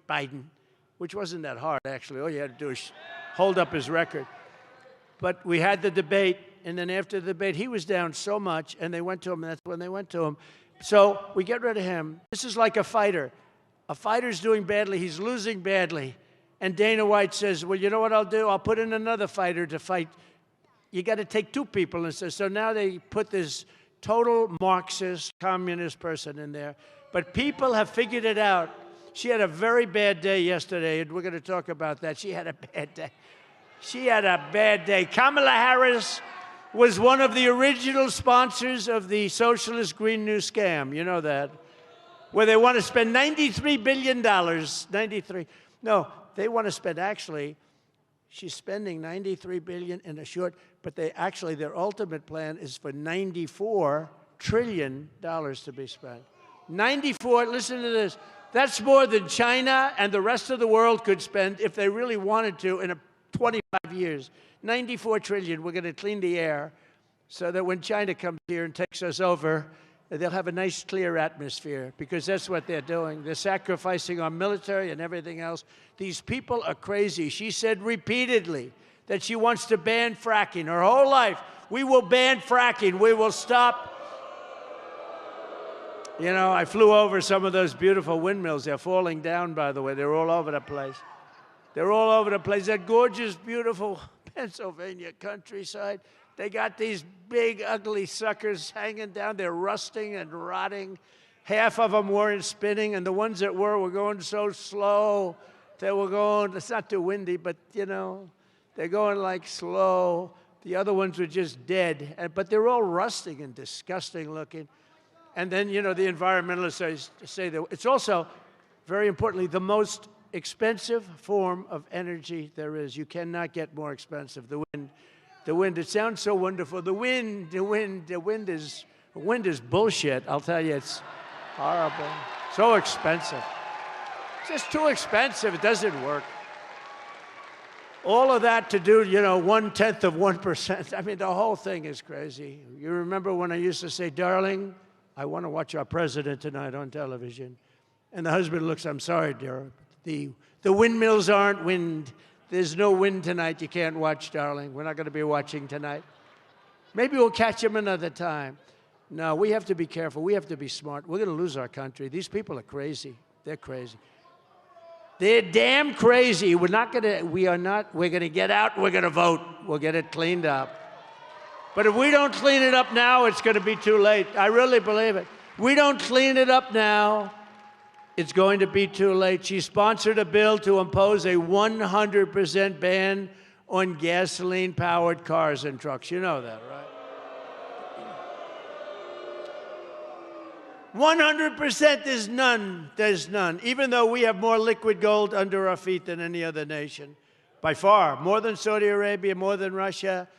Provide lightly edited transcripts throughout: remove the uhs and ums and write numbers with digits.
Biden, which wasn't that hard, actually. All you had to do is hold up his record. But we had the debate, and then after the debate, he was down so much, and they went to him, and that's when they went to him. So we get rid of him. This is like a fighter. A fighter's doing badly. He's losing badly. And Dana White says, well, you know what I'll do? I'll put in another fighter to fight. You got to take two people. And so now they put this total Marxist, communist person in there. But people have figured it out. She had a very bad day yesterday, and we're going to talk about that. She had a bad day. She had a bad day. Kamala Harris was one of the original sponsors of the socialist Green New scam. You know that. Where they want to spend $93 billion. 93. No, they want to spend, actually, she's spending $93 billion in a short, but they actually, their ultimate plan is for $94 trillion to be spent. 94, listen to this. That's more than China and the rest of the world could spend if they really wanted to in 25 years. 94 trillion, we're going to clean the air so that when China comes here and takes us over, they'll have a nice, clear atmosphere, because that's what they're doing. They're sacrificing our military and everything else. These people are crazy. She said repeatedly that she wants to ban fracking her whole life. We will ban fracking. We will stop. You know, I flew over some of those beautiful windmills. They're falling down, by the way. They're all over the place. They're all over the place. That gorgeous, beautiful Pennsylvania countryside. They got these big, ugly suckers hanging down. They're rusting and rotting. Half of them weren't spinning, and the ones that were going so slow. They were going, it's not too windy, but, you know, they're going like slow. The other ones were just dead. But they're all rusting and disgusting looking. And then, you know, the environmentalists say that it's also, very importantly, the most expensive form of energy there is. You cannot get more expensive. The wind, it sounds so wonderful. The wind is bullshit. I'll tell you, it's horrible. So expensive. It's just too expensive. It doesn't work. All of that to do, you know, 1/10 of 1%. I mean, the whole thing is crazy. You remember when I used to say, darling, I want to watch our president tonight on television. And the husband looks, I'm sorry, dear. The windmills aren't wind. There's no wind tonight. You can't watch, darling. We're not going to be watching tonight. Maybe we'll catch him another time. No, we have to be careful. We have to be smart. We're going to lose our country. These people are crazy. They're crazy. They're damn crazy. We're going to get out. We're going to vote. We'll get it cleaned up. But if we don't clean it up now, it's going to be too late. I really believe it. We don't clean it up now, it's going to be too late. She sponsored a bill to impose a 100% ban on gasoline-powered cars and trucks. You know that, right? 100%, there's none. There's none. Even though we have more liquid gold under our feet than any other nation. By far. More than Saudi Arabia, more than Russia.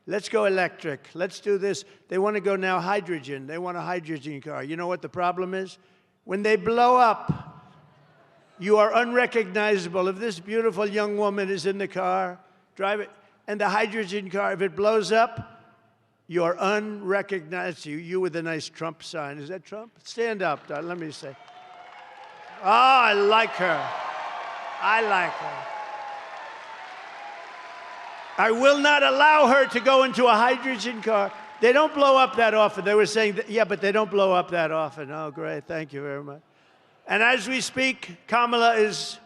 Let's go electric. Let's do this. They want to go now hydrogen. They want a hydrogen car. You know what the problem is? When they blow up, you are unrecognizable. If this beautiful young woman is in the car, drive it, and the hydrogen car, if it blows up, you are unrecognizable. You with a nice Trump sign. Is that Trump? Stand up, let me say. Oh, I like her. I like her. I will not allow her to go into a hydrogen car. They don't blow up that often. They were saying, that, yeah, but they don't blow up that often. Oh, great. Thank you very much. And as we speak, Kamala is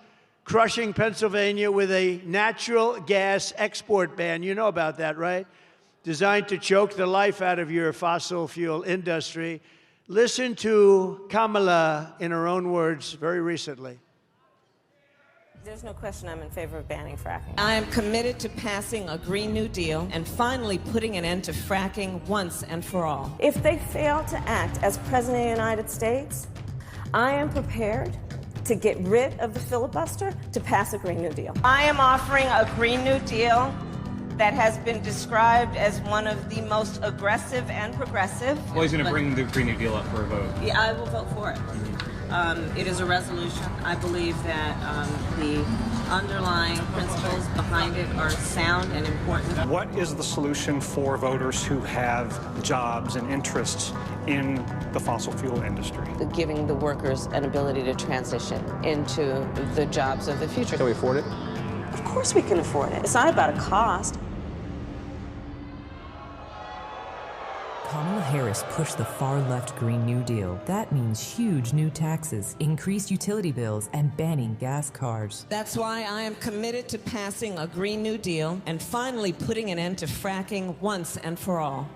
crushing Pennsylvania with a natural gas export ban. You know about that, right? Designed to choke the life out of your fossil fuel industry. Listen to Kamala in her own words very recently. There's no question I'm in favor of banning fracking. I am committed to passing a Green New Deal and finally putting an end to fracking once and for all. If they fail to act as President of the United States, I am prepared to get rid of the filibuster to pass a Green New Deal. I am offering a Green New Deal that has been described as one of the most aggressive and progressive. Well, he's going to bring the Green New Deal up for a vote. Yeah, I will vote for it. It is a resolution. I believe that the underlying principles behind it are sound and important. What is the solution for voters who have jobs and interests in the fossil fuel industry? Giving the workers an ability to transition into the jobs of the future. Can we afford it? Of course we can afford it. It's not about a cost. Kamala Harris pushed the far-left Green New Deal. That means huge new taxes, increased utility bills, and banning gas cars. That's why I am committed to passing a Green New Deal and finally putting an end to fracking once and for all.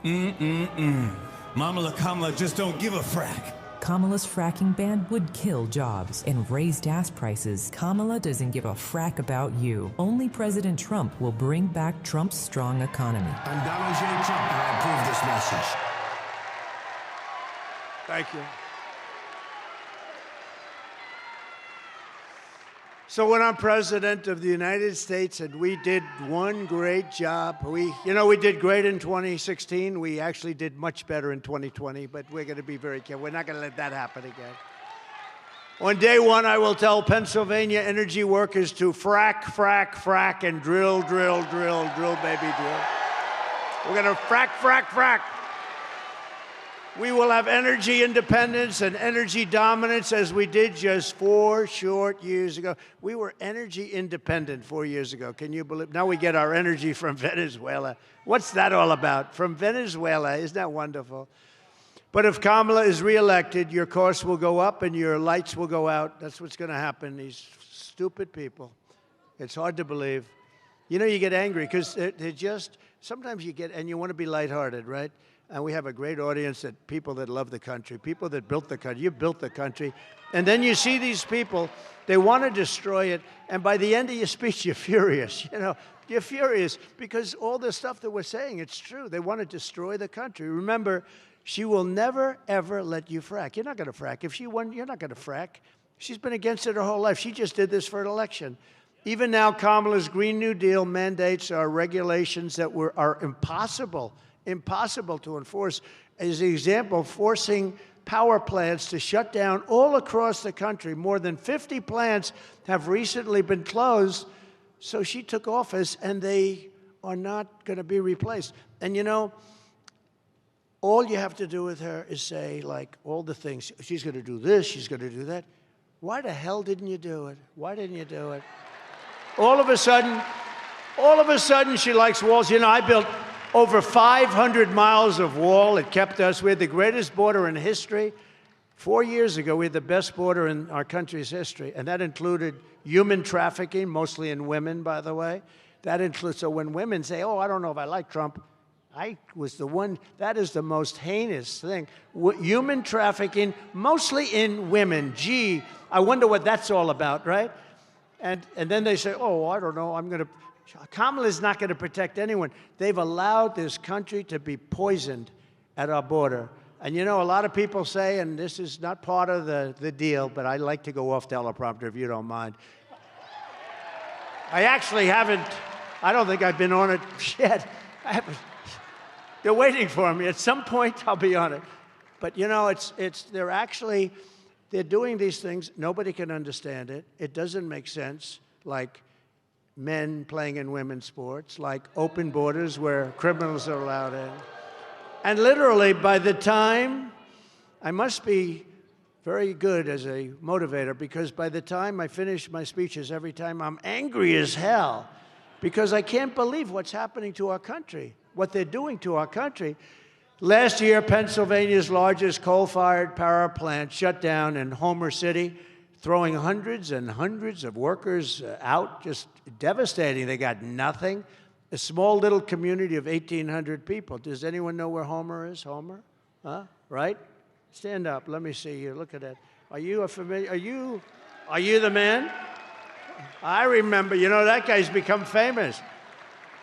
Kamala just don't give a frack. Kamala's fracking ban would kill jobs and raise gas prices. Kamala doesn't give a frack about you. Only President Trump will bring back Trump's strong economy. I'm Donald J. Trump, and I approve this message. Thank you. So when I'm president of the United States, and we did one great job. We did great in 2016. We actually did much better in 2020, but we're going to be very careful. We're not going to let that happen again. On day one, I will tell Pennsylvania energy workers to frack, frack, frack, and drill, drill, drill, drill, baby, drill. We're going to frack, frack, frack. We will have energy independence and energy dominance as we did just 4 short years ago. We were energy independent 4 years ago. Can you believe? Now we get our energy from Venezuela. What's that all about? From Venezuela. Isn't that wonderful? But if Kamala is reelected, your costs will go up and your lights will go out. That's what's going to happen. These stupid people. It's hard to believe. You know, you get angry because they're just, sometimes you get, and you want to be lighthearted, right? And we have a great audience of people that love the country, people that built the country. You built the country. And then you see these people, they want to destroy it. And by the end of your speech, you're furious. You know, you're furious because all the stuff that we're saying, it's true. They want to destroy the country. Remember, she will never, ever let you frack. You're not going to frack. If she won, you're not going to frack. She's been against it her whole life. She just did this for an election. Even now, Kamala's Green New Deal mandates are regulations that are impossible to enforce. As an example, forcing power plants to shut down all across the country. More than 50 plants have recently been closed. So she took office, and they are not going to be replaced. And you know, all you have to do with her is say, like, all the things. She's going to do this, she's going to do that. Why the hell didn't you do it? Why didn't you do it? All of a sudden, she likes walls. You know, I built over 500 miles of wall. It kept us. We had the greatest border in history. 4 years ago, we had the best border in our country's history, and that included human trafficking, mostly in women, by the way. That includes, so when women say, oh, I don't know if I like Trump, I was the one, that is the most heinous thing. Human trafficking, mostly in women. Gee, I wonder what that's all about, right? And then they say, oh, I don't know, Kamala's not going to protect anyone. They've allowed this country to be poisoned at our border. And you know, a lot of people say, and this is not part of the deal, but I like to go off teleprompter if you don't mind. I actually haven't, I don't think I've been on it yet. I haven't. They're waiting for me. At some point, I'll be on it. But you know, they're doing these things. Nobody can understand it. It doesn't make sense, like men playing in women's sports, like open borders where criminals are allowed in. And literally, by the time, I must be very good as a motivator, because by the time I finish my speeches, every time I'm angry as hell, because I can't believe what's happening to our country, what they're doing to our country. Last year, Pennsylvania's largest coal-fired power plant shut down in Homer City, throwing hundreds and hundreds of workers out, just devastating. They got nothing. A small little community of 1,800 people. Does anyone know where Homer is? Homer? Huh? Right? Stand up. Let me see you. Look at that. Are you the man? I remember. You know, that guy's become famous.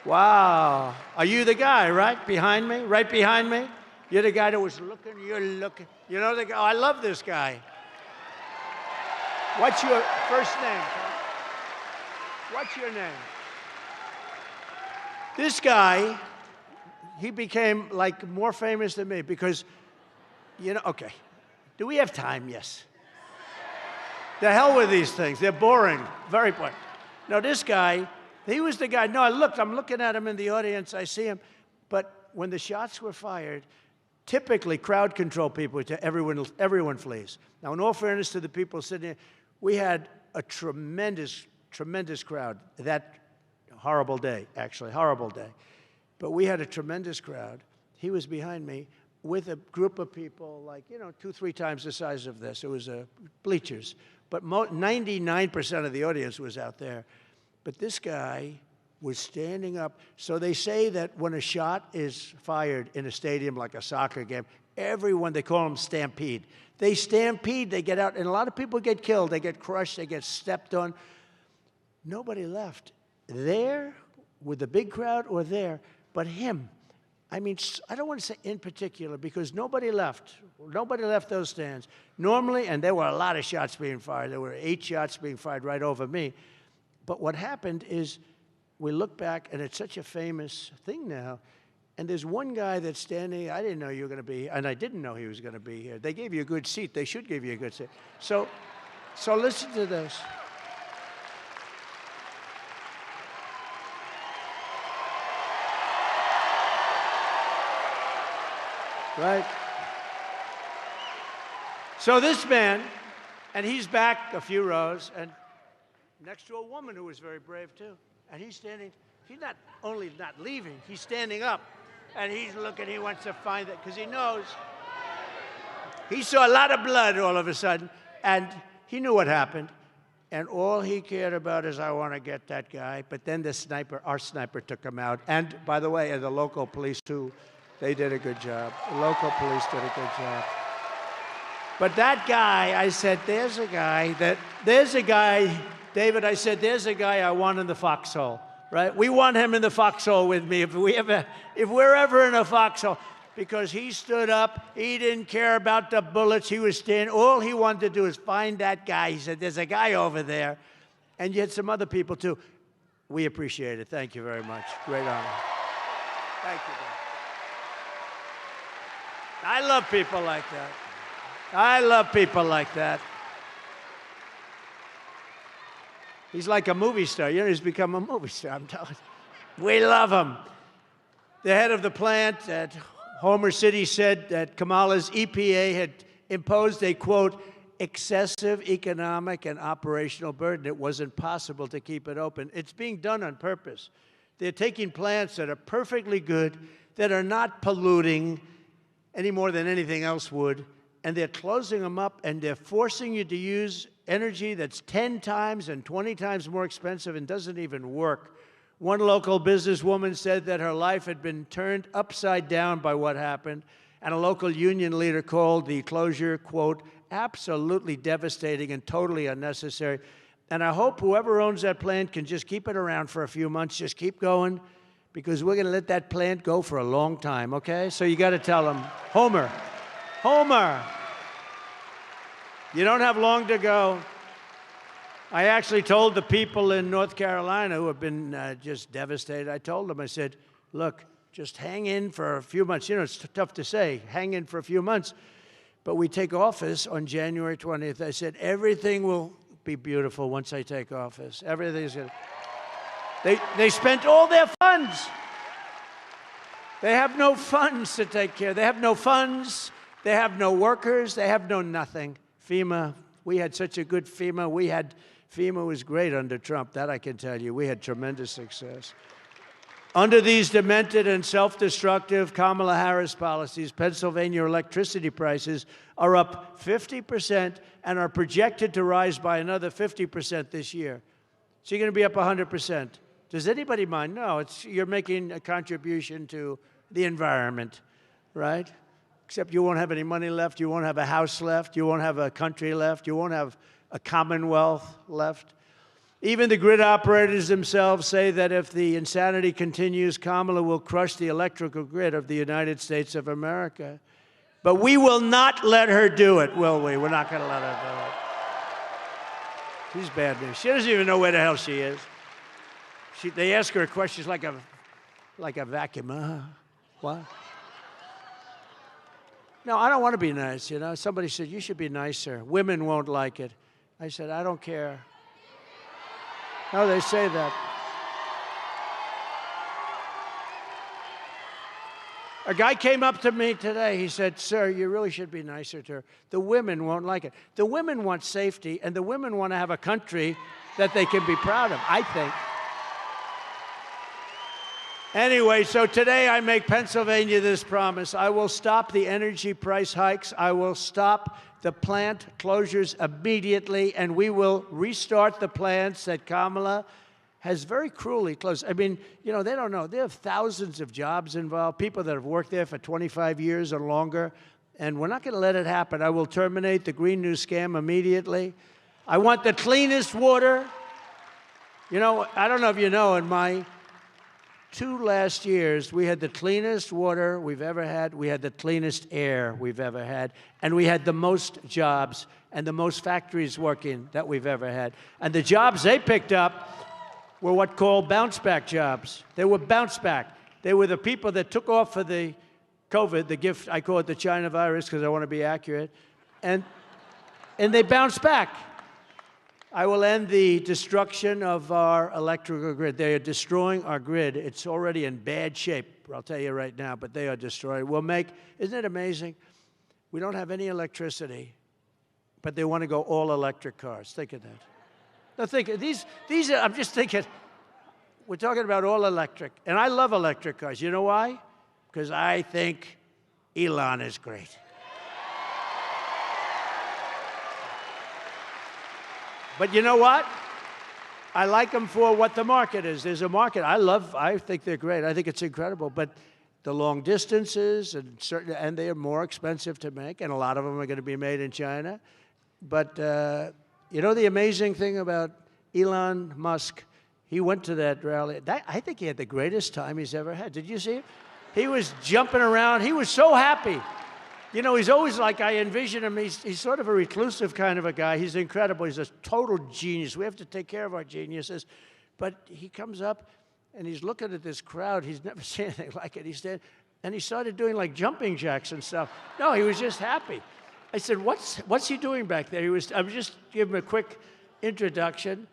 Wow. Are you the guy, right? Behind me? Right behind me? You're the guy that was looking, you're looking. You know the guy? Oh, I love this guy. What's your first name? What's your name? This guy, he became like more famous than me because, you know, okay. Do we have time? Yes. The hell with these things. They're boring. Very boring. Now, this guy, he was the guy. No, I'm looking at him in the audience. I see him. But when the shots were fired, typically crowd control people, everyone flees. Now, in all fairness to the people sitting here, we had a tremendous crowd that horrible day, actually, horrible day. But we had a tremendous crowd. He was behind me with a group of people like, 2-3 times the size of this. It was bleachers. But 99% of the audience was out there. But this guy was standing up. So they say that when a shot is fired in a stadium like a soccer game, everyone, they call them stampede. They stampede, they get out, and a lot of people get killed. They get crushed, they get stepped on. Nobody left there with the big crowd or there, but him. I mean, I don't want to say in particular because nobody left. Nobody left those stands. Normally, and there were a lot of shots being fired. There were 8 shots being fired right over me. But what happened is we look back, and it's such a famous thing now, and there's one guy that's standing. I didn't know you were going to be, and I didn't know he was going to be here. They gave you a good seat. They should give you a good seat. So listen to this. Right? So this man, and he's back a few rows, and next to a woman who was very brave too. And he's standing, he's not only not leaving, he's standing up. And he's looking, he wants to find it, because he knows. He saw a lot of blood all of a sudden, and he knew what happened. And all he cared about is, I want to get that guy. But then the sniper, our sniper, took him out. And by the way, and the local police too, they did a good job. The local police did a good job. But that guy, I said, there's a guy, David, I said, there's a guy I want in the foxhole, right? We want him in the foxhole with me if we're ever in a foxhole, because he stood up, he didn't care about the bullets, he was standing, all he wanted to do is find that guy. He said, there's a guy over there. And you had some other people too. We appreciate it. Thank you very much. Great honor. Thank you, Dave. I love people like that. I love people like that. He's like a movie star. He's become a movie star, I'm telling you. We love him. The head of the plant at Homer City said that Kamala's EPA had imposed a, quote, excessive economic and operational burden. It wasn't possible to keep it open. It's being done on purpose. They're taking plants that are perfectly good, that are not polluting any more than anything else would, and they're closing them up, and they're forcing you to use energy that's 10 times and 20 times more expensive and doesn't even work. One local businesswoman said that her life had been turned upside down by what happened, and a local union leader called the closure, quote, absolutely devastating and totally unnecessary. And I hope whoever owns that plant can just keep it around for a few months, just keep going, because we're going to let that plant go for a long time, okay? So you got to tell them, Homer, you don't have long to go. I actually told the people in North Carolina who have been just devastated, I told them, I said, look, just hang in for a few months. It's tough to say, hang in for a few months. But we take office on January 20th. I said, everything will be beautiful once I take office. Everything's going to... They spent all their funds. They have no funds to take care. They have no funds. They have no workers. They have no nothing. FEMA, we had such a good FEMA. FEMA was great under Trump, that I can tell you. We had tremendous success. Under these demented and self-destructive Kamala Harris policies, Pennsylvania electricity prices are up 50% and are projected to rise by another 50% this year. So you're going to be up 100%. Does anybody mind? No, you're making a contribution to the environment, right? Except you won't have any money left, you won't have a house left, you won't have a country left, you won't have a commonwealth left. Even the grid operators themselves say that if the insanity continues, Kamala will crush the electrical grid of the United States of America. But we will not let her do it, will we? We're not going to let her do it. She's bad news. She doesn't even know where the hell she is. They ask her a question, she's like a vacuum. What? No, I don't want to be nice, Somebody said, you should be nicer. Women won't like it. I said, I don't care. No, they say that. A guy came up to me today. He said, sir, you really should be nicer to her. The women won't like it. The women want safety, and the women want to have a country that they can be proud of, I think. Anyway, so today I make Pennsylvania this promise. I will stop the energy price hikes. I will stop the plant closures immediately, and we will restart the plants that Kamala has very cruelly closed. I mean, you know, they don't know. They have thousands of jobs involved, people that have worked there for 25 years or longer, and we're not going to let it happen. I will terminate the Green New Scam immediately. I want the cleanest water. You know, I don't know if you know, in my 2 last years, we had the cleanest water we've ever had, we had the cleanest air we've ever had, and we had the most jobs and the most factories working that we've ever had. And the jobs they picked up were what called bounce-back jobs. They were bounce-back. They were the people that took off for the COVID, the gift, I call it the China virus because I want to be accurate, and they bounced back. I will end the destruction of our electrical grid. They are destroying our grid. It's already in bad shape, I'll tell you right now, but they are destroying. We'll make, isn't it amazing? We don't have any electricity, but they want to go all electric cars. Think of that. Now think, these are, I'm just thinking, we're talking about all electric, and I love electric cars. You know why? Because I think Elon is great. But you know what? I like them for what the market is. There's a market. I think they're great. I think it's incredible. But the long distances and they are more expensive to make, and a lot of them are going to be made in China. But you know the amazing thing about Elon Musk? He went to that rally. I think he had the greatest time he's ever had. Did you see it? He was jumping around. He was so happy. You know, he's always like, I envision him, he's sort of a reclusive kind of a guy. He's incredible. He's a total genius. We have to take care of our geniuses. But he comes up, and he's looking at this crowd. He's never seen anything like it. And he started doing, like, jumping jacks and stuff. No, he was just happy. I said, what's he doing back there? I was just giving him a quick introduction.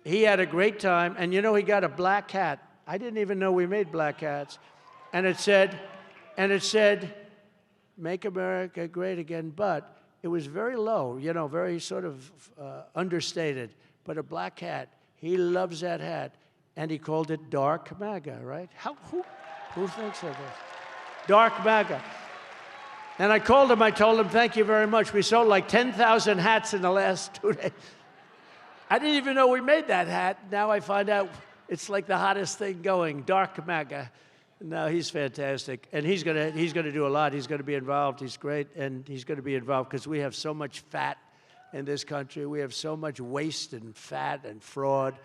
He had a great time. And, you know, he got a black hat. I didn't even know we made black hats. And it said, Make America Great Again, but it was very low, you know, very sort of understated, but a black hat. He loves that hat, and he called it Dark MAGA, right? Who thinks of it? Dark MAGA. And I called him, I told him, thank you very much. We sold like 10,000 hats in the last 2 days. I didn't even know we made that hat. Now I find out it's like the hottest thing going, Dark MAGA. No, he's fantastic, and he's gonna do a lot. He's gonna be involved. He's great, and he's gonna be involved because we have so much fat in this country. We have so much waste and fat and fraud.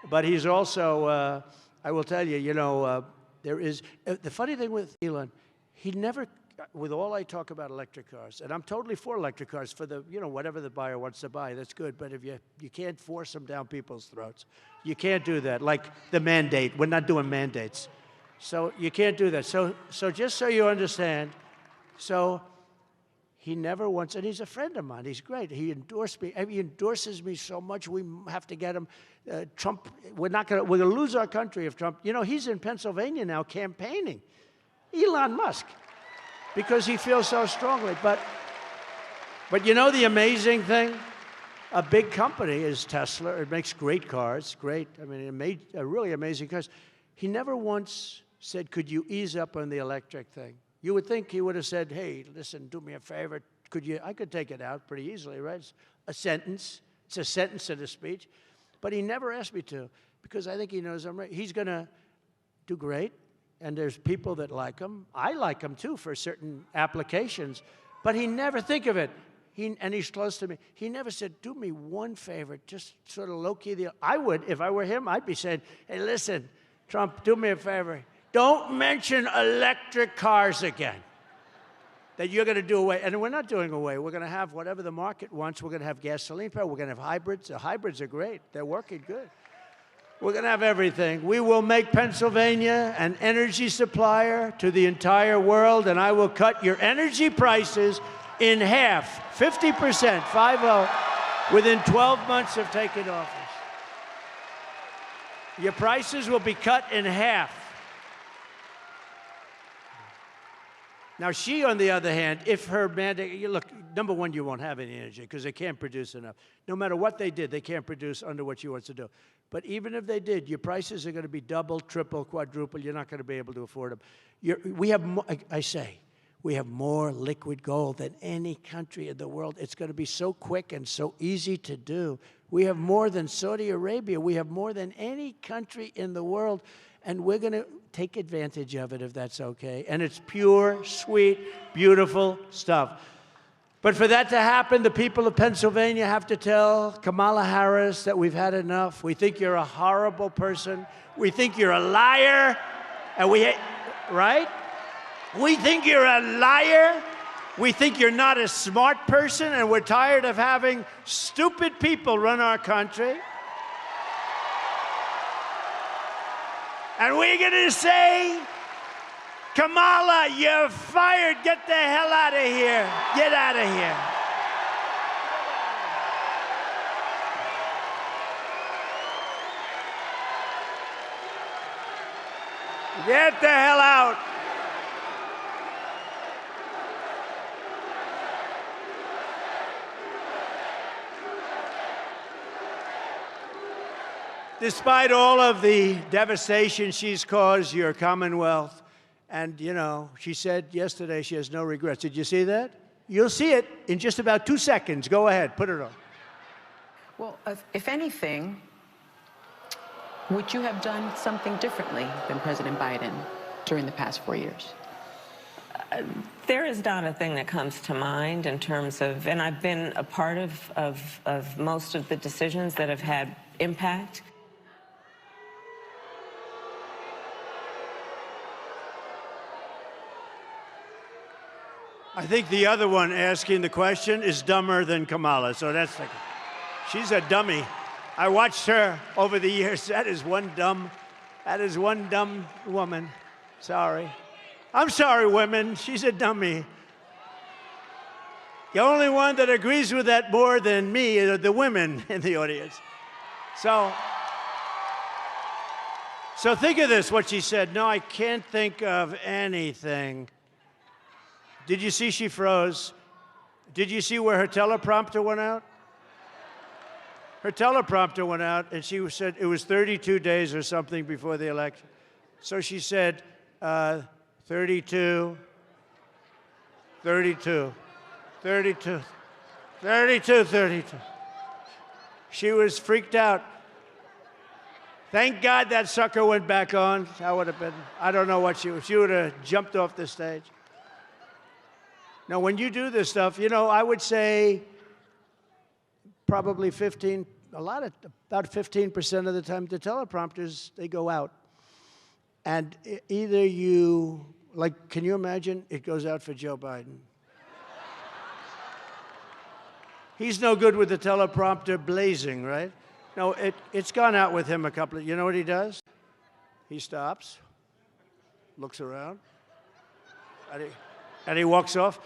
But he's also, I will tell you, you know, there is the funny thing with Elon. He never, with all I talk about electric cars, and I'm totally for electric cars for the, you know, whatever the buyer wants to buy. That's good. But if you can't force them down people's throats, you can't do that. Like the mandate. We're not doing mandates. So you can't do that. So just so you understand, so he never wants, and he's a friend of mine. He's great. He endorsed me. He endorses me so much. We have to get him. Trump. We're gonna lose our country if Trump. You know, he's in Pennsylvania now campaigning, Elon Musk, because he feels so strongly. But you know the amazing thing, a big company is Tesla. It makes great cars. Great. I mean, it made really amazing cars. He never once said, could you ease up on the electric thing? You would think he would have said, hey, listen, do me a favor. I could take it out pretty easily, right? It's a sentence. It's a sentence in a speech. But he never asked me to because I think he knows I'm right. He's going to do great, and there's people that like him. I like him, too, for certain applications. But he never think of it. And he's close to me. He never said, do me one favor, just sort of low-key. I would, if I were him, I'd be saying, hey, listen, Trump, do me a favor. Don't mention electric cars again. That you're going to do away. And we're not doing away. We're going to have whatever the market wants. We're going to have gasoline power. We're going to have hybrids. The hybrids are great. They're working good. We're going to have everything. We will make Pennsylvania an energy supplier to the entire world, and I will cut your energy prices in half, 50%, 50. within 12 months of taking office. Your prices will be cut in half. Now, she, on the other hand, if her mandate, look, number one, you won't have any energy because they can't produce enough. No matter what they did, they can't produce under what she wants to do. But even if they did, your prices are going to be double, triple, quadruple. You're not going to be able to afford them. We have, we have more liquid gold than any country in the world. It's going to be so quick and so easy to do. We have more than Saudi Arabia. We have more than any country in the world. And we're going to take advantage of it if that's okay. And it's pure, sweet, beautiful stuff. But for that to happen, the people of Pennsylvania have to tell Kamala Harris that we've had enough. We think you're a horrible person. We think you're a liar. And right? We think you're a liar. We think you're not a smart person. And we're tired of having stupid people run our country. And we're going to say, Kamala, you're fired. Get the hell out of here. Get out of here. Get the hell out. Despite all of the devastation she's caused your Commonwealth, and, you know, she said yesterday she has no regrets. Did you see that? You'll see it in just about 2 seconds. Go ahead, put it on. Well, if anything, would you have done something differently than President Biden during the past 4 years? There is not a thing that comes to mind in terms of, and I've been a part of most of the decisions that have had impact. I think the other one asking the question is dumber than Kamala, so that's like, she's a dummy. I watched her over the years. That is one dumb woman. Sorry. I'm sorry, women. She's a dummy. The only one that agrees with that more than me are the women in the audience. So think of this, what she said. No, I can't think of anything. Did you see she froze? Did you see where her teleprompter went out? Her teleprompter went out, and she said it was 32 days or something before the election. So she said 32, 32, 32, 32, 32. She was freaked out. Thank God that sucker went back on. I would have been, I don't know what she would have jumped off the stage. Now, when you do this stuff, you know, I would say probably about 15% of the time, the teleprompters, they go out. And either you, like, can you imagine it goes out for Joe Biden? He's no good with the teleprompter blazing, right? No, it's gone out with him a couple of, you know what he does? He stops, looks around, and he walks off.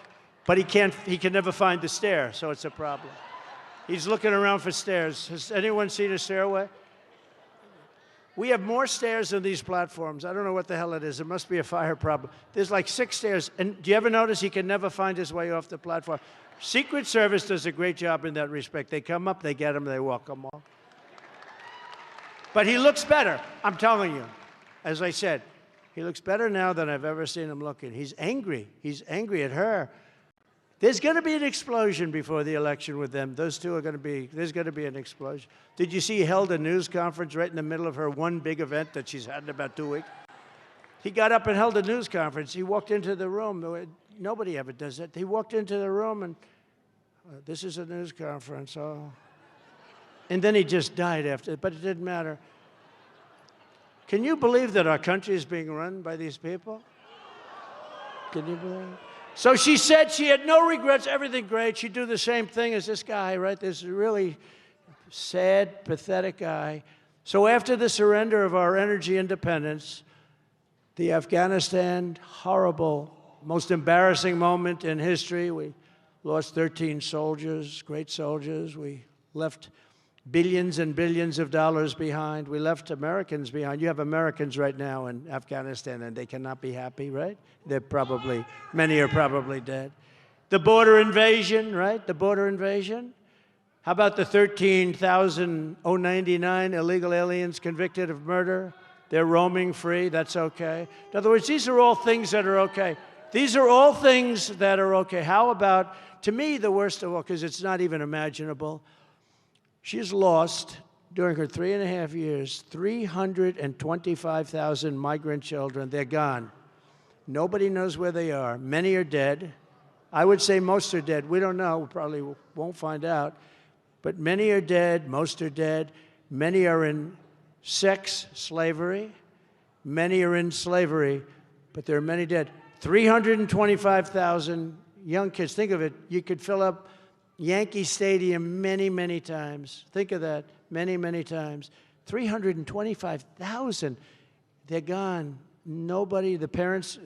But he can never find the stair, so it's a problem. He's looking around for stairs. Has anyone seen a stairway? We have more stairs than these platforms. I don't know what the hell it is. It must be a fire problem. There's like 6 stairs. And do you ever notice he can never find his way off the platform? Secret Service does a great job in that respect. They come up, they get him, they walk him off. But he looks better, I'm telling you. As I said, he looks better now than I've ever seen him looking. He's angry. He's angry at her. There's going to be an explosion before the election with them. Those two are going to be, there's going to be an explosion. Did you see he held a news conference right in the middle of her one big event that she's had in about 2 weeks? He got up and held a news conference. He walked into the room. Nobody ever does that. He walked into the room and, this is a news conference. Oh. And then he just died after, but it didn't matter. Can you believe that our country is being run by these people? Can you believe it? So she said she had no regrets, everything great. She'd do the same thing as this guy, right? This really sad, pathetic guy. So after the surrender of our energy independence, the Afghanistan, horrible, most embarrassing moment in history. We lost 13 soldiers, great soldiers. We left billions and billions of dollars behind. We left Americans behind. You have Americans right now in Afghanistan, and they cannot be happy, right? They're probably, many are probably dead. The border invasion, right? The border invasion. How about the 13,099 illegal aliens convicted of murder? They're roaming free. That's okay. In other words, these are all things that are okay. These are all things that are okay. How about, to me, the worst of all, because it's not even imaginable, she's lost, during her 3.5 years, 325,000 migrant children. They're gone. Nobody knows where they are. Many are dead. I would say most are dead. We don't know. We probably won't find out. But many are dead. Most are dead. Many are in sex slavery. Many are in slavery, but there are many dead. 325,000 young kids. Think of it. You could fill up Yankee Stadium many, many times. Think of that. Many, many times. 325,000. They're gone. Nobody, the parents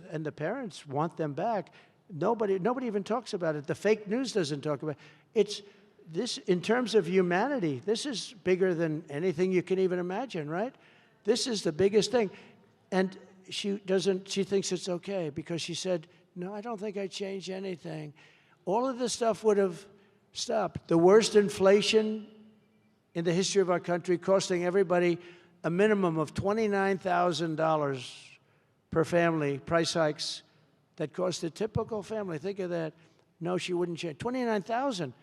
want them back. Nobody even talks about it. The fake news doesn't talk about it. It's this, in terms of humanity, this is bigger than anything you can even imagine, right? This is the biggest thing. And she thinks it's okay because she said, no, I don't think I'd change anything. All of this stuff would have stopped. The worst inflation in the history of our country, costing everybody a minimum of $29,000 per family, price hikes that cost a typical family. Think of that. No, she wouldn't change. $29,000.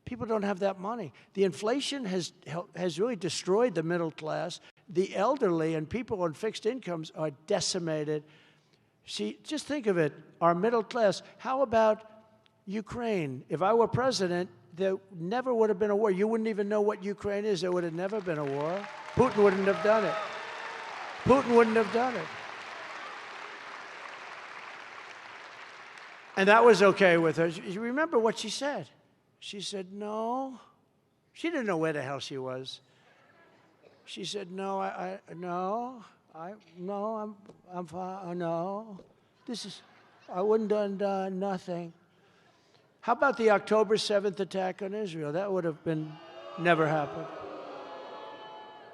People don't have that money. The inflation has really destroyed the middle class. The elderly and people on fixed incomes are decimated. Just think of it, our middle class. How about Ukraine? If I were president, there never would have been a war. You wouldn't even know what Ukraine is. There would have never been a war. Putin wouldn't have done it. Putin wouldn't have done it. And that was okay with her. You remember what she said? She said, no. She didn't know where the hell she was. She said, no, I'm fine. No, I wouldn't have done nothing. How about the October 7th attack on Israel? That would have never happened.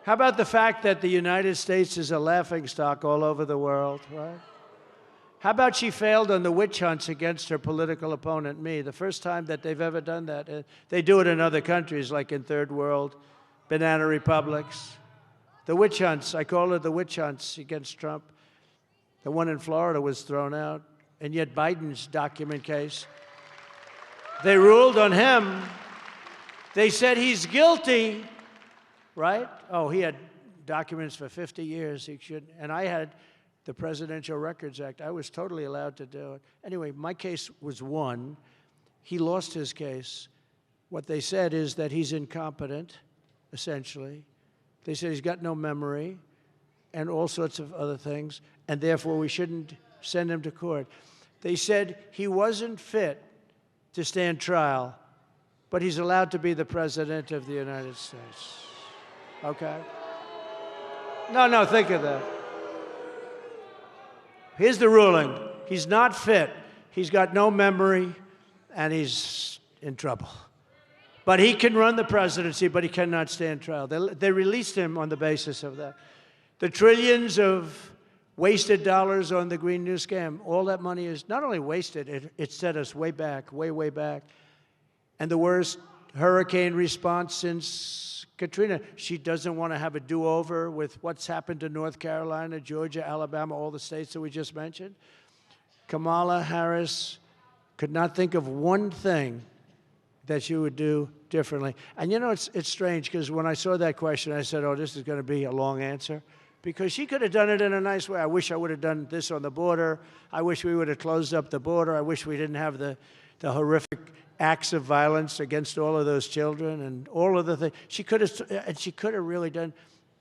How about the fact that the United States is a laughingstock all over the world, right? How about she failed on the witch hunts against her political opponent, me? The first time that they've ever done that. They do it in other countries, like in third world, banana republics. The witch hunts, I call it the witch hunts against Trump. The one in Florida was thrown out, and yet Biden's document case, they ruled on him. They said he's guilty, right? Oh, he had documents for 50 years. He should, and I had the Presidential Records Act. I was totally allowed to do it. Anyway, my case was won. He lost his case. What they said is that he's incompetent, essentially. They said he's got no memory and all sorts of other things, and therefore we shouldn't send him to court. They said he wasn't fit to stand trial, but he's allowed to be the President of the United States. Okay? No, think of that. Here's the ruling. He's not fit. He's got no memory, and he's in trouble. But he can run the presidency, but he cannot stand trial. They released him on the basis of that. The trillions of wasted dollars on the Green New scam, all that money is not only wasted, it set us way back, way back. And the worst hurricane response since Katrina. She doesn't want to have a do-over with what's happened to North Carolina, Georgia, Alabama, all the states that we just mentioned. Kamala Harris could not think of one thing that she would do differently. And you know, it's strange, because when I saw that question, I said, oh, this is going to be a long answer, because she could have done it in a nice way. I wish I would have done this on the border. I wish we would have closed up the border. I wish we didn't have the horrific acts of violence against all of those children and all of the things. She could have really done.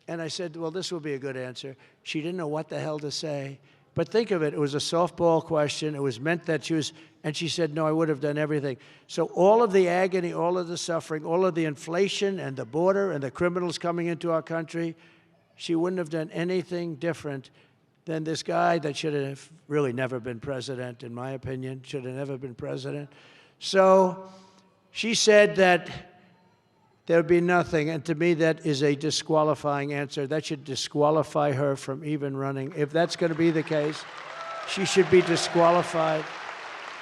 And I said, well, this will be a good answer. She didn't know what the hell to say. But think of it. It was a softball question. It was meant that she was, and she said, no, I would have done everything. So all of the agony, all of the suffering, all of the inflation and the border and the criminals coming into our country, she wouldn't have done anything different than this guy that should have really never been president, in my opinion, should have never been president. So she said that there'd be nothing. And to me, that is a disqualifying answer. That should disqualify her from even running. If that's going to be the case, she should be disqualified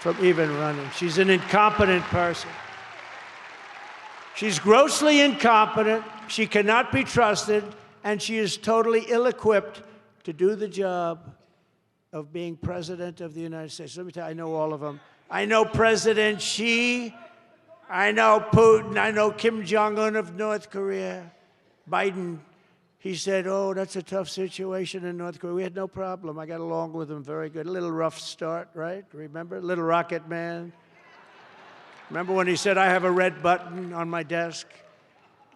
from even running. She's an incompetent person. She's grossly incompetent. She cannot be trusted, and she is totally ill-equipped to do the job of being president of the United States. Let me tell you, I know all of them. I know President Xi. I know Putin. I know Kim Jong-un of North Korea. Biden, he said, oh, that's a tough situation in North Korea. We had no problem. I got along with him very good. A little rough start, right? Remember? Little rocket man. Remember when he said, I have a red button on my desk?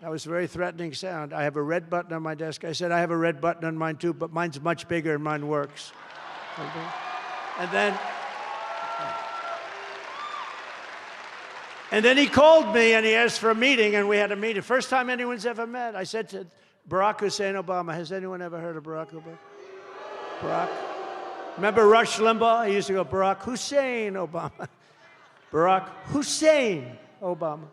That was a very threatening sound. I have a red button on my desk. I said, I have a red button on mine too, but mine's much bigger and mine works. Okay? And then he called me and he asked for a meeting, and we had a meeting. First time anyone's ever met. I said to Barack Hussein Obama, has anyone ever heard of Barack Obama? Barack? Remember Rush Limbaugh? He used to go, Barack Hussein Obama. Barack Hussein Obama.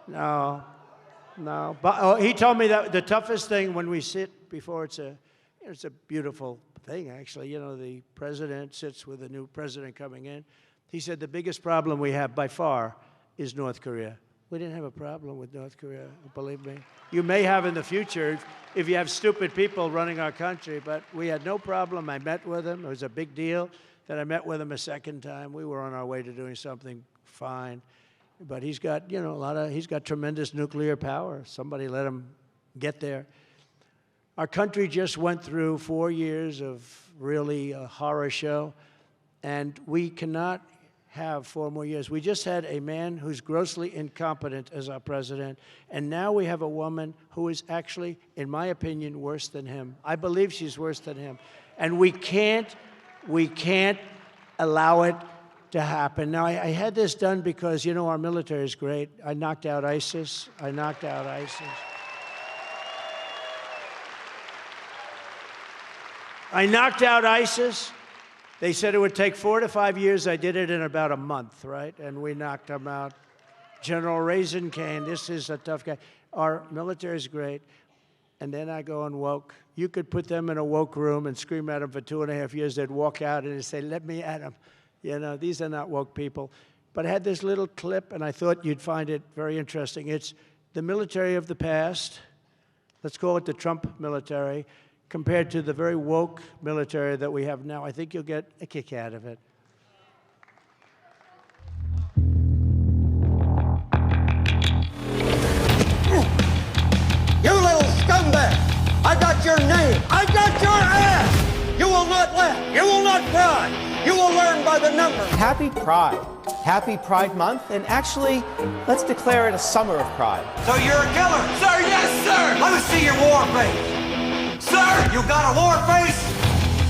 No. But he told me that the toughest thing when we sit before it's a beautiful thing, actually. You know, the president sits with a new president coming in. He said the biggest problem we have by far is North Korea. We didn't have a problem with North Korea, believe me. You may have in the future if you have stupid people running our country, but we had no problem. I met with him. It was a big deal that I met with him a second time. We were on our way to doing something fine. But he's got, you know, he's got tremendous nuclear power. Somebody let him get there. Our country just went through 4 years of really a horror show, and we cannot have 4 more years. We just had a man who's grossly incompetent as our president, and now we have a woman who is actually, in my opinion, worse than him. I believe she's worse than him. And we can't allow it to happen. Now, I had this done because, you know, our military is great. I knocked out ISIS. They said it would take 4 to 5 years. I did it in about a month, right? And we knocked them out. General Raisin Cane, this is a tough guy. Our military is great. And then I go on woke. You could put them in a woke room and scream at them for 2.5 years. They'd walk out and they'd say, let me at them. You know, these are not woke people. But I had this little clip, and I thought you'd find it very interesting. It's the military of the past. Let's call it the Trump military, compared to the very woke military that we have now. I think you'll get a kick out of it. You little scumbag! I got your name! I got your ass! You will not laugh! You will not cry! You will learn by the numbers! Happy Pride. Happy Pride Month, and actually, let's declare it a summer of pride. So you're a killer? Sir, yes, sir! Let me see your war face! Sir, you got a war face?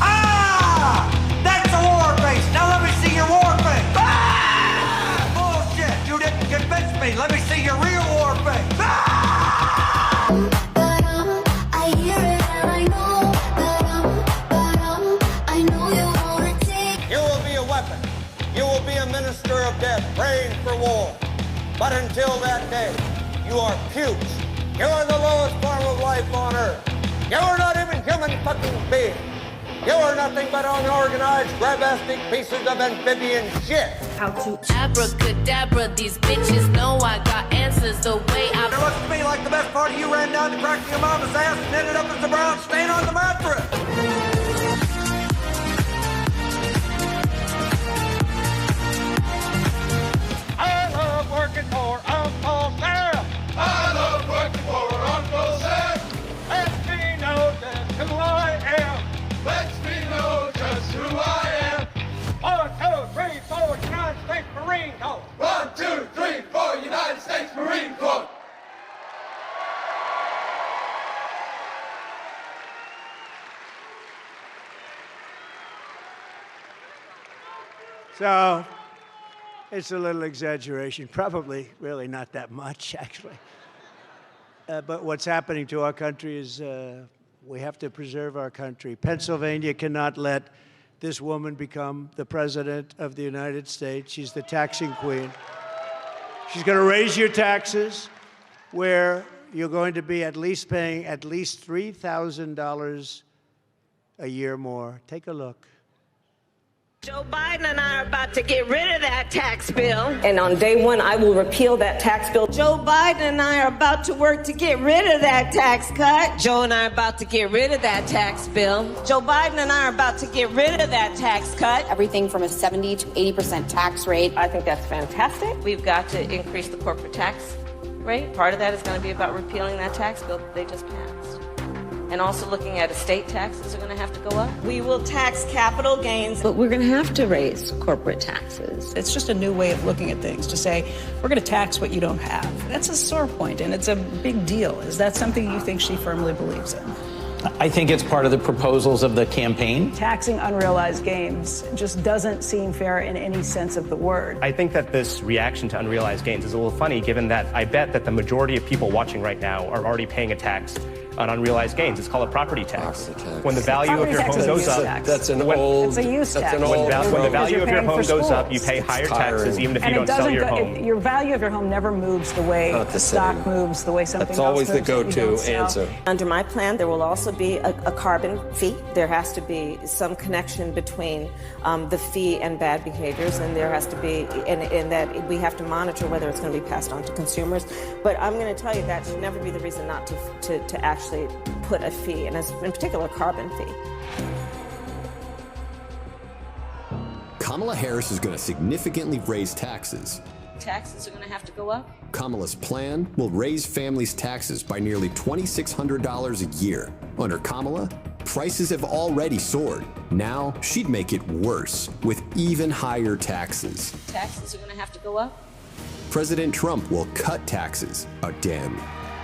Ah! That's a war face! Now let me see your war face! Ah! Bullshit! You didn't convince me! Let me see your real war face! Ah! I hear it and I know I know you wanna take. You will be a weapon. You will be a minister of death, praying for war. But until that day, you are pukes. You are the lowest form of life on earth. You are not even human fucking beings. You are nothing but unorganized, grabastic pieces of amphibian shit. How to abracadabra, these bitches know I got answers the way I... It looks to me like the best part of you ran down the crack of your mama's ass and ended up as a brown stain on the mattress. I love working for Uncle Sam. I love working for Uncle Sam. Lets me know just who I am. Lets me know just who I am. 1, 2, 3, 4, United States Marine Corps. 1, 2, 3, 4, United States Marine Corps. So, it's a little exaggeration. Probably really not that much, actually. But what's happening to our country is we have to preserve our country. Pennsylvania cannot let this woman become the president of the United States. She's the taxing queen. She's going to raise your taxes where you're going to be at least paying at least $3,000 a year more. Take a look. Joe Biden and I are about to get rid of that tax bill. And on day one, I will repeal that tax bill. Joe Biden and I are about to work to get rid of that tax cut. Joe and I are about to get rid of that tax bill. Joe Biden and I are about to get rid of that tax cut. Everything from a 70 to 80% tax rate. I think that's fantastic. We've got to increase the corporate tax rate. Part of that is going to be about repealing that tax bill that they just passed. And also looking at estate taxes are going to have to go up. We will tax capital gains. But we're going to have to raise corporate taxes. It's just a new way of looking at things to say, we're going to tax what you don't have. That's a sore point, and it's a big deal. Is that something you think she firmly believes in? I think it's part of the proposals of the campaign. Taxing unrealized gains just doesn't seem fair in any sense of the word. I think that this reaction to unrealized gains is a little funny, given that I bet that the majority of people watching right now are already paying a tax on unrealized gains. It's called a property tax. When the value of your home goes up, that's an old. It's a use tax. When the value of your home goes up, you pay higher taxes, even if you don't sell your home. Your value of your home never moves the way the stock moves, the way something else moves. That's always the go-to answer. Under my plan, there will also be a carbon fee. There has to be some connection between the fee and bad behaviors, and there has to be, and that we have to monitor whether it's going to be passed on to consumers. But I'm going to tell you that should never be the reason not to actually put a fee, and in particular, a carbon fee. Kamala Harris is going to significantly raise taxes. Taxes are going to have to go up. Kamala's plan will raise families' taxes by nearly $2,600 a year. Under Kamala, prices have already soared. Now she'd make it worse with even higher taxes. Taxes are going to have to go up. President Trump will cut taxes again.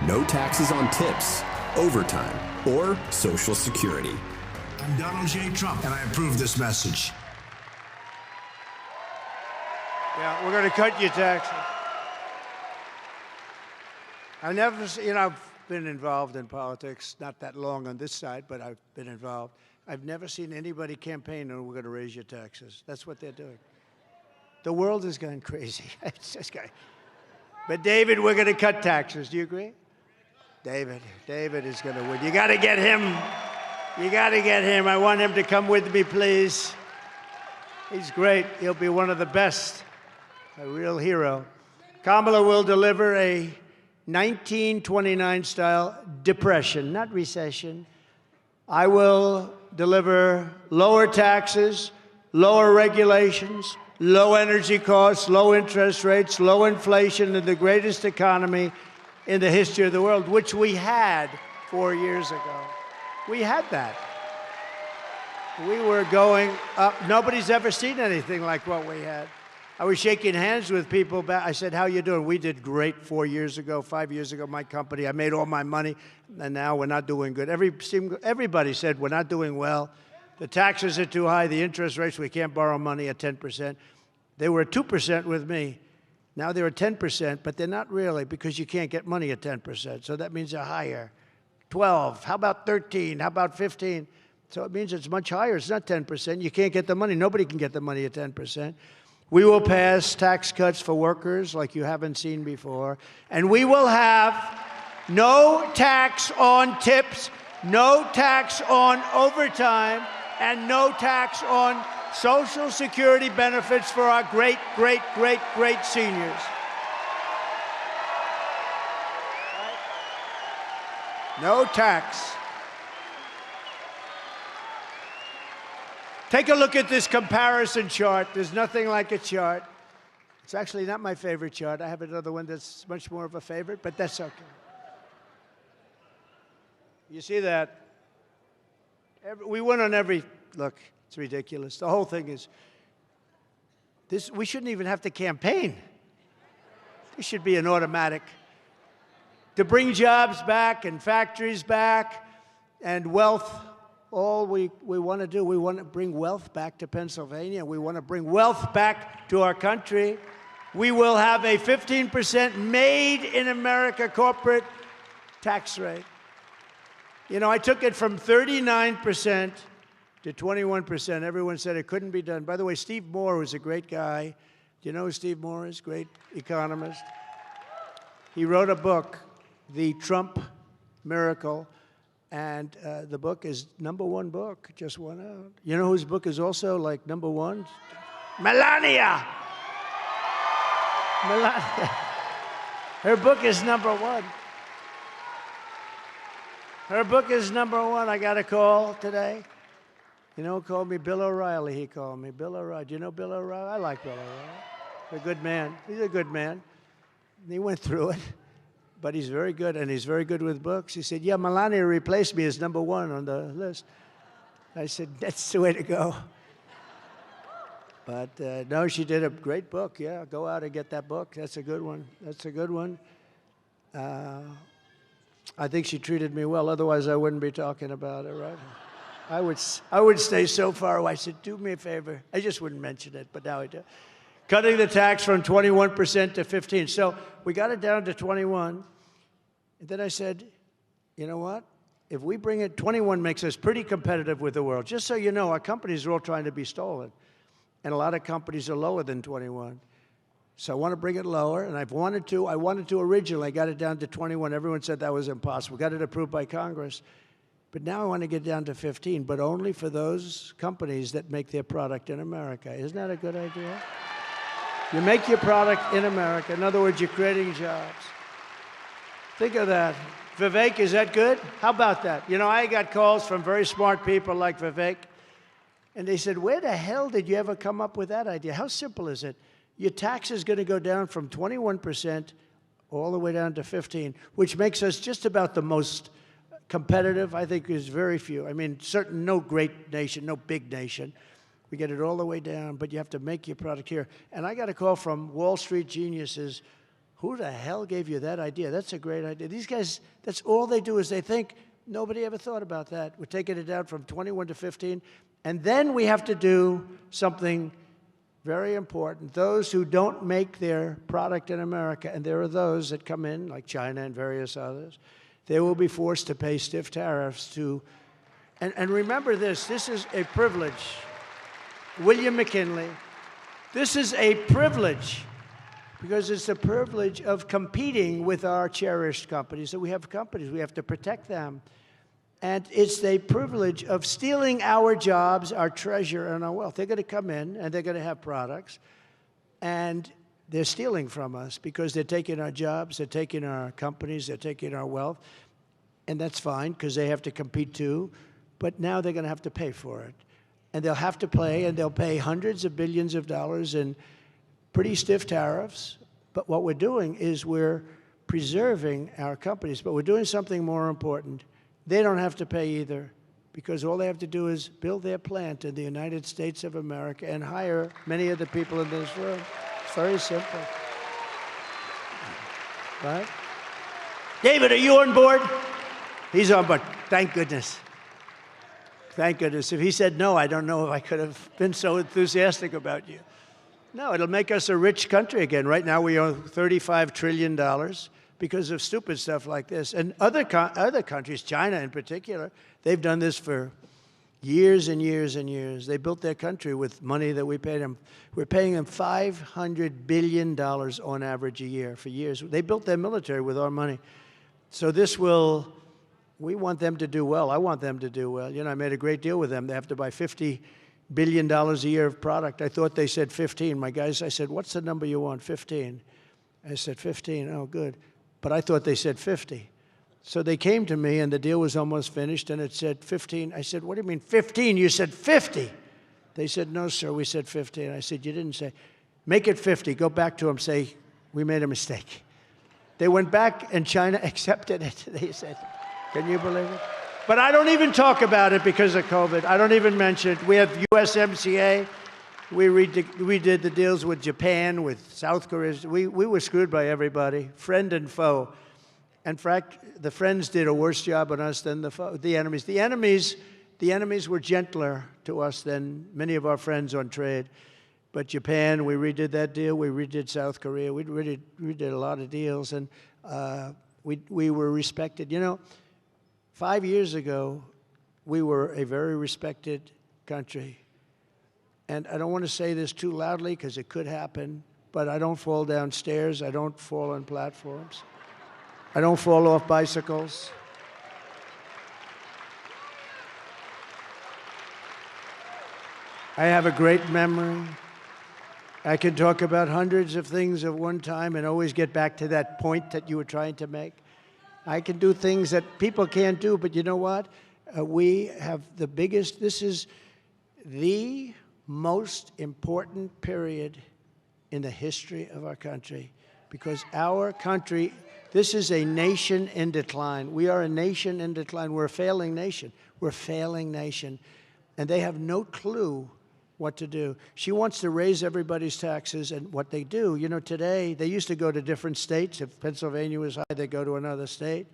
No taxes on tips, overtime, or Social Security. I'm Donald J. Trump, and I approve this message. Yeah, we're going to cut your taxes. I've been involved in politics, not that long on this side, but I've been involved. I've never seen anybody campaign and we're going to raise your taxes. That's what they're doing. The world has gone crazy. It's just going. But David, we're going to cut taxes. Do you agree? David is going to win. You got to get him. You got to get him. I want him to come with me, please. He's great. He'll be one of the best. A real hero. Kamala will deliver a 1929-style depression, not recession. I will deliver lower taxes, lower regulations, low energy costs, low interest rates, low inflation, and the greatest economy in the history of the world, which we had 4 years ago. We had that. We were going up. Nobody's ever seen anything like what we had. I was shaking hands with people. I said, how you doing? We did great 4 years ago, 5 years ago, my company. I made all my money, and now we're not doing good. Everybody said we're not doing well. The taxes are too high. The interest rates, we can't borrow money at 10%. They were at 2% with me. Now they're at 10%, but they're not really, because you can't get money at 10%. So that means they're higher. 12, how about 13, how about 15? So it means it's much higher. It's not 10%. You can't get the money. Nobody can get the money at 10%. We will pass tax cuts for workers like you haven't seen before. And we will have no tax on tips, no tax on overtime, and no tax on Social Security benefits for our great, great, great, great seniors. No tax. Take a look at this comparison chart. There's nothing like a chart. It's actually not my favorite chart. I have another one that's much more of a favorite, but that's okay. You see that? We went on every, look, it's ridiculous. The whole thing is, this. We shouldn't even have to campaign. This should be an automatic. To bring jobs back and factories back and wealth. All we want to do, we want to bring wealth back to Pennsylvania. We want to bring wealth back to our country. We will have a 15% made in America corporate tax rate. You know, I took it from 39% to 21%. Everyone said it couldn't be done. By the way, Steve Moore was a great guy. Do you know who Steve Moore is? Great economist. He wrote a book The Trump Miracle. And the book is #1 book, just went out. You know whose book is also like #1? Melania! Melania. Her book is #1. Her book is #1. I got a call today. You know who called me? Bill O'Reilly, he called me. Bill O'Reilly. Do you know Bill O'Reilly? I like Bill O'Reilly. He's a good man. He's a good man. He went through it. But he's very good, and he's very good with books. He said, yeah, Melania replaced me as #1 on the list. I said, that's the way to go. But no, she did a great book. Yeah, go out and get that book. That's a good one. That's a good one. I think she treated me well. Otherwise, I wouldn't be talking about it, right? I would stay so far away. I said, do me a favor. I just wouldn't mention it, but now I do. Cutting the tax from 21% to 15%. So we got it down to 21. And then I said, you know what? If we bring it, 21 makes us pretty competitive with the world. Just so you know, our companies are all trying to be stolen. And a lot of companies are lower than 21. So I want to bring it lower, and I wanted to originally. I got it down to 21. Everyone said that was impossible. Got it approved by Congress. But now I want to get down to 15, but only for those companies that make their product in America. Isn't that a good idea? You make your product in America. In other words, you're creating jobs. Think of that. Vivek, is that good? How about that? You know, I got calls from very smart people like Vivek, and they said, where the hell did you ever come up with that idea? How simple is it? Your tax is going to go down from 21% all the way down to 15%, which makes us just about the most competitive. I think there's very few. I mean, no great nation, no big nation. We get it all the way down, but you have to make your product here. And I got a call from Wall Street geniuses. Who the hell gave you that idea? That's a great idea. These guys, that's all they do is they think. Nobody ever thought about that. We're taking it down from 21 to 15. And then we have to do something very important. Those who don't make their product in America, and there are those that come in, like China and various others, they will be forced to pay stiff tariffs to, and remember this is a privilege. William McKinley, this is a privilege because it's the privilege of competing with our cherished companies. So we have companies, we have to protect them. And it's the privilege of stealing our jobs, our treasure, and our wealth. They're going to come in, and they're going to have products, and they're stealing from us because they're taking our jobs, they're taking our companies, they're taking our wealth, and that's fine because they have to compete too, but now they're going to have to pay for it. And they'll have to pay, and they'll pay hundreds of billions of dollars in pretty stiff tariffs, but what we're doing is we're preserving our companies, but we're doing something more important. They don't have to pay either, because all they have to do is build their plant in the United States of America and hire many of the people in this room. It's very simple. Right? David, are you on board? He's on board. Thank goodness. Thank goodness. If he said no, I don't know if I could have been so enthusiastic about you. No, it'll make us a rich country again. Right now we owe $35 trillion. Because of stupid stuff like this. And other countries, China in particular, they've done this for years and years and years. They built their country with money that we paid them. We're paying them $500 billion on average a year for years. They built their military with our money. So we want them to do well. I want them to do well. You know, I made a great deal with them. They have to buy $50 billion a year of product. I thought they said 15. My guys, I said, what's the number you want? 15. I said, 15. Oh, good. But I thought they said 50. So they came to me, and the deal was almost finished, and it said 15. I said, what do you mean 15? You said 50. They said, no, sir, we said 15. I said, you didn't say. Make it 50. Go back to them, say, we made a mistake. They went back, and China accepted it. They said, can you believe it? But I don't even talk about it because of COVID. I don't even mention it. We have USMCA. We did the deals with Japan, with South Korea. We were screwed by everybody, friend and foe. In fact, the friends did a worse job on us than the enemies. The enemies were gentler to us than many of our friends on trade. But Japan, we redid that deal. We redid South Korea. We did a lot of deals, and we were respected. You know, 5 years ago, we were a very respected country. And I don't want to say this too loudly because it could happen, but I don't fall downstairs. I don't fall on platforms. I don't fall off bicycles. I have a great memory. I can talk about hundreds of things at one time and always get back to that point that you were trying to make. I can do things that people can't do, but you know what? We have the biggest, this is the most important period in the history of our country, because our country, this is a nation in decline. We are a nation in decline. We're a failing nation. We're a failing nation. And they have no clue what to do. She wants to raise everybody's taxes, and what they do, you know, today, they used to go to different states. If Pennsylvania was high, they go to another state.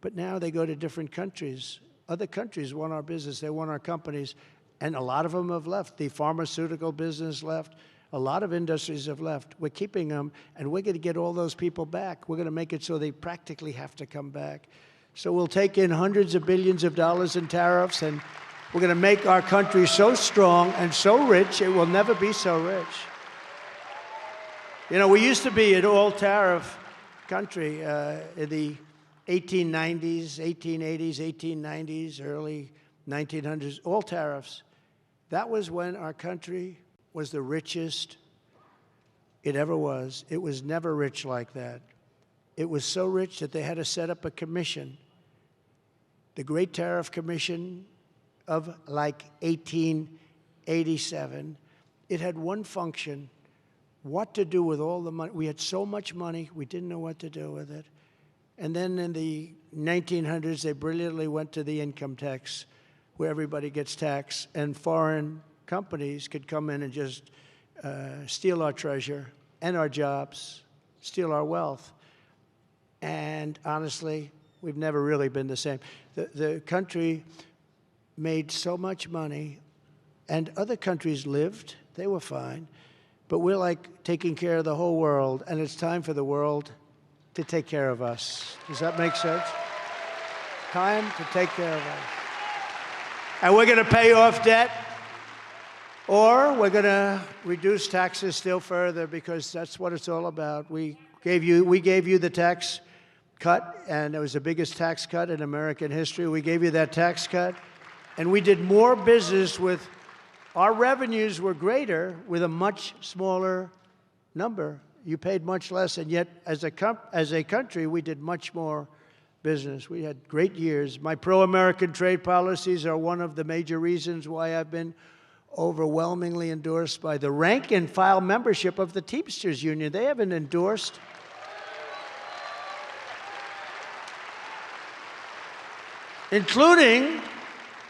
But now they go to different countries. Other countries want our business. They want our companies. And a lot of them have left. The pharmaceutical business left. A lot of industries have left. We're keeping them, and we're going to get all those people back. We're going to make it so they practically have to come back. So we'll take in hundreds of billions of dollars in tariffs, and we're going to make our country so strong and so rich, it will never be so rich. You know, we used to be an all-tariff country in the 1890s, 1880s, 1890s, early 1900s, all tariffs. That was when our country was the richest it ever was. It was never rich like that. It was so rich that they had to set up a commission, the Great Tariff Commission of like 1887. It had one function: what to do with all the money. We had so much money, we didn't know what to do with it. And then in the 1900s, they brilliantly went to the income tax, where everybody gets taxed, and foreign companies could come in and just steal our treasure and our jobs, steal our wealth. And honestly, we've never really been the same. The country made so much money, and other countries lived. They were fine. But we're like taking care of the whole world, and it's time for the world to take care of us. Does that make sense? Time to take care of us. And we're going to pay off debt, or we're going to reduce taxes still further, because that's what it's all about. We gave you the tax cut, and it was the biggest tax cut in American history. We gave you that tax cut, and we did more business with, our revenues were greater with a much smaller number. You paid much less, and yet as a country, we did much more business. We had great years. My pro-American trade policies are one of the major reasons why I've been overwhelmingly endorsed by the rank and file membership of the Teamsters Union. They haven't endorsed. Including,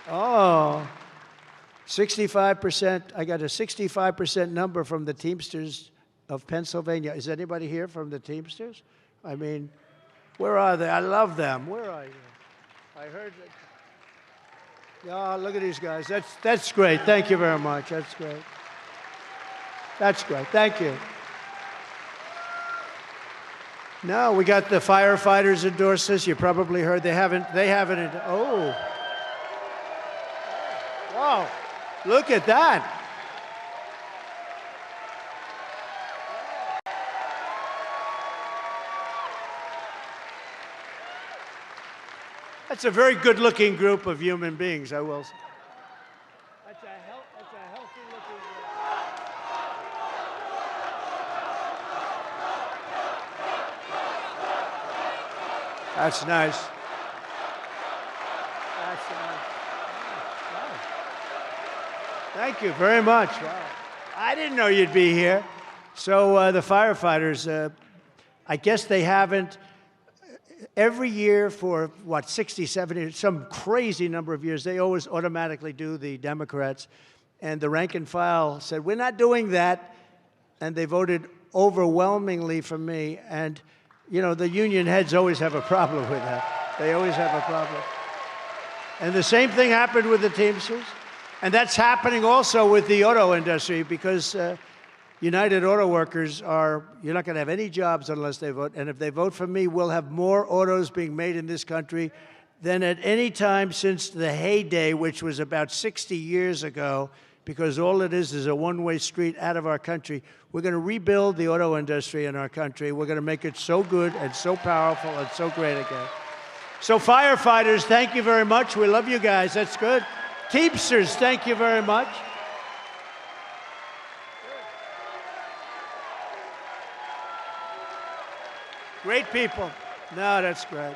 65%. I got a 65% number from the Teamsters of Pennsylvania. Is anybody here from the Teamsters? I mean, where are they? I love them. Where are you? I heard that. Yeah, look at these guys. That's great. Thank you very much. That's great. That's great. Thank you. No, we got the firefighters endorse this. You probably heard they haven't. Oh. Wow. Look at that. That's a very good-looking group of human beings, I will say. That's a healthy-looking group. That's nice. That's nice. Wow. Thank you very much. Wow. I didn't know you'd be here. So the firefighters, I guess they haven't. Every year for, what, 60, 70, some crazy number of years, they always automatically do the Democrats. And the rank and file said, we're not doing that. And they voted overwhelmingly for me. And, you know, the union heads always have a problem with that. They always have a problem. And the same thing happened with the Teamsters. And that's happening also with the auto industry, because United Auto Workers you're not going to have any jobs unless they vote. And if they vote for me, we'll have more autos being made in this country than at any time since the heyday, which was about 60 years ago, because all it is a one-way street out of our country. We're going to rebuild the auto industry in our country. We're going to make it so good and so powerful and so great again. So firefighters, thank you very much. We love you guys. That's good. Teamsters, thank you very much. Great people. No, that's great.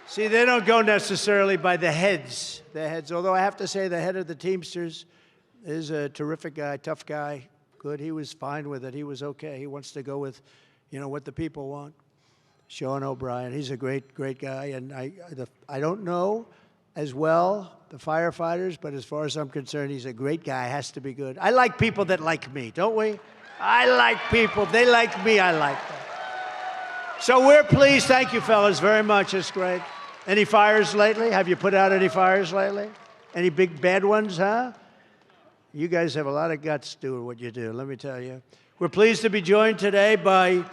See, they don't go necessarily by the heads. Although I have to say the head of the Teamsters is a terrific guy, tough guy, good. He was fine with it. He was okay. He wants to go with, what the people want. Sean O'Brien, he's a great, great guy. And I don't know as well the firefighters, but as far as I'm concerned, he's a great guy. Has to be good. I like people that like me, don't we? I like people. If they like me, I like them. So we're pleased. Thank you, fellas, very much. It's great. Any fires lately? Have you put out any fires lately? Any big bad ones, huh? You guys have a lot of guts doing what you do, let me tell you. We're pleased to be joined today by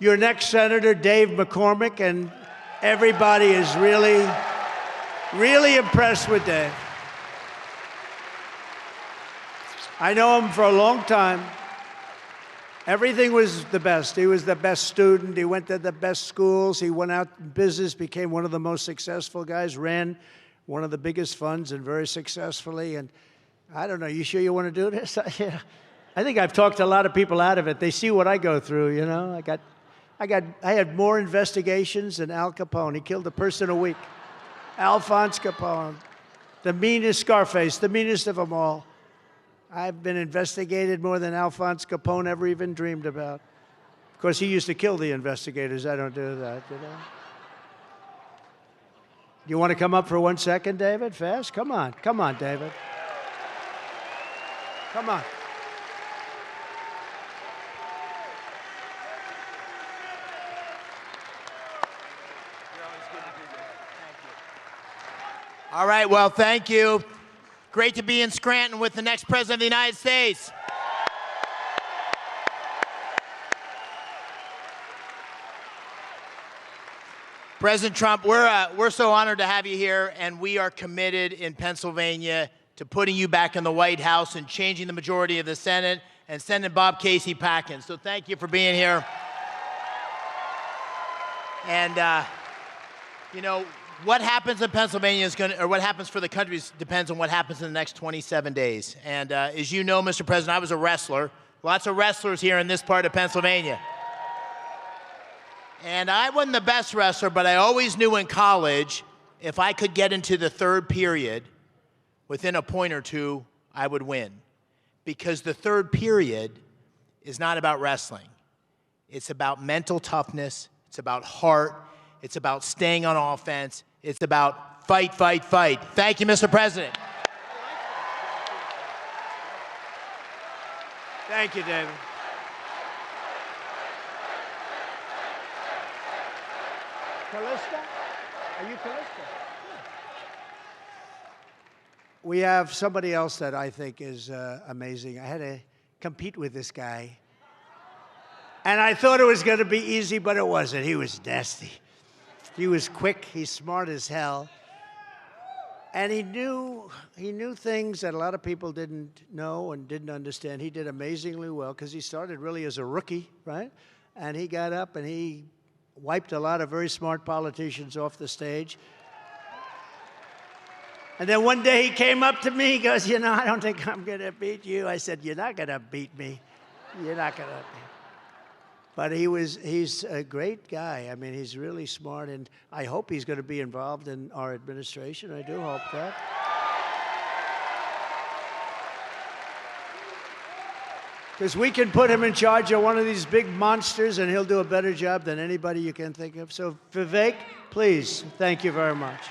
your next senator, Dave McCormick, and everybody is really, really impressed with Dave. I know him for a long time. Everything was the best. He was the best student. He went to the best schools. He went out in business, became one of the most successful guys, ran one of the biggest funds and very successfully. And I don't know, you sure you want to do this? Yeah. I think I've talked a lot of people out of it. They see what I go through, I had more investigations than Al Capone. He killed a person a week. Alphonse Capone, the meanest Scarface, the meanest of them all. I've been investigated more than Alphonse Capone ever even dreamed about. Of course, he used to kill the investigators. I don't do that, You want to come up for 1 second, David? Fast? Come on, David. Come on. All right, well, thank you. Great to be in Scranton with the next President of the United States. President Trump, we're so honored to have you here, and we are committed in Pennsylvania to putting you back in the White House and changing the majority of the Senate and sending Bob Casey packing. So thank you for being here. And, what happens in Pennsylvania or what happens for the country depends on what happens in the next 27 days. And as you know, Mr. President, I was a wrestler. Lots of wrestlers here in this part of Pennsylvania. And I wasn't the best wrestler, but I always knew in college, if I could get into the third period within a point or two, I would win. Because the third period is not about wrestling. It's about mental toughness. It's about heart. It's about staying on offense. It's about fight, fight, fight. Thank you, Mr. President. Thank you, David. Callista? Are you Callista? We have somebody else that I think is amazing. I had to compete with this guy. And I thought it was going to be easy, but it wasn't. He was nasty. He was quick. He's smart as hell. And he knew things that a lot of people didn't know and didn't understand. He did amazingly well because he started really as a rookie, right? And he got up and he wiped a lot of very smart politicians off the stage. And then one day he came up to me, he goes, I don't think I'm going to beat you. I said, you're not going to beat me. You're not going to beat me. But he's a great guy. I mean, he's really smart, and I hope he's going to be involved in our administration. I do hope that. Because we can put him in charge of one of these big monsters, and he'll do a better job than anybody you can think of. So, Vivek, please, thank you very much.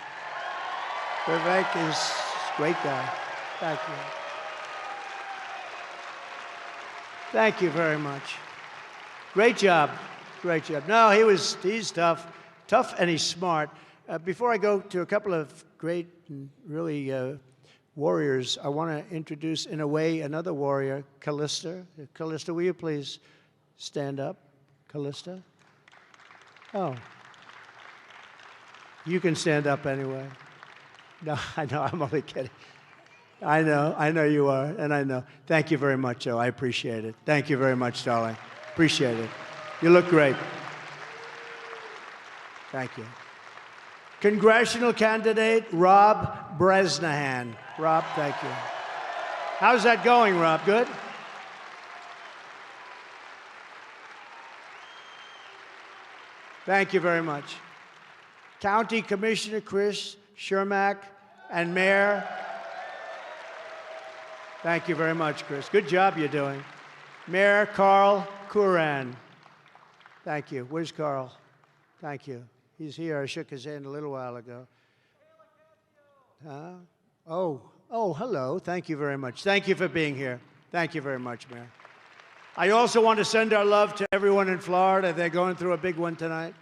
Vivek is a great guy. Thank you. Thank you very much. Great job. Great job. No, he's tough. Tough and he's smart. Before I go to a couple of great and really warriors, I want to introduce, in a way, another warrior, Callista. Callista, will you please stand up? Callista? Oh. You can stand up anyway. No, I know, I'm only kidding. I know you are, and I know. Thank you very much, Joe. I appreciate it. Thank you very much, darling. Appreciate it. You look great. Thank you. Congressional candidate Rob Bresnahan. Rob, thank you. How's that going, Rob? Good? Thank you very much. County Commissioner Chris Shermack and Mayor. Thank you very much, Chris. Good job you're doing. Mayor Carl Curran. Thank you. Where's Carl? Thank you. He's here. I shook his hand a little while ago. Oh, hello. Thank you very much. Thank you for being here. Thank you very much, Mayor. I also want to send our love to everyone in Florida. They're going through a big one tonight.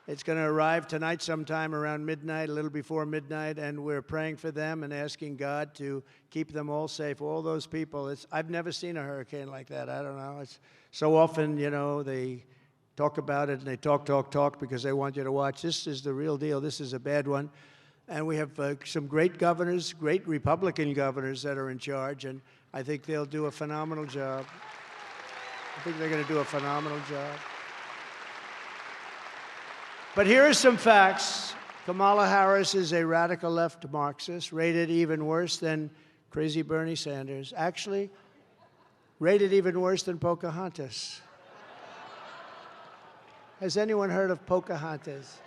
It's going to arrive tonight sometime around midnight, a little before midnight, and we're praying for them and asking God to keep them all safe, all those people. I've never seen a hurricane like that. I don't know. It's so often, you know, they talk about it and they talk because they want you to watch. This is the real deal. This is a bad one. And we have some great governors, great Republican governors that are in charge, and I think they'll do a phenomenal job. I think they're going to do a phenomenal job. But here are some facts. Kamala Harris is a radical left Marxist, rated even worse than crazy Bernie Sanders. Actually, rated even worse than Pocahontas. Has anyone heard of Pocahontas?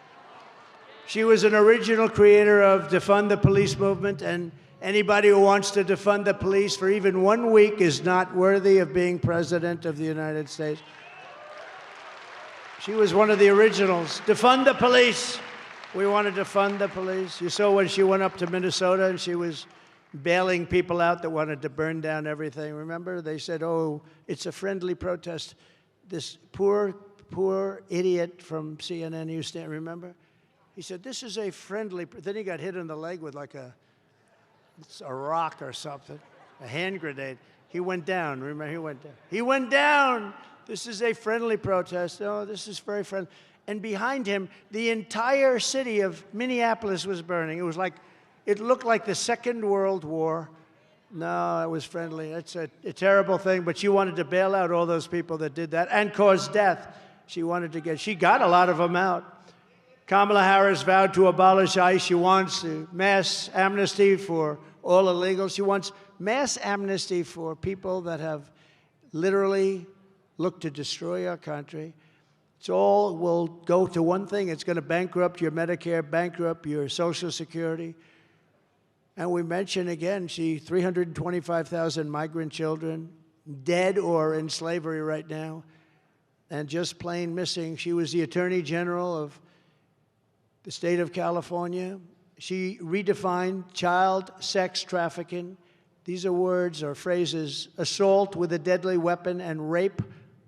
She was an original creator of defund the police movement, and anybody who wants to defund the police for even 1 week is not worthy of being president of the United States. She was one of the originals. Defund the police. We want to defund the police. You saw when she went up to Minnesota and she was bailing people out that wanted to burn down everything. Remember? They said, oh, it's a friendly protest. This poor idiot from CNN used to, remember? He said, this is a friendly, then he got hit in the leg with like a rock or something, a hand grenade. He went down, remember, he went down. He went down! This is a friendly protest. Oh, this is very friendly. And behind him, the entire city of Minneapolis was burning. It was like, it looked like the Second World War. No, it was friendly. It's a terrible thing, but she wanted to bail out all those people that did that and cause death. She got a lot of them out. Kamala Harris vowed to abolish ICE. She wants mass amnesty for all illegals. She wants mass amnesty for people that have literally looked to destroy our country. It's all will go to one thing. It's going to bankrupt your Medicare, bankrupt your Social Security. And we mentioned again, 325,000 migrant children dead or in slavery right now and just plain missing. She was the Attorney General of the state of California. She redefined child sex trafficking. These are words or phrases: assault with a deadly weapon and rape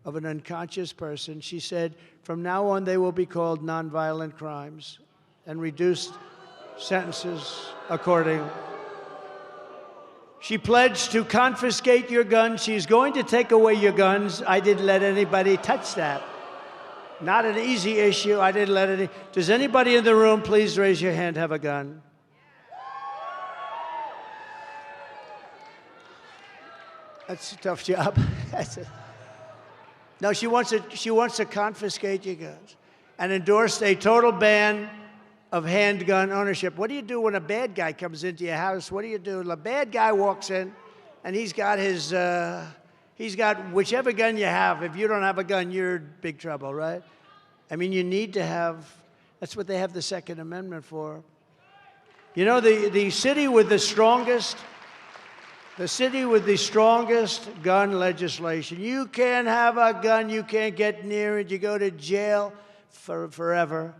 of an unconscious person. She said, from now on, they will be called nonviolent crimes and reduced sentences accordingly. She pledged to confiscate your guns. She's going to take away your guns. I didn't let anybody touch that. Not an easy issue. I didn't let any. Does anybody in the room, please raise your hand, have a gun? That's a tough job. No, she wants to confiscate your guns and endorse a total ban of handgun ownership. What do you do when a bad guy comes into your house? What do you do? The bad guy walks in, and he's got whichever gun you have. If you don't have a gun, you're in big trouble, right? I mean, you need to have. That's what they have the Second Amendment for. You know, the city with the strongest. The city with the strongest gun legislation. You can't have a gun. You can't get near it. You go to jail forever.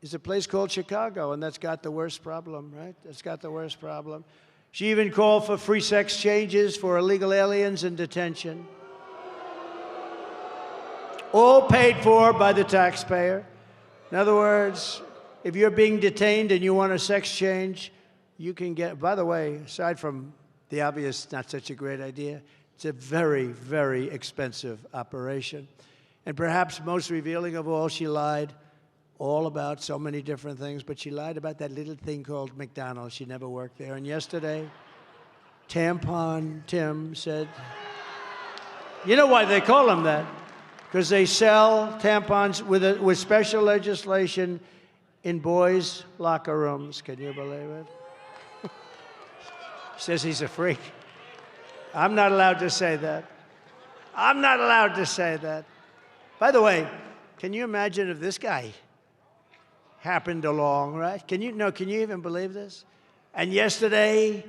Is a place called Chicago, and that's got the worst problem, right? That's got the worst problem. She even called for free sex changes for illegal aliens in detention. All paid for by the taxpayer. In other words, if you're being detained and you want a sex change, you can get, by the way, aside from the obvious, not such a great idea, it's a very, very expensive operation. And perhaps most revealing of all, she lied all about so many different things, but she lied about that little thing called McDonald's. She never worked there. And yesterday, Tampon Tim said, you know why they call him that? Because they sell tampons with special legislation in boys' locker rooms. Can you believe it? Says he's a freak. I'm not allowed to say that. I'm not allowed to say that. By the way, can you imagine if this guy happened along, right? Can you even believe this? And yesterday,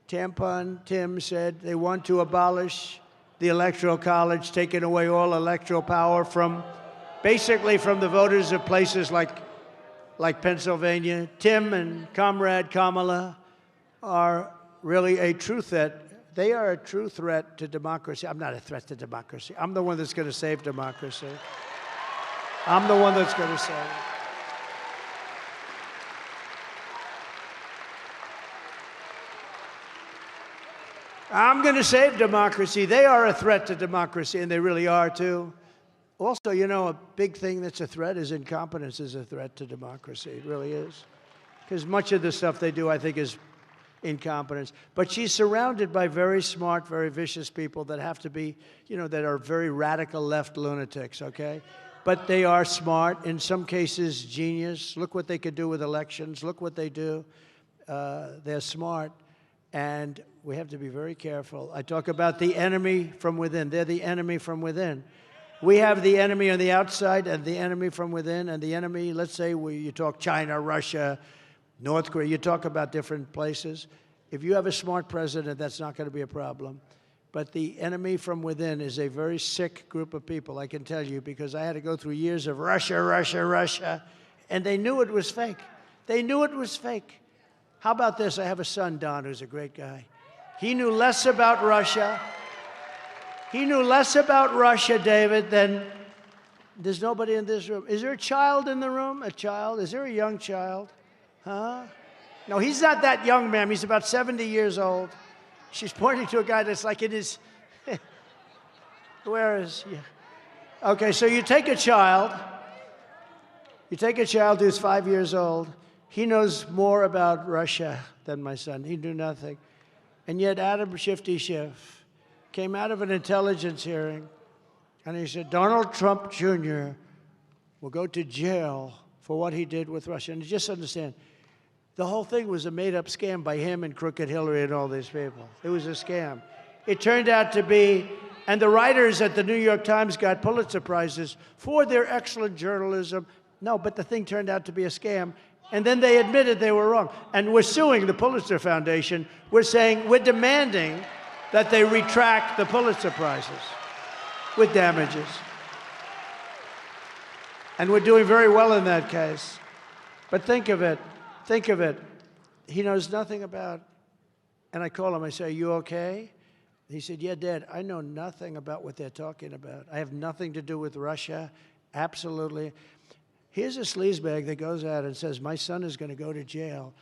Tampon Tim said they want to abolish the Electoral College, taking away all electoral power basically from the voters of places like Pennsylvania. Tim and Comrade Kamala are really a true threat. They are a true threat to democracy. I'm not a threat to democracy. I'm the one that's going to save democracy. I'm the one that's going to save it. I'm going to save democracy. They are a threat to democracy, and they really are, too. Also, you know, a big thing that's a threat is incompetence is a threat to democracy. It really is. Because much of the stuff they do, I think, is incompetence. But she's surrounded by very smart, very vicious people that have to be, you know, that are very radical left lunatics, okay? But they are smart, in some cases genius. Look what they could do with elections. Look what they do. They're smart. And we have to be very careful. I talk about the enemy from within. They're the enemy from within. We have the enemy on the outside and the enemy from within. And the enemy, let's say you talk China, Russia, North Korea, you talk about different places. If you have a smart president, that's not going to be a problem. But the enemy from within is a very sick group of people, I can tell you, because I had to go through years of Russia, Russia, Russia, and they knew it was fake. They knew it was fake. How about this? I have a son, Don, who's a great guy. He knew less about Russia. He knew less about Russia, David, than there's nobody in this room. Is there a child in the room? A child? Is there a young child? Huh? No, he's not that young, ma'am. He's about 70 years old. She's pointing to a guy that's like in his... Where is he? Okay, so you take a child. You take a child who's 5 years old. He knows more about Russia than my son. He knew nothing. And yet Adam Shifty Schiff came out of an intelligence hearing, and he said, Donald Trump Jr. will go to jail for what he did with Russia. And just understand, the whole thing was a made-up scam by him and Crooked Hillary and all these people. It was a scam. It turned out to be, and the writers at the New York Times got Pulitzer Prizes for their excellent journalism. No, but the thing turned out to be a scam. And then they admitted they were wrong. And we're suing the Pulitzer Foundation. We're saying, we're demanding that they retract the Pulitzer Prizes with damages. And we're doing very well in that case. But think of it. Think of it. He knows nothing about, and I call him, I say, are you okay? He said, yeah, Dad, I know nothing about what they're talking about. I have nothing to do with Russia, absolutely. Here's a sleazebag that goes out and says, my son is going to go to jail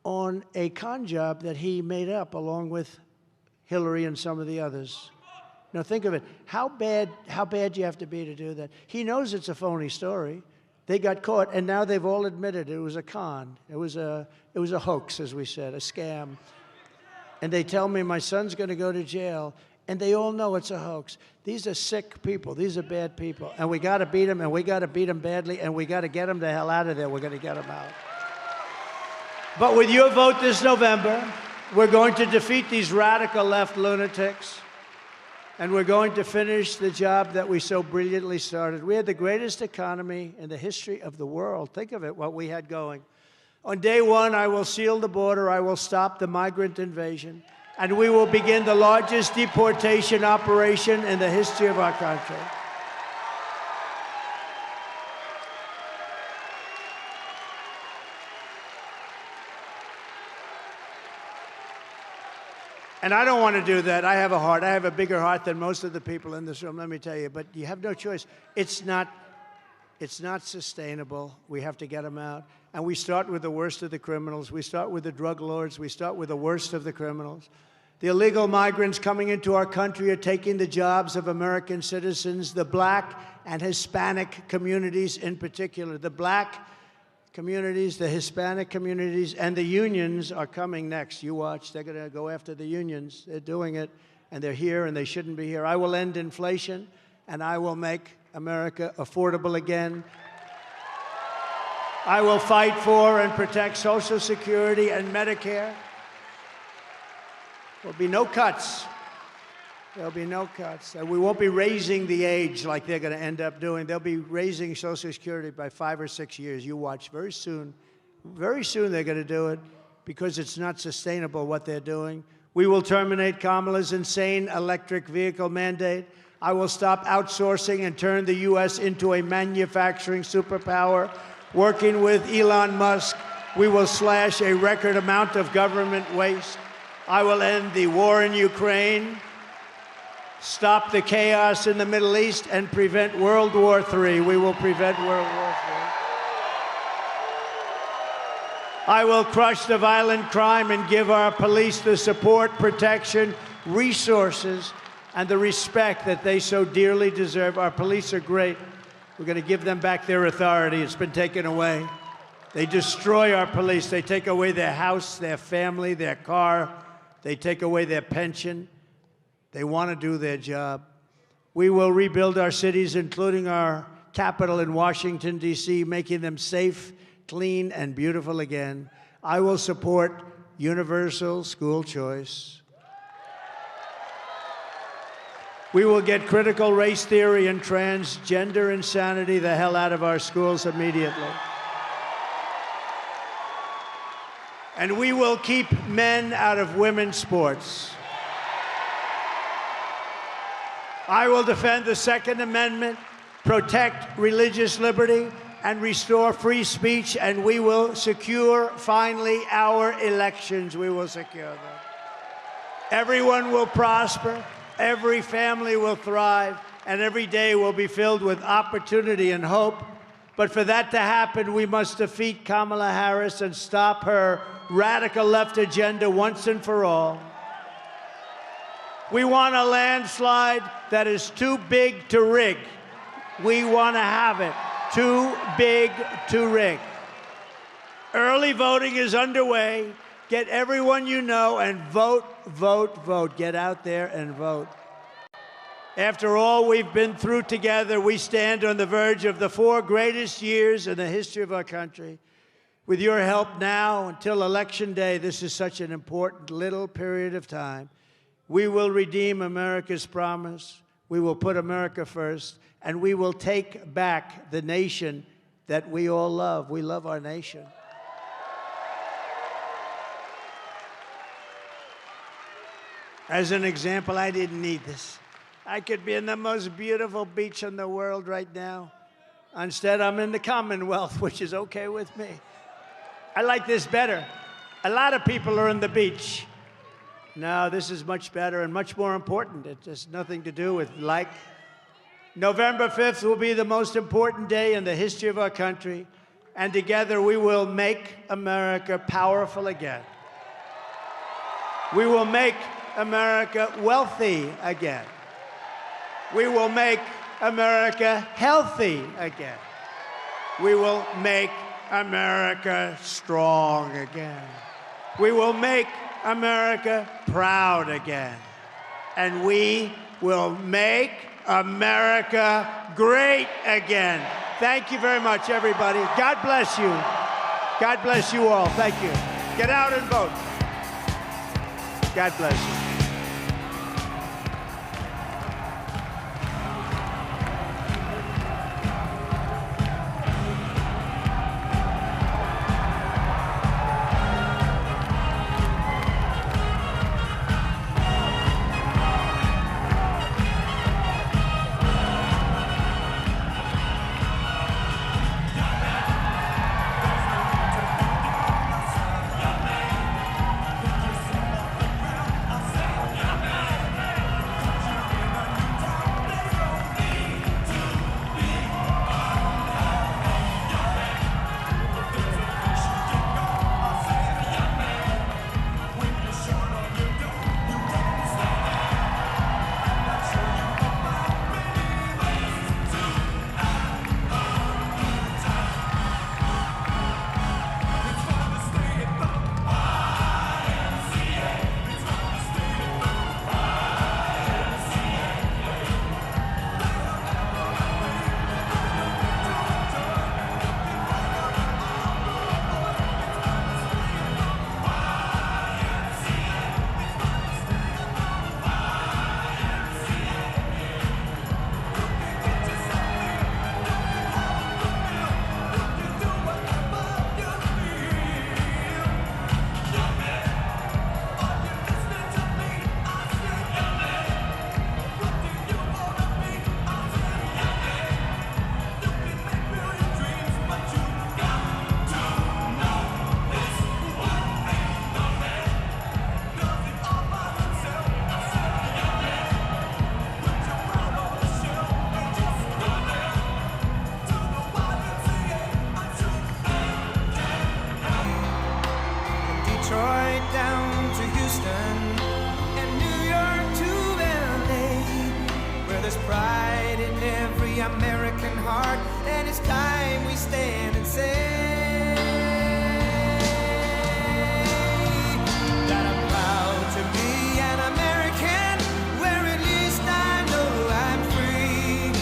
on a con job that he made up along with Hillary and some of the others. Now think of it. How bad do you have to be to do that? He knows it's a phony story. They got caught, and now they've all admitted it was a con. It was a hoax, as we said, a scam. And they tell me my son's going to go to jail, and they all know it's a hoax. These are sick people. These are bad people. And we got to beat them, and we got to beat them badly, and we got to get them the hell out of there. We're going to get them out. But with your vote this November, we're going to defeat these radical left lunatics, and we're going to finish the job that we so brilliantly started. We had the greatest economy in the history of the world. Think of it, what we had going. On day one, I will seal the border. I will stop the migrant invasion. And we will begin the largest deportation operation in the history of our country. And I don't want to do that. I have a heart. I have a bigger heart than most of the people in this room, let me tell you. But you have no choice. It's not sustainable. We have to get them out. And we start with the worst of the criminals. We start with the drug lords. We start with the worst of the criminals. The illegal migrants coming into our country are taking the jobs of American citizens, the black and Hispanic communities in particular. The black communities, the Hispanic communities, and the unions are coming next. You watch. They're going to go after the unions. They're doing it, and they're here, and they shouldn't be here. I will end inflation, and I will make America affordable again. I will fight for and protect Social Security and Medicare. There'll be no cuts. There'll be no cuts. And we won't be raising the age like they're going to end up doing. They'll be raising Social Security by 5 or 6 years. You watch. Very soon they're going to do it because it's not sustainable what they're doing. We will terminate Kamala's insane electric vehicle mandate. I will stop outsourcing and turn the U.S. into a manufacturing superpower. Working with Elon Musk, we will slash a record amount of government waste. I will end the war in Ukraine, stop the chaos in the Middle East, and prevent World War III. We will prevent World War III. I will crush the violent crime and give our police the support, protection, resources, and the respect that they so dearly deserve. Our police are great. We're going to give them back their authority. It's been taken away. They destroy our police. They take away their house, their family, their car. They take away their pension. They want to do their job. We will rebuild our cities, including our capital in Washington, D.C., making them safe, clean, and beautiful again. I will support universal school choice. We will get critical race theory and transgender insanity the hell out of our schools immediately. And we will keep men out of women's sports. I will defend the Second Amendment, protect religious liberty, and restore free speech, and we will secure, finally, our elections. We will secure them. Everyone will prosper, every family will thrive, and every day will be filled with opportunity and hope. But for that to happen, we must defeat Kamala Harris and stop her radical left agenda once and for all. We want a landslide that is too big to rig. We want to have it too big to rig. Early voting is underway. Get everyone you know and vote, vote, vote. Get out there and vote. After all we've been through together, we stand on the verge of the 4 greatest years in the history of our country. With your help now until Election Day, this is such an important little period of time. We will redeem America's promise. We will put America first, and we will take back the nation that we all love. We love our nation. As an example, I didn't need this. I could be in the most beautiful beach in the world right now. Instead, I'm in the Commonwealth, which is okay with me. I like this better. A lot of people are in the beach. No, this is much better and much more important. It has nothing to do with like. November 5th will be the most important day in the history of our country, and together we will make America powerful again. We will make America wealthy again. We will make America healthy again. We will make America strong again. We will make America proud again. And we will make America great again. Thank you very much, everybody. God bless you. God bless you all. Thank you. Get out and vote. God bless you. American heart, and it's time we stand and say that I'm proud to be an American, where at least I know I'm free.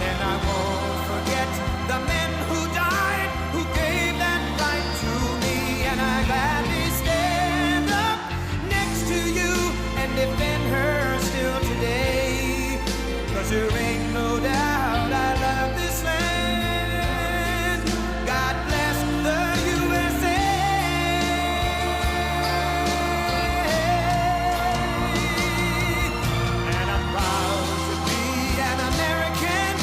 And I won't forget the men who died, who gave that right to me. And I gladly stand up next to you and defend her still today. 'Cause there ain't no doubt I love this land. God bless the USA. And I'm proud to be an American,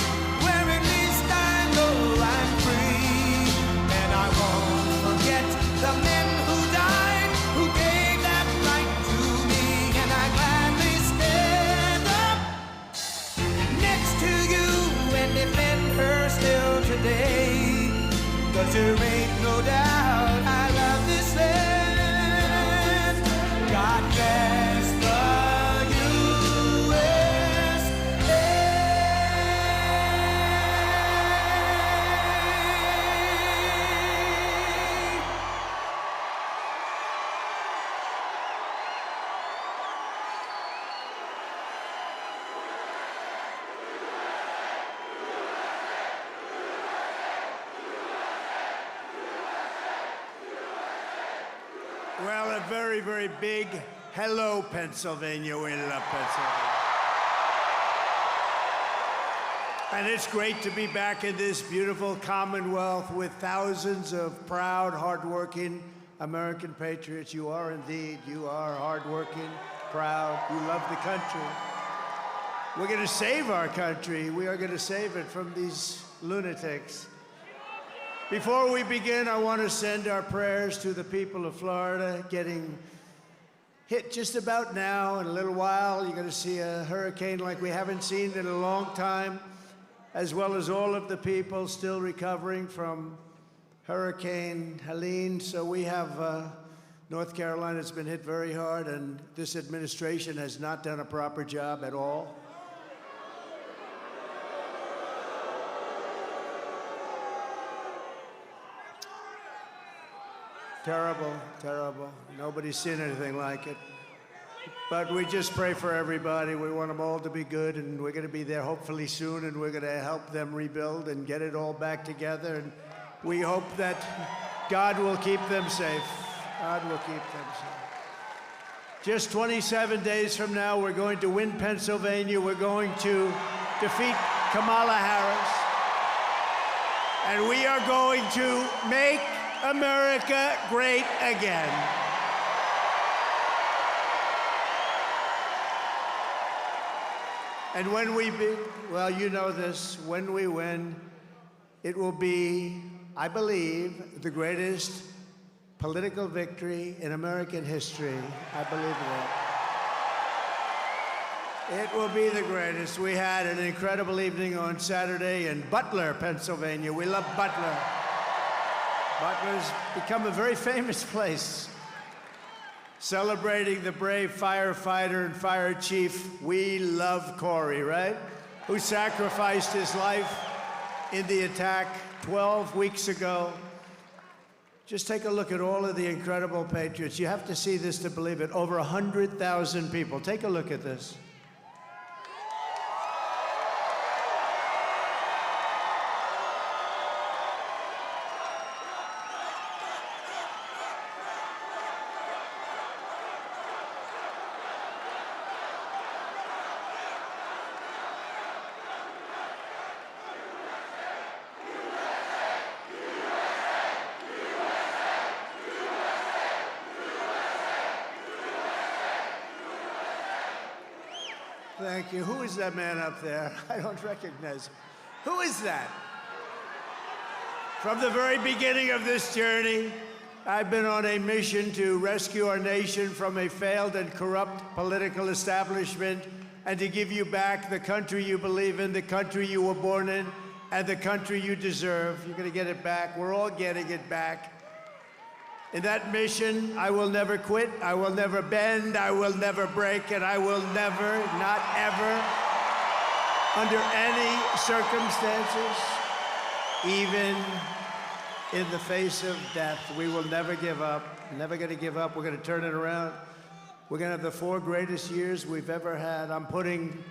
where at least I know I'm free. And I won't forget the men who died, who gave that right to me. And I gladly stand up next to you and defend her still today. 'Cause there ain't no doubt I love this land. God bless the USA. Well, a very, very big hello, Pennsylvania. We love Pennsylvania. And it's great to be back in this beautiful Commonwealth with thousands of proud, hardworking American patriots. You are indeed. You are hardworking, proud. You love the country. We're going to save our country. We are going to save it from these lunatics. Before we begin, I want to send our prayers to the people of Florida getting hit just about now. In a little while, you're going to see a hurricane like we haven't seen in a long time, as well as all of the people still recovering from Hurricane Helene. So we have North Carolina that's been hit very hard, and this administration has not done a proper job at all. Terrible, terrible. Nobody's seen anything like it. But we just pray for everybody. We want them all to be good, and we're going to be there hopefully soon, and we're going to help them rebuild and get it all back together. And we hope that God will keep them safe. God will keep them safe. Just 27 days from now, we're going to win Pennsylvania. We're going to defeat Kamala Harris. And we are going to make America great again. And when we well, you know this, when we win, it will be, I believe, the greatest political victory in American history. I believe that. It will be the greatest. We had an incredible evening on Saturday in Butler, Pennsylvania. We love Butler. Butler's become a very famous place, celebrating the brave firefighter and fire chief. We love Corey, right? Who sacrificed his life in the attack 12 weeks ago. Just take a look at all of the incredible patriots. You have to see this to believe it. Over 100,000 people. Take a look at this. Thank you. Who is that man up there? I don't recognize him. Who is that? From the very beginning of this journey, I've been on a mission to rescue our nation from a failed and corrupt political establishment and to give you back the country you believe in, the country you were born in, and the country you deserve. You're going to get it back. We're all getting it back. In that mission, I will never quit, I will never bend, I will never break, and I will never, not ever, under any circumstances, even in the face of death, we will never give up. Never going to give up. We're going to turn it around. We're going to have the 4 greatest years we've ever had. I'm putting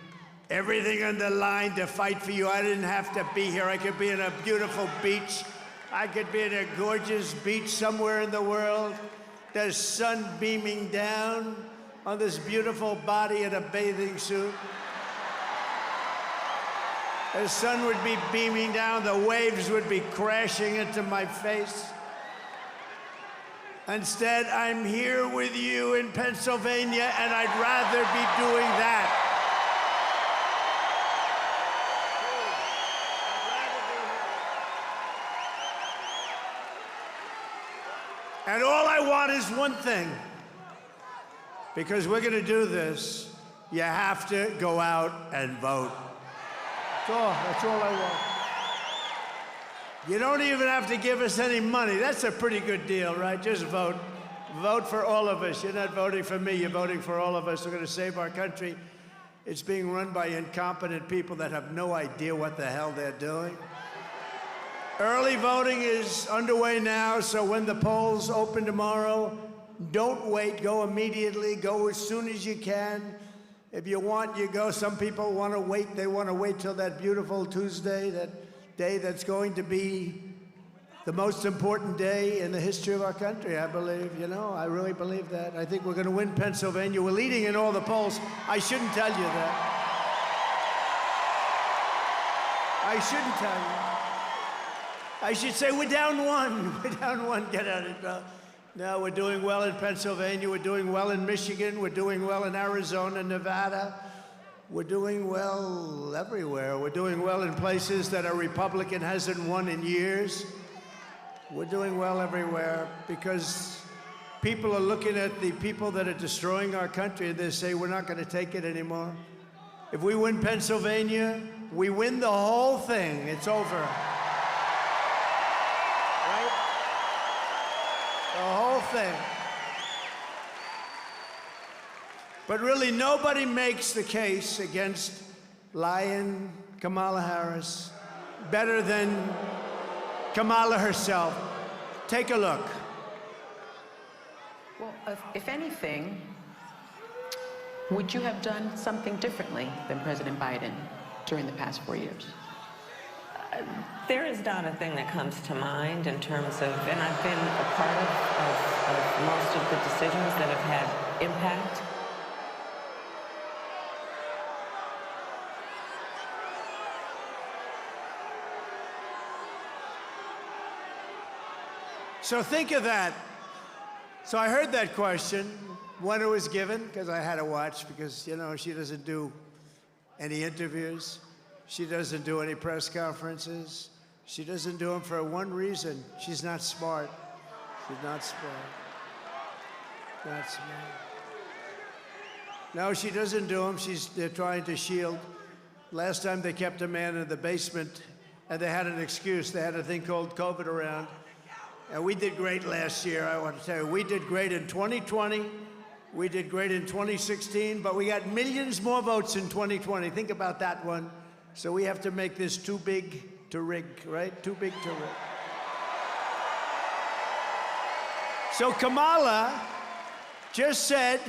everything on the line to fight for you. I didn't have to be here. I could be in a beautiful beach. I could be in a gorgeous beach somewhere in the world. There's sun beaming down on this beautiful body in a bathing suit. The sun would be beaming down, the waves would be crashing into my face. Instead, I'm here with you in Pennsylvania, and I'd rather be doing that. And all I want is one thing. Because we're going to do this, you have to go out and vote. That's all I want. You don't even have to give us any money. That's a pretty good deal, right? Just vote. Vote for all of us. You're not voting for me, you're voting for all of us. We're going to save our country. It's being run by incompetent people that have no idea what the hell they're doing. Early voting is underway now, so when the polls open tomorrow, don't wait, go immediately, go as soon as you can. If you want, you go. Some people want to wait. They want to wait till that beautiful Tuesday, that day that's going to be the most important day in the history of our country, I believe. You know, I really believe that. I think we're going to win Pennsylvania. We're leading in all the polls. I shouldn't tell you that. I shouldn't tell you. I should say we're down 1. We're down 1. Get at it. No, we're doing well in Pennsylvania. We're doing well in Michigan. We're doing well in Arizona, Nevada. We're doing well everywhere. We're doing well in places that a Republican hasn't won in years. We're doing well everywhere because people are looking at the people that are destroying our country and they say, we're not going to take it anymore. If we win Pennsylvania, we win the whole thing. It's over. The whole thing. But really, nobody makes the case against lying Kamala Harris better than Kamala herself. Take a look. Well, if anything, would you have done something differently than President Biden during the past 4 years? There is not a thing that comes to mind in terms of, and I've been a part of most of the decisions that have had impact. So think of that. So I heard that question when it was given, because I had to watch, because, you know, she doesn't do any interviews. She doesn't do any press conferences. She doesn't do them for one reason. She's not smart. She's not smart. Not smart. No, she doesn't do them. They're trying to shield. Last time they kept a man in the basement, and they had an excuse. They had a thing called COVID around. And we did great last year, I want to tell you. We did great in 2020. We did great in 2016, but we got millions more votes in 2020. Think about that one. So we have to make this too big to rig, right? Too big to rig. So Kamala just said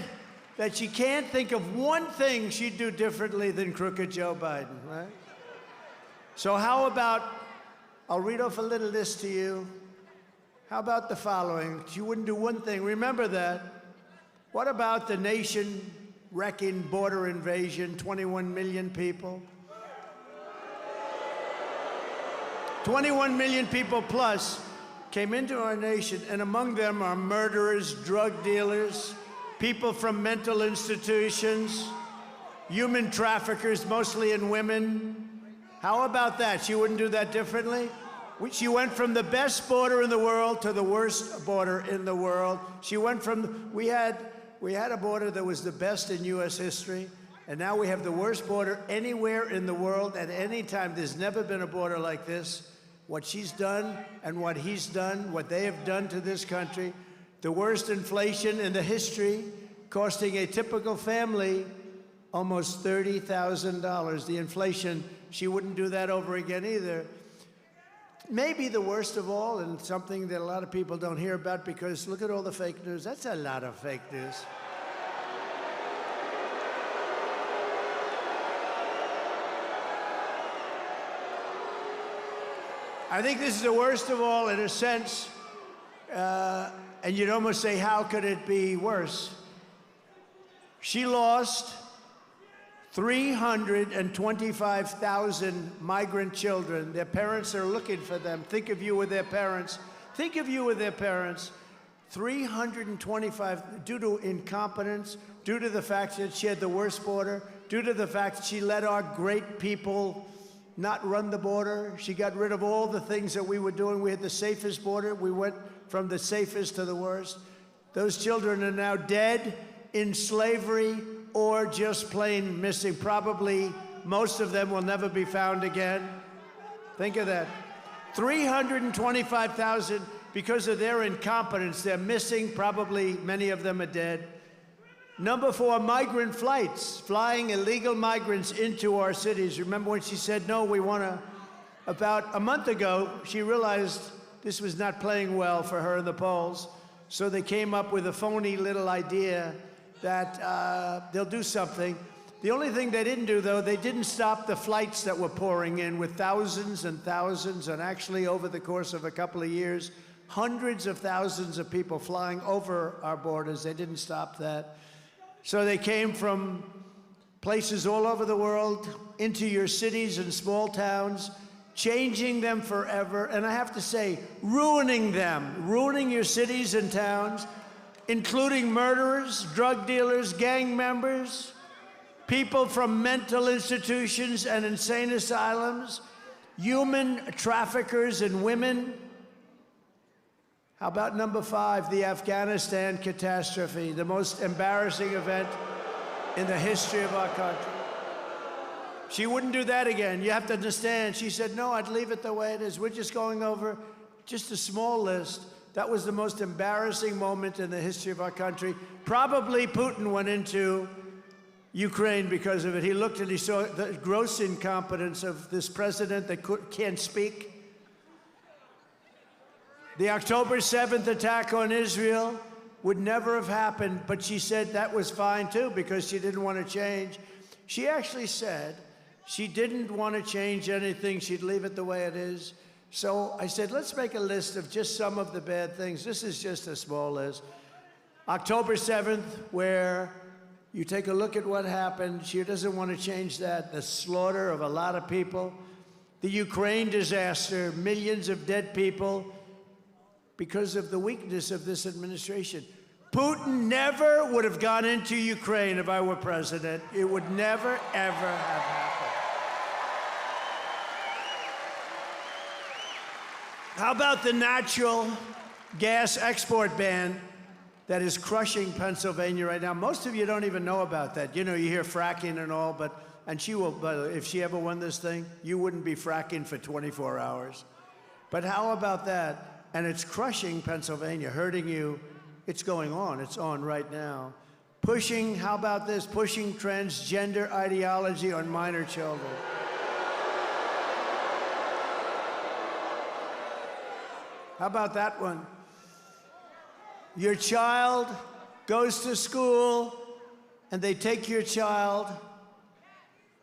that she can't think of one thing she'd do differently than crooked Joe Biden, right? So how about, I'll read off a little list to you. How about the following? She wouldn't do one thing. Remember that. What about the nation-wrecking border invasion, 21 million people? 21 million people plus came into our nation, and among them are murderers, drug dealers, people from mental institutions, human traffickers, mostly in women. How about that? She wouldn't do that differently? She went from the best border in the world to the worst border in the world. She went from, we had a border that was the best in U.S. history, and now we have the worst border anywhere in the world at any time. There's never been a border like this. What she's done and what he's done, what they have done to this country, the worst inflation in the history, costing a typical family almost $30,000. The inflation, she wouldn't do that over again either. Maybe the worst of all, and something that a lot of people don't hear about because look at all the fake news. That's a lot of fake news. I think this is the worst of all in a sense, and you'd almost say, how could it be worse? She lost 325,000 migrant children. Their parents are looking for them. Think of you with their parents. Think of you with their parents. 325, due to incompetence, due to the fact that she had the worst border, due to the fact that she let our great people not run the border. She got rid of all the things that we were doing. We had the safest border. We went from the safest to the worst. Those children are now dead, in slavery, or just plain missing. Probably most of them will never be found again. Think of that. 325,000 because of their incompetence. They're missing. Probably many of them are dead. Number 4, migrant flights, flying illegal migrants into our cities. Remember when she said, no, we want to, about a month ago, she realized this was not playing well for her in the polls. So they came up with a phony little idea that they'll do something. The only thing they didn't do, though, they didn't stop the flights that were pouring in with thousands and thousands, and actually over the course of a couple of years, hundreds of thousands of people flying over our borders. They didn't stop that. So they came from places all over the world into your cities and small towns, changing them forever. And I have to say, ruining them, ruining your cities and towns, including murderers, drug dealers, gang members, people from mental institutions and insane asylums, human traffickers and women. How about number 5, the Afghanistan catastrophe, the most embarrassing event in the history of our country? She wouldn't do that again. You have to understand. She said, no, I'd leave it the way it is. We're just going over just a small list. That was the most embarrassing moment in the history of our country. Probably Putin went into Ukraine because of it. He looked and he saw the gross incompetence of this president that can't speak. The October 7th attack on Israel would never have happened, but she said that was fine too because she didn't want to change. She actually said she didn't want to change anything. She'd leave it the way it is. So I said, let's make a list of just some of the bad things. This is just a small list. October 7th, where you take a look at what happened. She doesn't want to change that. The slaughter of a lot of people. The Ukraine disaster, millions of dead people because of the weakness of this administration. Putin never would have gone into Ukraine if I were president. It would never, ever have happened. How about the natural gas export ban that is crushing Pennsylvania right now? Most of you don't even know about that. You know, you hear fracking and all, but she will, but if she ever won this thing, you wouldn't be fracking for 24 hours. But how about that? And it's crushing Pennsylvania, hurting you. It's going on. It's on right now. Pushing, how about this? Pushing transgender ideology on minor children. How about that one? Your child goes to school and they take your child.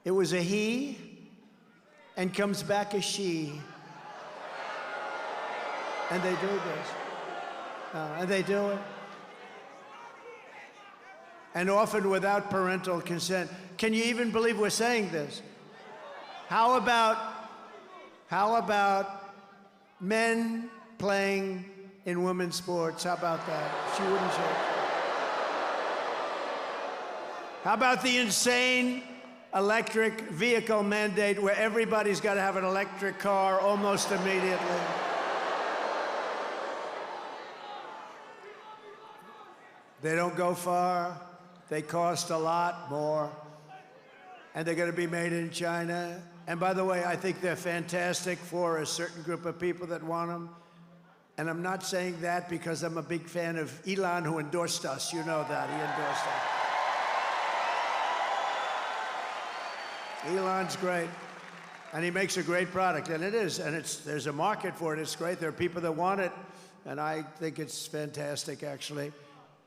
It was a he and comes back a she. And they do this. And they do it. And often without parental consent. Can you even believe we're saying this? How about men playing in women's sports? How about that? She wouldn't say. How about the insane electric vehicle mandate where everybody's got to have an electric car almost immediately? They don't go far. They cost a lot more. And they're going to be made in China. And by the way, I think they're fantastic for a certain group of people that want them. And I'm not saying that because I'm a big fan of Elon, who endorsed us. You know that. He endorsed us. Elon's great. And he makes a great product, and it is. And there's a market for it. It's great. There are people that want it, and I think it's fantastic, actually.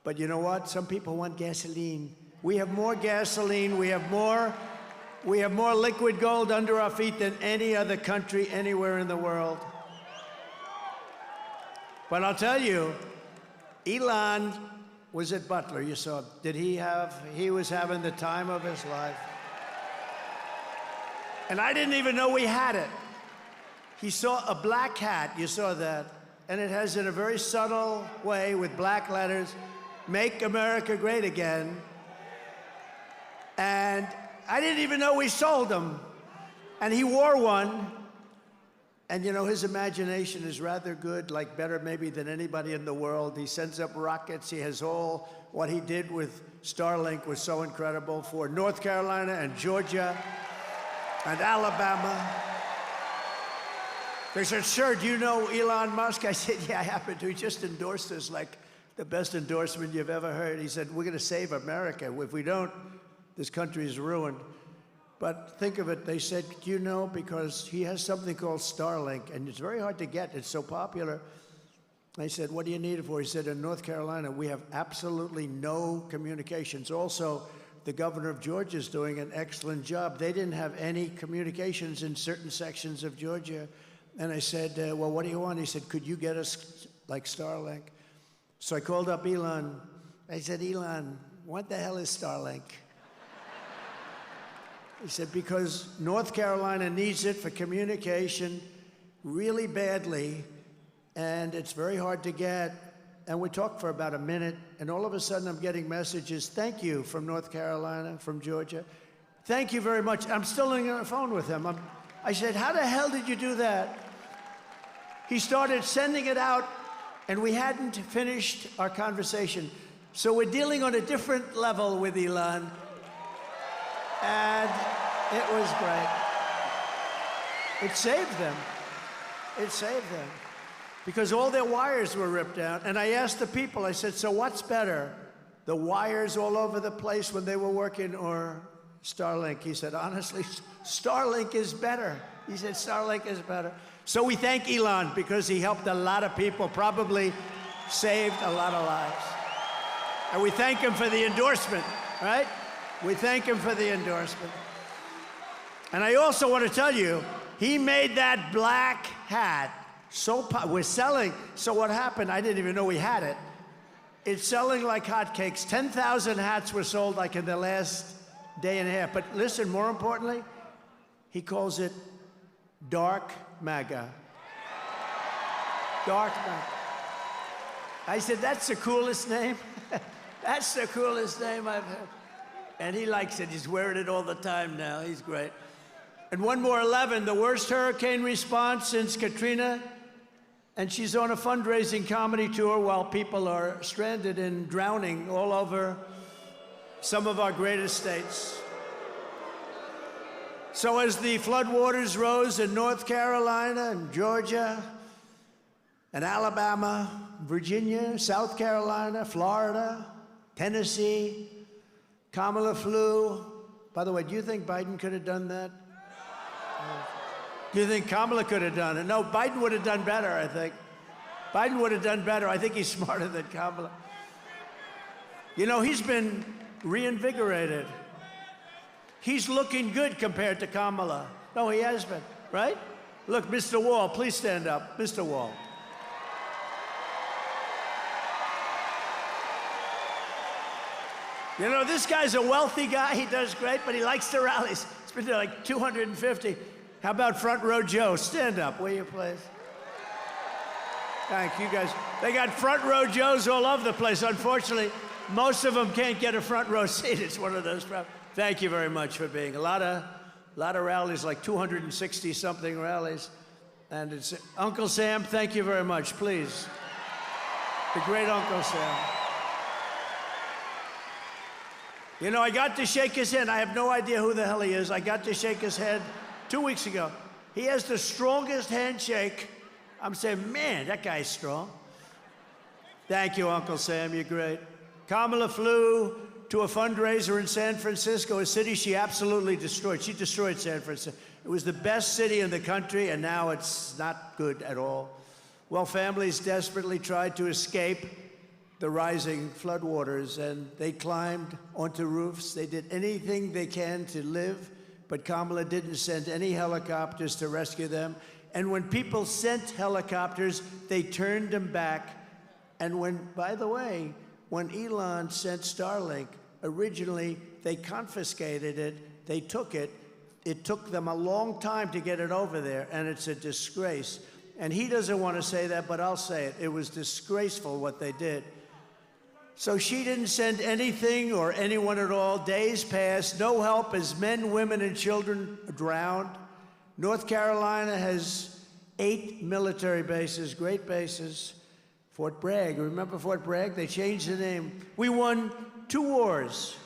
But you know what? Some people want gasoline. We have more gasoline. We have more liquid gold under our feet than any other country anywhere in the world. But I'll tell you, Elon was at Butler. You saw, he was having the time of his life. And I didn't even know we had it. He saw a black hat, you saw that. And it has, in a very subtle way, with black letters, "Make America Great Again." And I didn't even know we sold them. And he wore one. And you know, his imagination is rather good, like better maybe than anybody in the world. He sends up rockets. He has what he did with Starlink was so incredible for North Carolina and Georgia and Alabama. They said, "Sir, do you know Elon Musk?" I said, "Yeah, I happen to. He just endorsed us like the best endorsement you've ever heard." He said, "We're going to save America. If we don't, this country is ruined." But think of it, they said, "Do you know?" Because he has something called Starlink, and it's very hard to get. It's so popular. I said, "What do you need it for?" He said, "In North Carolina, we have absolutely no communications." Also, the governor of Georgia is doing an excellent job. They didn't have any communications in certain sections of Georgia. And I said, "Well, what do you want?" He said, "Could you get us like Starlink?" So I called up Elon. I said, "Elon, what the hell is Starlink?" He said, "Because North Carolina needs it for communication really badly, and it's very hard to get." And we talked for about a minute, and all of a sudden I'm getting messages, "Thank you," from North Carolina, from Georgia. "Thank you very much." I'm still on the phone with him. I said, "How the hell did you do that?" He started sending it out, and we hadn't finished our conversation. So we're dealing on a different level with Elon, and it was great. It saved them. It saved them. Because all their wires were ripped out. And I asked the people, I said, "So what's better, the wires all over the place when they were working or Starlink?" He said, "Honestly, Starlink is better." He said, "Starlink is better." So we thank Elon because he helped a lot of people, probably saved a lot of lives. And we thank him for the endorsement, right? We thank him for the endorsement. And I also want to tell you, he made that black hat we're selling. So what happened, I didn't even know we had it. It's selling like hotcakes. 10,000 hats were sold like in the last day and a half. But listen, more importantly, he calls it Dark MAGA. Dark MAGA. I said, "That's the coolest name." That's the coolest name I've heard. And he likes it. He's wearing it all the time now. He's great. And one more 11, the worst hurricane response since Katrina. And she's on a fundraising comedy tour while people are stranded and drowning all over some of our greatest states. So as the floodwaters rose in North Carolina and Georgia and Alabama, Virginia, South Carolina, Florida, Tennessee, Kamala flew. By the way, do you think Biden could have done that? Do you think Kamala could have done it? No, Biden would have done better, I think. Biden would have done better. I think he's smarter than Kamala. You know, he's been reinvigorated. He's looking good compared to Kamala. No, he has been, right? Look, Mr. Wall, please stand up. Mr. Wall. You know, this guy's a wealthy guy. He does great, but he likes to rallies. He's been to like 250. How about Front Row Joe? Stand up, will you, please? Thank you, guys. They got Front Row Joes all over the place. Unfortunately, most of them can't get a front row seat. It's one of those problems. Thank you very much for being. A lot of rallies, like 260-something rallies. And it's Uncle Sam, thank you very much, please. The great Uncle Sam. You know, I got to shake his hand. I have no idea who the hell he is. I got to shake his hand 2 weeks ago. He has the strongest handshake. I'm saying, man, that guy's strong. Thank you, Uncle Sam. You're great. Kamala flew to a fundraiser in San Francisco, a city she absolutely destroyed. She destroyed San Francisco. It was the best city in the country, and now it's not good at all. Well, families desperately tried to escape the rising floodwaters, and they climbed onto roofs. They did anything they can to live, but Kamala didn't send any helicopters to rescue them. And when people sent helicopters, they turned them back. And by the way, when Elon sent Starlink, originally they confiscated it, they took it. It took them a long time to get it over there, and it's a disgrace. And he doesn't want to say that, but I'll say it. It was disgraceful what they did. So she didn't send anything or anyone at all. Days passed, no help as men, women, and children drowned. North Carolina has 8 military bases, great bases. Fort Bragg, remember Fort Bragg? They changed the name. We won 2 wars.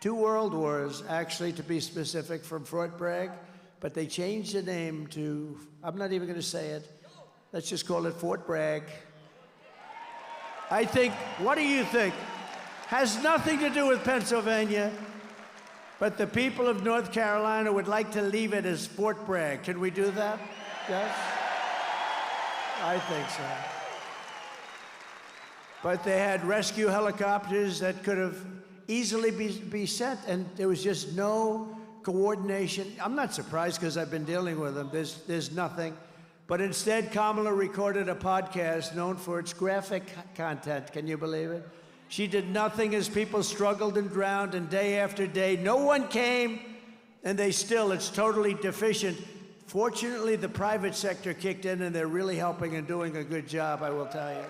2 world wars, actually, to be specific, from Fort Bragg. But they changed the name to, I'm not even going to say it. Let's just call it Fort Bragg. I think, what do you think? Has nothing to do with Pennsylvania, but the people of North Carolina would like to leave it as Fort Bragg. Can we do that? Yes? I think so. But they had rescue helicopters that could have easily be sent, and there was just no coordination. I'm not surprised because I've been dealing with them. There's nothing. But instead, Kamala recorded a podcast known for its graphic content. Can you believe it? She did nothing as people struggled and drowned, and day after day, no one came, and it's totally deficient. Fortunately, the private sector kicked in, and they're really helping and doing a good job, I will tell you.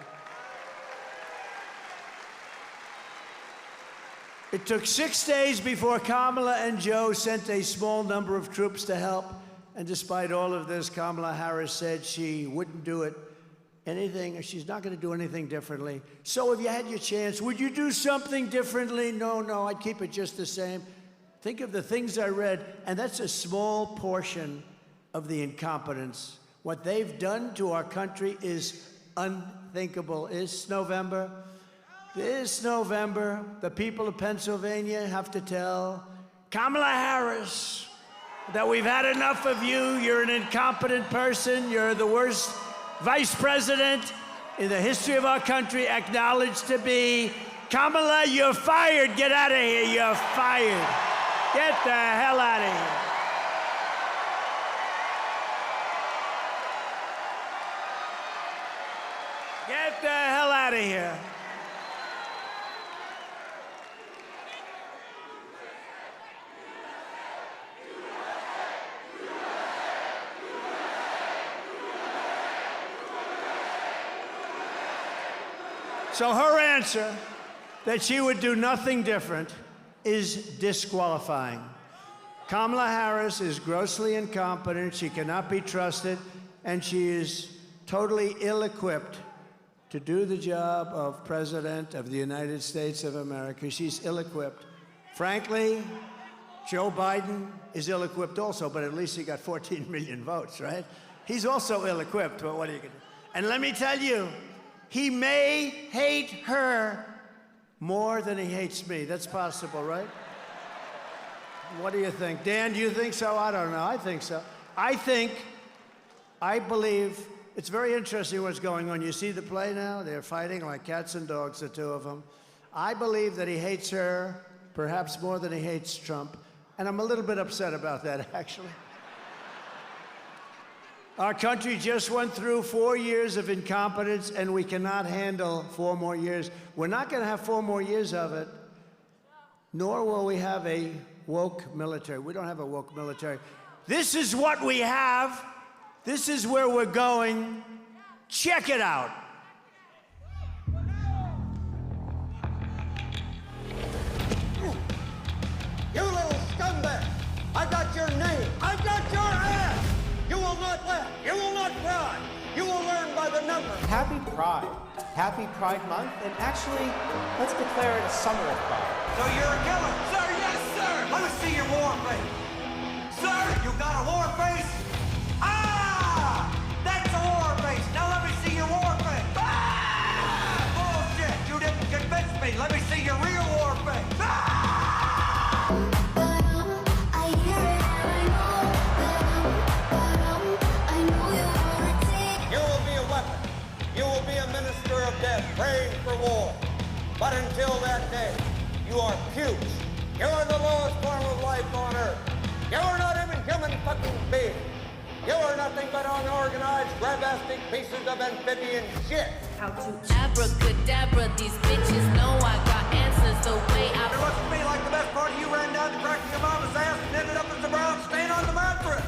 It took 6 days before Kamala and Joe sent a small number of troops to help. And despite all of this, Kamala Harris said she wouldn't do anything. She's not going to do anything differently. So if you had your chance, would you do something differently? No, I'd keep it just the same. Think of the things I read, and that's a small portion of the incompetence. What they've done to our country is unthinkable. This November, the people of Pennsylvania have to tell Kamala Harris that we've had enough of you. You're an incompetent person. You're the worst vice president in the history of our country, acknowledged to be. Kamala, you're fired. Get out of here. You're fired. Get the hell out of here. Get the hell out of here. So her answer, that she would do nothing different, is disqualifying. Kamala Harris is grossly incompetent, she cannot be trusted, and she is totally ill-equipped to do the job of President of the United States of America. She's ill-equipped. Frankly, Joe Biden is ill-equipped also, but at least he got 14 million votes, right? He's also ill-equipped, but what are you gonna do? And let me tell you, he may hate her more than he hates me. That's possible, right? What do you think? Dan, do you think so? I don't know. I think so. I believe, it's very interesting what's going on. You see the play now? They're fighting like cats and dogs, the 2 of them. I believe that he hates her perhaps more than he hates Trump. And I'm a little bit upset about that, actually. Our country just went through 4 years of incompetence, and we cannot handle 4 more years. We're not going to have 4 more years of it, nor will we have a woke military. We don't have a woke military. This is what we have. This is where we're going. Check it out. You little scumbag! I got your name. I got your ass! You will not laugh. You will not cry. You will learn by the number. Happy Pride. Happy Pride Month. And actually, let's declare it a summer of pride. So you're a killer? Sir, yes, sir. Let me see your war face. Sir, you got a war face? Ah! That's a war face. Now let me see your war face. Ah! Bullshit. You didn't convince me. Let me see your real war face. You are the lowest form of life on earth. You are not even human fucking beings. You are nothing but unorganized, grabastic pieces of amphibian shit. How to abracadabra, these bitches know I got answers the way I... It looks to me like the best part of you ran down the crack of your mama's ass and ended up as a brown stain on the mattress.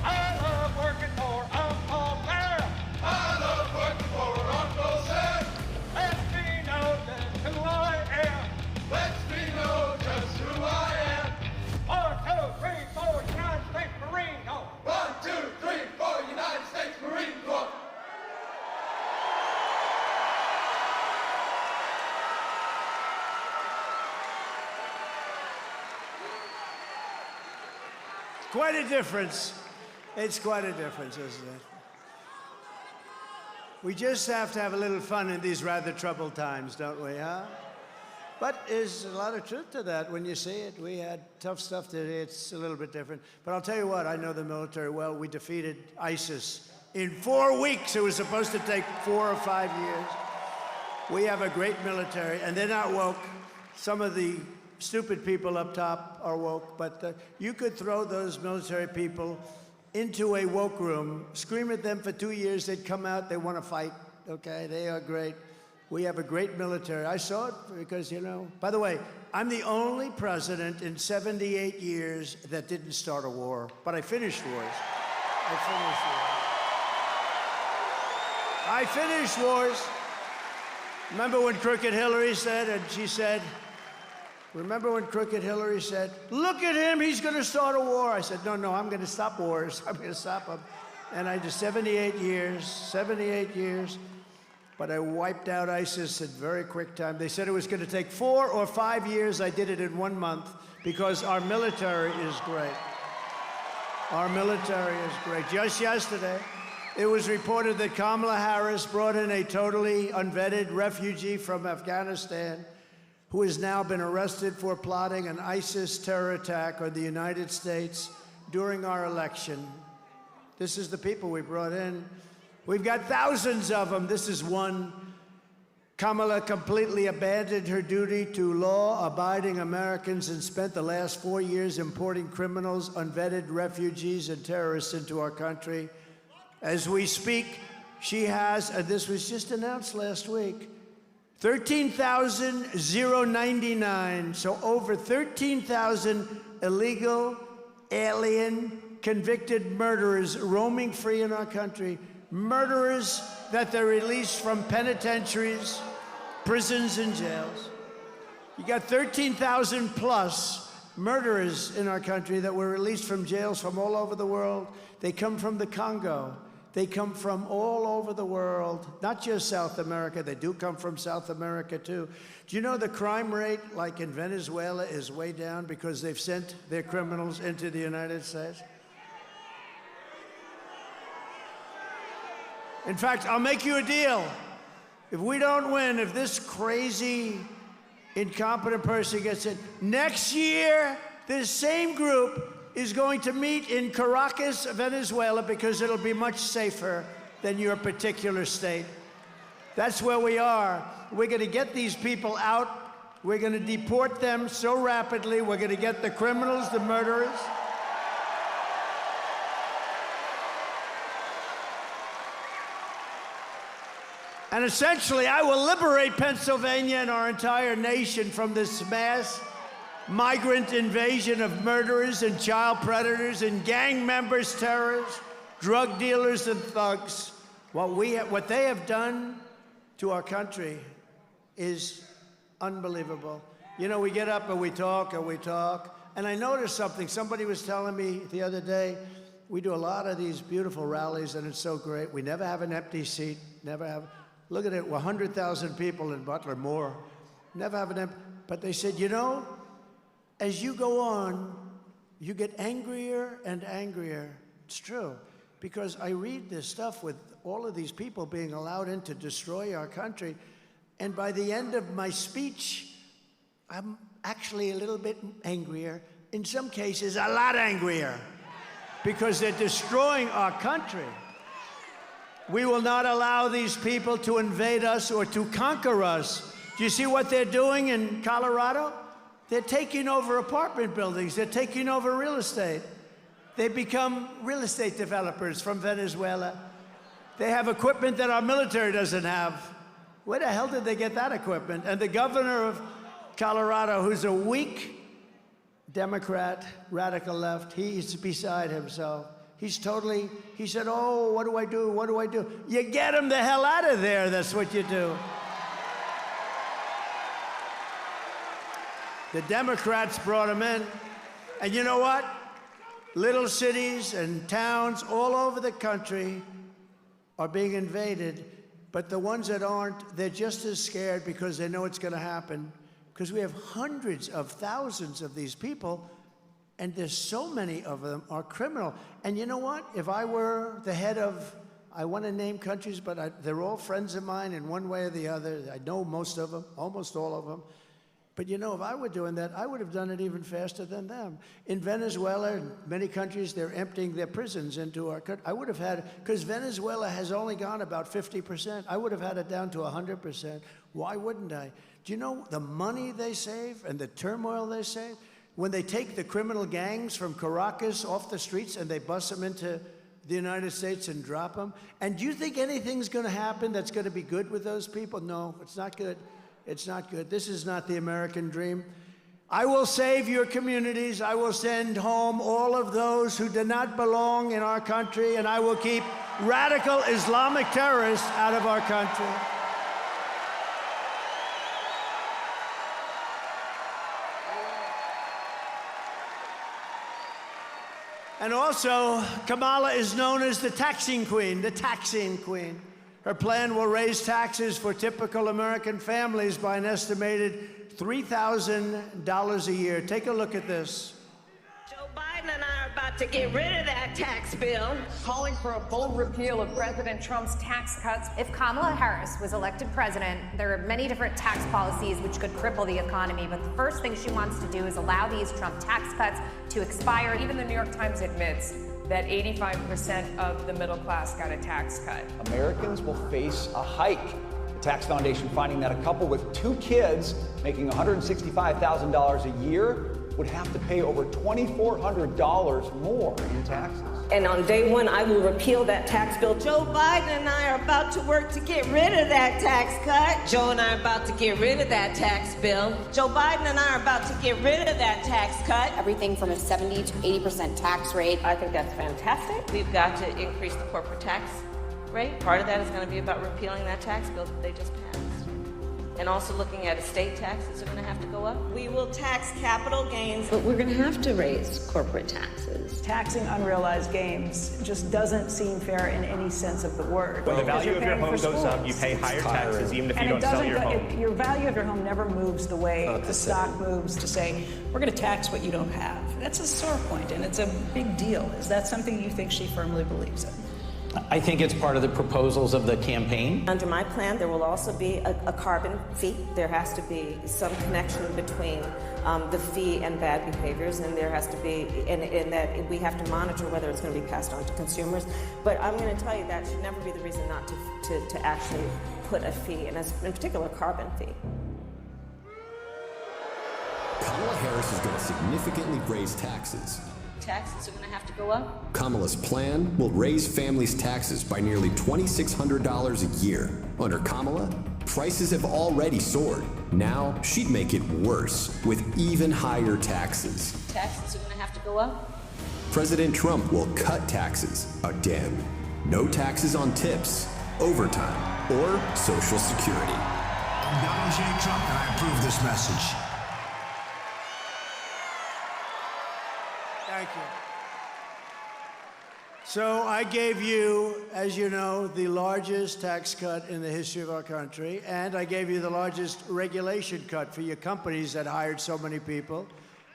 I love working for Uncle Sam. I love working for Uncle Sam. Let me know just who I am. Let me know just who I am. 1, 2, 3, 4, United States Marine Corps. 1, 2, 3, 4, United States Marine Corps. Quite a difference. It's quite a difference, isn't it? We just have to have a little fun in these rather troubled times, don't we, huh? But there's a lot of truth to that when you see it. We had tough stuff today. It's a little bit different. But I'll tell you what, I know the military well. We defeated ISIS in 4 weeks. It was supposed to take 4 or 5 years. We have a great military, and they're not woke. Some of the stupid people up top are woke, but you could throw those military people into a woke room, scream at them for 2 years, they'd come out, they want to fight, okay? They are great. We have a great military. I saw it because, you know, by the way, I'm the only president in 78 years that didn't start a war, but I finished wars. I finished wars. Remember when Crooked Hillary said, and she said, remember when Crooked Hillary said, look at him, he's going to start a war. I said, no, I'm going to stop wars. I'm going to stop them. And I did 78 years, but I wiped out ISIS in very quick time. They said it was going to take 4 or 5 years. I did it in 1 month because our military is great. Our military is great. Just yesterday, it was reported that Kamala Harris brought in a totally unvetted refugee from Afghanistan who has now been arrested for plotting an ISIS terror attack on the United States during our election. This is the people we brought in. We've got thousands of them. This is one. Kamala completely abandoned her duty to law-abiding Americans and spent the last 4 years importing criminals, unvetted refugees, and terrorists into our country. As we speak, she has, and this was just announced last week, 13,099, so over 13,000 illegal, alien, convicted murderers roaming free in our country. Murderers that they're released from penitentiaries, prisons, and jails. You got 13,000 plus murderers in our country that were released from jails from all over the world. They come from the Congo. They come from all over the world, not just South America. They do come from South America, too. Do you know the crime rate, like in Venezuela, is way down because they've sent their criminals into the United States? In fact, I'll make you a deal. If we don't win, if this crazy, incompetent person gets in, next year, this same group is going to meet in Caracas, Venezuela, because it'll be much safer than your particular state. That's where we are. We're going to get these people out. We're going to deport them so rapidly. We're going to get the criminals, the murderers. And essentially, I will liberate Pennsylvania and our entire nation from this mass migrant invasion of murderers and child predators and gang members, terrorists, drug dealers, and thugs. What they have done to our country is unbelievable. You know, we get up and we talk, and I noticed something. Somebody was telling me the other day, we do a lot of these beautiful rallies, and it's so great. We never have an empty seat, never have. Look at it, 100,000 people in Butler, more. Never have an empty. But they said, you know, as you go on, you get angrier and angrier. It's true, because I read this stuff with all of these people being allowed in to destroy our country, and by the end of my speech, I'm actually a little bit angrier. In some cases, a lot angrier, because they're destroying our country. We will not allow these people to invade us or to conquer us. Do you see what they're doing in Colorado? They're taking over apartment buildings. They're taking over real estate. They become real estate developers from Venezuela. They have equipment that our military doesn't have. Where the hell did they get that equipment? And the governor of Colorado, who's a weak Democrat, radical left, he's beside himself. He's totally, he said, oh, what do I do? What do I do? You get him the hell out of there. That's what you do. The Democrats brought him in. And you know what? Little cities and towns all over the country are being invaded. But the ones that aren't, they're just as scared because they know it's going to happen. Because we have hundreds of thousands of these people, and there's so many of them are criminal. And you know what? If I were the head of, I want to name countries, but they're all friends of mine in one way or the other. I know most of them, almost all of them. But you know, if I were doing that, I would have done it even faster than them. In Venezuela and many countries, they're emptying their prisons into our country. I would have had, because Venezuela has only gone about 50%. I would have had it down to 100%. Why wouldn't I? Do you know the money they save and the turmoil they save? When they take the criminal gangs from Caracas off the streets and they bust them into the United States and drop them? And do you think anything's going to happen that's going to be good with those people? No, it's not good. It's not good. This is not the American dream. I will save your communities. I will send home all of those who do not belong in our country, and I will keep radical Islamic terrorists out of our country. And also, Kamala is known as the taxing queen, the taxing queen. Her plan will raise taxes for typical American families by an estimated $3,000 a year. Take a look at this. Joe Biden and I are about to get rid of that tax bill. Calling for a full repeal of President Trump's tax cuts. If Kamala Harris was elected president, there are many different tax policies which could cripple the economy, but the first thing she wants to do is allow these Trump tax cuts to expire. Even the New York Times admits that 85% of the middle class got a tax cut. Americans will face a hike. The Tax Foundation finding that a couple with 2 kids making $165,000 a year would have to pay over $2,400 more in taxes. And on day one, I will repeal that tax bill. Joe Biden and I are about to work to get rid of that tax cut. Joe and I are about to get rid of that tax bill. Joe Biden and I are about to get rid of that tax cut. Everything from a 70 to 80% tax rate. I think that's fantastic. We've got to increase the corporate tax rate. Part of that is going to be about repealing that tax bill that they just passed. And also looking at estate taxes are going to have to go up. We will tax capital gains. But we're going to have to raise corporate taxes. Taxing unrealized gains just doesn't seem fair in any sense of the word. When the value of your home goes up, you pay higher taxes even if you don't sell your home. Your value of your home never moves the way the stock moves to say, we're going to tax what you don't have. That's a sore point, and it's a big deal. Is that something you think she firmly believes in? I think it's part of the proposals of the campaign. Under my plan, there will also be a carbon fee. There has to be some connection between the fee and bad behaviors, and there has to be, in that we have to monitor whether it's going to be passed on to consumers. But I'm going to tell you that should never be the reason not to actually put a fee, and in particular, a carbon fee. Kamala Harris is going to significantly raise taxes. Taxes are going to have to go up. Kamala's plan will raise families' taxes by nearly $2,600 a year. Under Kamala, prices have already soared. Now, she'd make it worse with even higher taxes. Taxes are going to have to go up. President Trump will cut taxes again. No taxes on tips, overtime, or Social Security. I'm Donald J. Trump, and I approve this message. Thank you. So I gave you, as you know, the largest tax cut in the history of our country, and I gave you the largest regulation cut for your companies that hired so many people.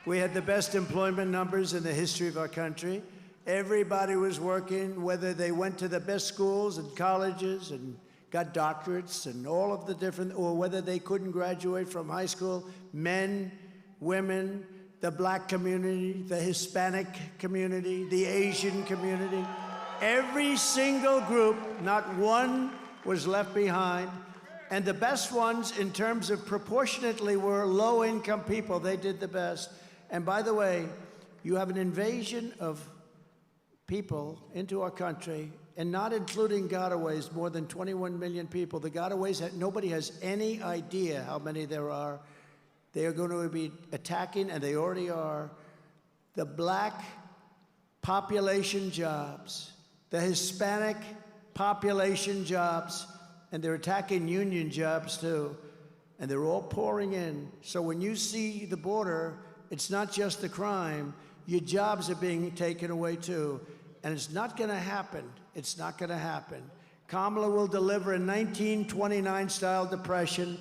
We had the best employment numbers in the history of our country. Everybody was working, whether they went to the best schools and colleges and got doctorates and all of the different, or whether they couldn't graduate from high school, men, women, the black community, the Hispanic community, the Asian community. Every single group, not one was left behind. And the best ones, in terms of proportionately, were low-income people. They did the best. And by the way, you have an invasion of people into our country, and not including gotaways, more than 21 million people. The gotaways, nobody has any idea how many there are. They are going to be attacking, and they already are, the black population jobs, the Hispanic population jobs, and they're attacking union jobs too. And they're all pouring in. So when you see the border, it's not just the crime, your jobs are being taken away too. And it's not gonna happen. It's not gonna happen. Kamala will deliver a 1929-style depression.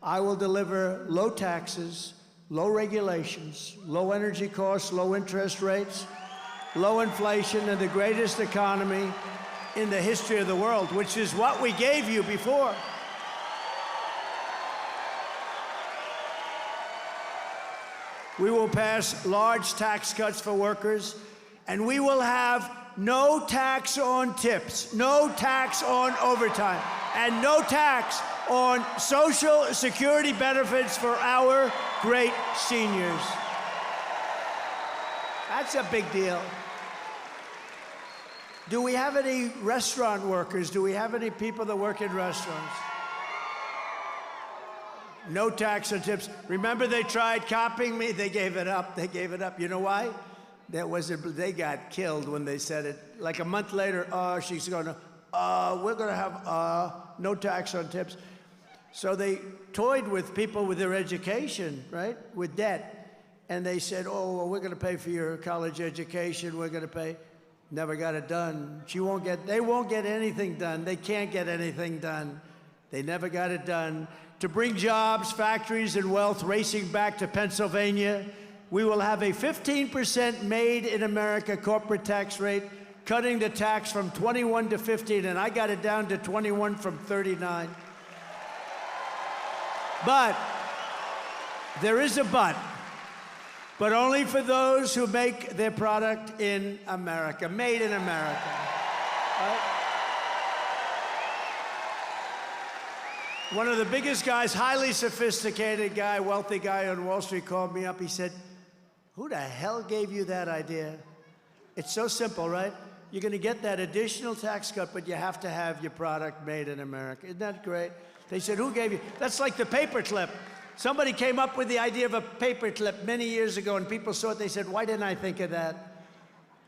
I will deliver low taxes, low regulations, low energy costs, low interest rates, low inflation, and the greatest economy in the history of the world, which is what we gave you before. We will pass large tax cuts for workers, and we will have no tax on tips, no tax on overtime, and no tax on Social Security benefits for our great seniors. That's a big deal. Do we have any restaurant workers? Do we have any people that work in restaurants? No tax on tips. Remember they tried copying me? They gave it up. They gave it up. You know why? They got killed when they said it. Like a month later, she's going to, we're going to have no tax on tips. So they toyed with people with their education, right? With debt. And they said, oh, well, we're going to pay for your college education. We're going to pay. Never got it done. They won't get anything done. They can't get anything done. They never got it done. To bring jobs, factories, and wealth racing back to Pennsylvania, we will have a 15% made in America corporate tax rate, cutting the tax from 21 to 15, and I got it down to 21 from 39. But there is a but only for those who make their product in America, made in America. Right? One of the biggest guys, highly sophisticated guy, wealthy guy on Wall Street called me up. He said, who the hell gave you that idea? It's so simple, right? You're going to get that additional tax cut, but you have to have your product made in America. Isn't that great? They said, who gave you? That's like the paperclip. Somebody came up with the idea of a paperclip many years ago, and people saw it. They said, why didn't I think of that?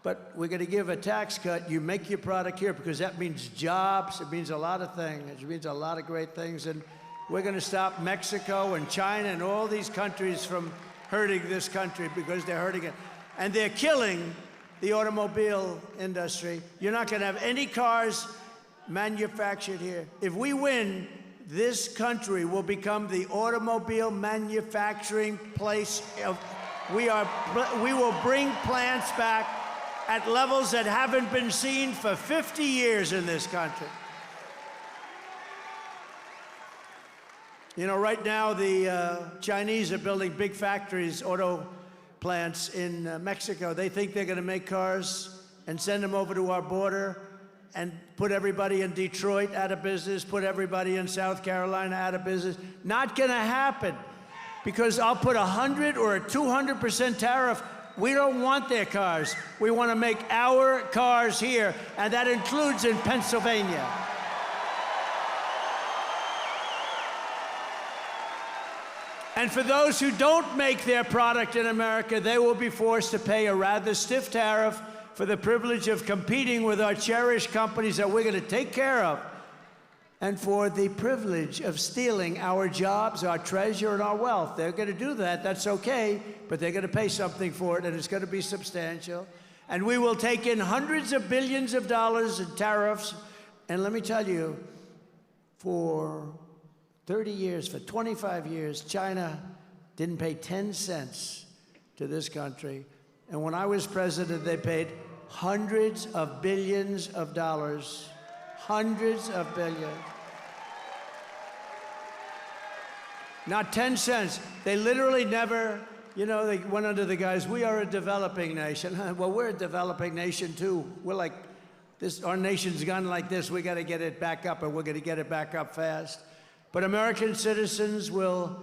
But we're going to give a tax cut. You make your product here, because that means jobs. It means a lot of things. It means a lot of great things. And we're going to stop Mexico and China and all these countries from hurting this country, because they're hurting it. And they're killing the automobile industry. You're not going to have any cars manufactured here. If we win, this country will become the automobile manufacturing place. We will bring plants back at levels that haven't been seen for 50 years in this country. You know, right now the Chinese are building big factories, auto plants in Mexico. They think they're going to make cars and send them over to our border and put everybody in Detroit out of business, put everybody in South Carolina out of business. Not gonna happen, because I'll put 100 or a 200% tariff. We don't want their cars. We want to make our cars here, and that includes in Pennsylvania. And for those who don't make their product in America, they will be forced to pay a rather stiff tariff for the privilege of competing with our cherished companies that we're going to take care of, and for the privilege of stealing our jobs, our treasure, and our wealth. They're going to do that. That's okay, but they're going to pay something for it, and it's going to be substantial. And we will take in hundreds of billions of dollars in tariffs. And let me tell you, for 30 years, for 25 years, China didn't pay 10 cents to this country. And when I was president, they paid hundreds of billions of dollars. Hundreds of billions. Not 10 cents. They literally never, you know, they went under the guise, we are a developing nation. Well, we're a developing nation too. We're like Our nation's gone like this. We got to get it back up, and we're going to get it back up fast. But American citizens will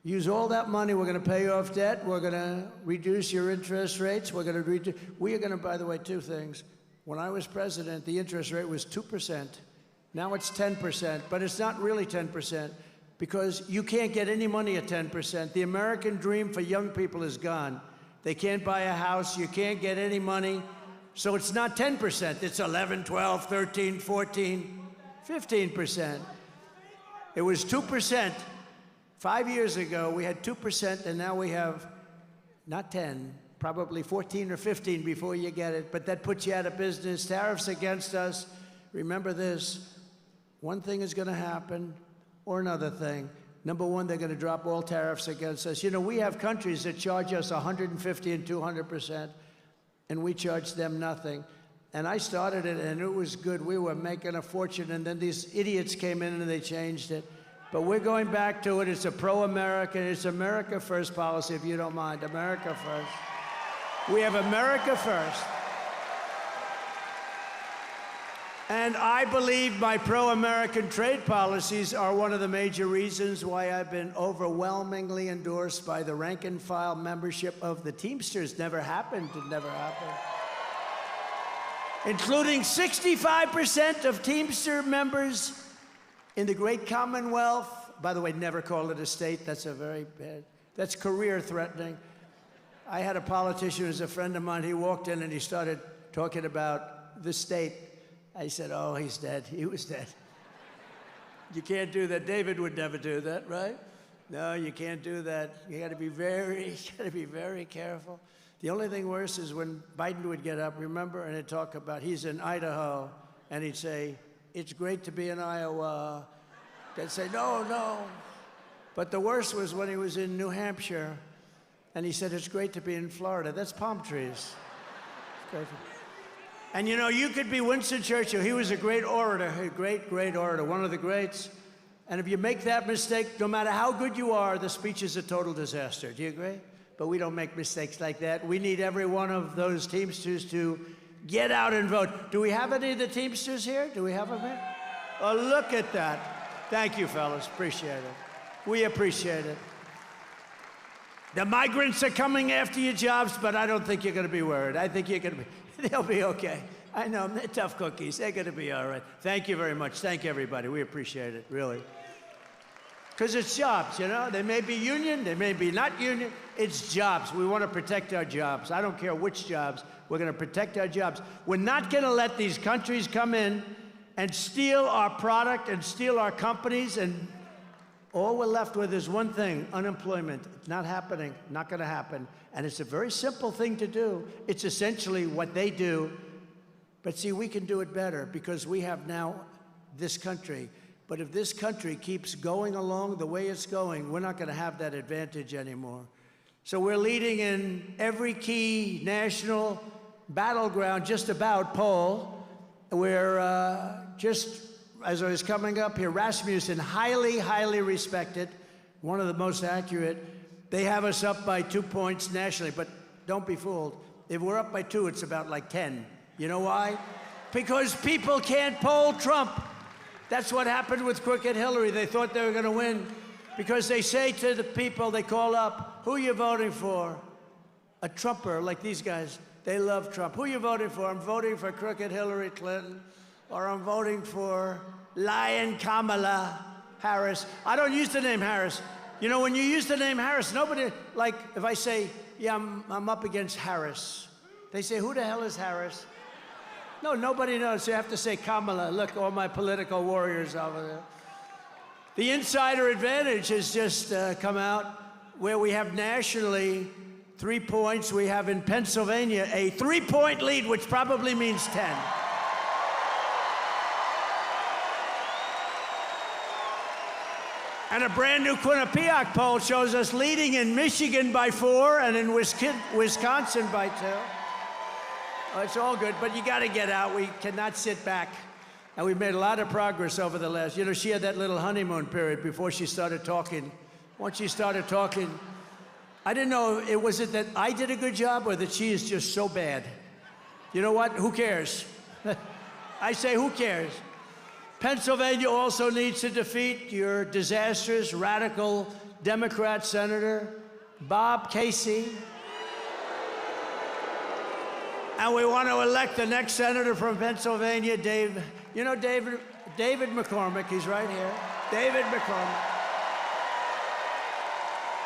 use all that money. We're going to pay off debt. We're going to reduce your interest rates. We are going to, by the way, two things. When I was president, the interest rate was 2%. Now it's 10%, but it's not really 10% because you can't get any money at 10%. The American dream for young people is gone. They can't buy a house. You can't get any money. So it's not 10%. It's 11, 12, 13, 14, 15%. It was 2%. 5 years ago, we had 2%, and now we have not 10, probably 14 or 15 before you get it, but that puts you out of business. Tariffs against us. Remember this, one thing is going to happen or another thing. Number one, they're going to drop all tariffs against us. You know, we have countries that charge us 150 and 200%, and we charge them nothing. And I started it, and it was good. We were making a fortune, and then these idiots came in and they changed it. But we're going back to it. It's a pro-American, it's America first policy, if you don't mind. America first. We have America first. And I believe my pro-American trade policies are one of the major reasons why I've been overwhelmingly endorsed by the rank and file membership of the Teamsters. Never happened, it never happened. Including 65% of Teamster members in the great Commonwealth. By the way, never call it a state. That's a very bad, that's career threatening. I had a politician who's a friend of mine. He walked in and he started talking about the state. I said, oh, he's dead. He was dead. You can't do that. David would never do that, right? No, you can't do that. You got to be very careful. The only thing worse is when Biden would get up, remember, and he'd talk about he's in Idaho, and he'd say, it's great to be in Iowa. They'd say, no, no. But the worst was when he was in New Hampshire, and he said, it's great to be in Florida. That's palm trees. And you know, you could be Winston Churchill. He was a great orator, a great, great orator, one of the greats. And if you make that mistake, no matter how good you are, the speech is a total disaster. Do you agree? But we don't make mistakes like that. We need every one of those Teamsters to get out and vote. Do we have any of the Teamsters here? Do we have them here? Oh, look at that. Thank you, fellas. Appreciate it. We appreciate it. The migrants are coming after your jobs, but I don't think you're going to be worried. I think you're going to be, they'll be okay. I know, they're tough cookies. They're going to be all right. Thank you very much. Thank you, everybody. We appreciate it, really. Because it's jobs, you know? They may be union, they may be not union. It's jobs. We want to protect our jobs. I don't care which jobs. We're going to protect our jobs. We're not going to let these countries come in and steal our product and steal our companies, and all we're left with is one thing, unemployment. It's not happening, not going to happen. And it's a very simple thing to do. It's essentially what they do. But see, we can do it better because we have now this country. But if this country keeps going along the way it's going, we're not going to have that advantage anymore. So we're leading in every key national battleground, just about poll. We're just, as I was coming up here, Rasmussen, highly, highly respected, one of the most accurate. They have us up by 2 points nationally, but don't be fooled. If we're up by 2, it's about like 10. You know why? Because people can't poll Trump. That's what happened with crooked Hillary. They thought they were going to win because they say to the people, they call up, who are you voting for? A Trumper, like these guys. They love Trump. Who are you voting for? I'm voting for crooked Hillary Clinton, or I'm voting for lying Kamala Harris. I don't use the name Harris. You know, when you use the name Harris, nobody, like if I say, yeah, I'm up against Harris, they say, who the hell is Harris? No, nobody knows. You have to say Kamala. Look, all my political warriors over there. The insider advantage has just come out where we have nationally 3 points. We have in Pennsylvania a 3-point lead, which probably means 10. And a brand new Quinnipiac poll shows us leading in Michigan by 4 and in Wisconsin by 2. Oh, it's all good, but you got to get out. We cannot sit back. And we've made a lot of progress over the last, you know, she had that little honeymoon period before she started talking. Once she started talking, I didn't know, was it that I did a good job or that she is just so bad? You know what? Who cares? I say, who cares? Pennsylvania also needs to defeat your disastrous, radical Democrat Senator, Bob Casey. And we want to elect the next senator from Pennsylvania, David McCormick. He's right here. David McCormick.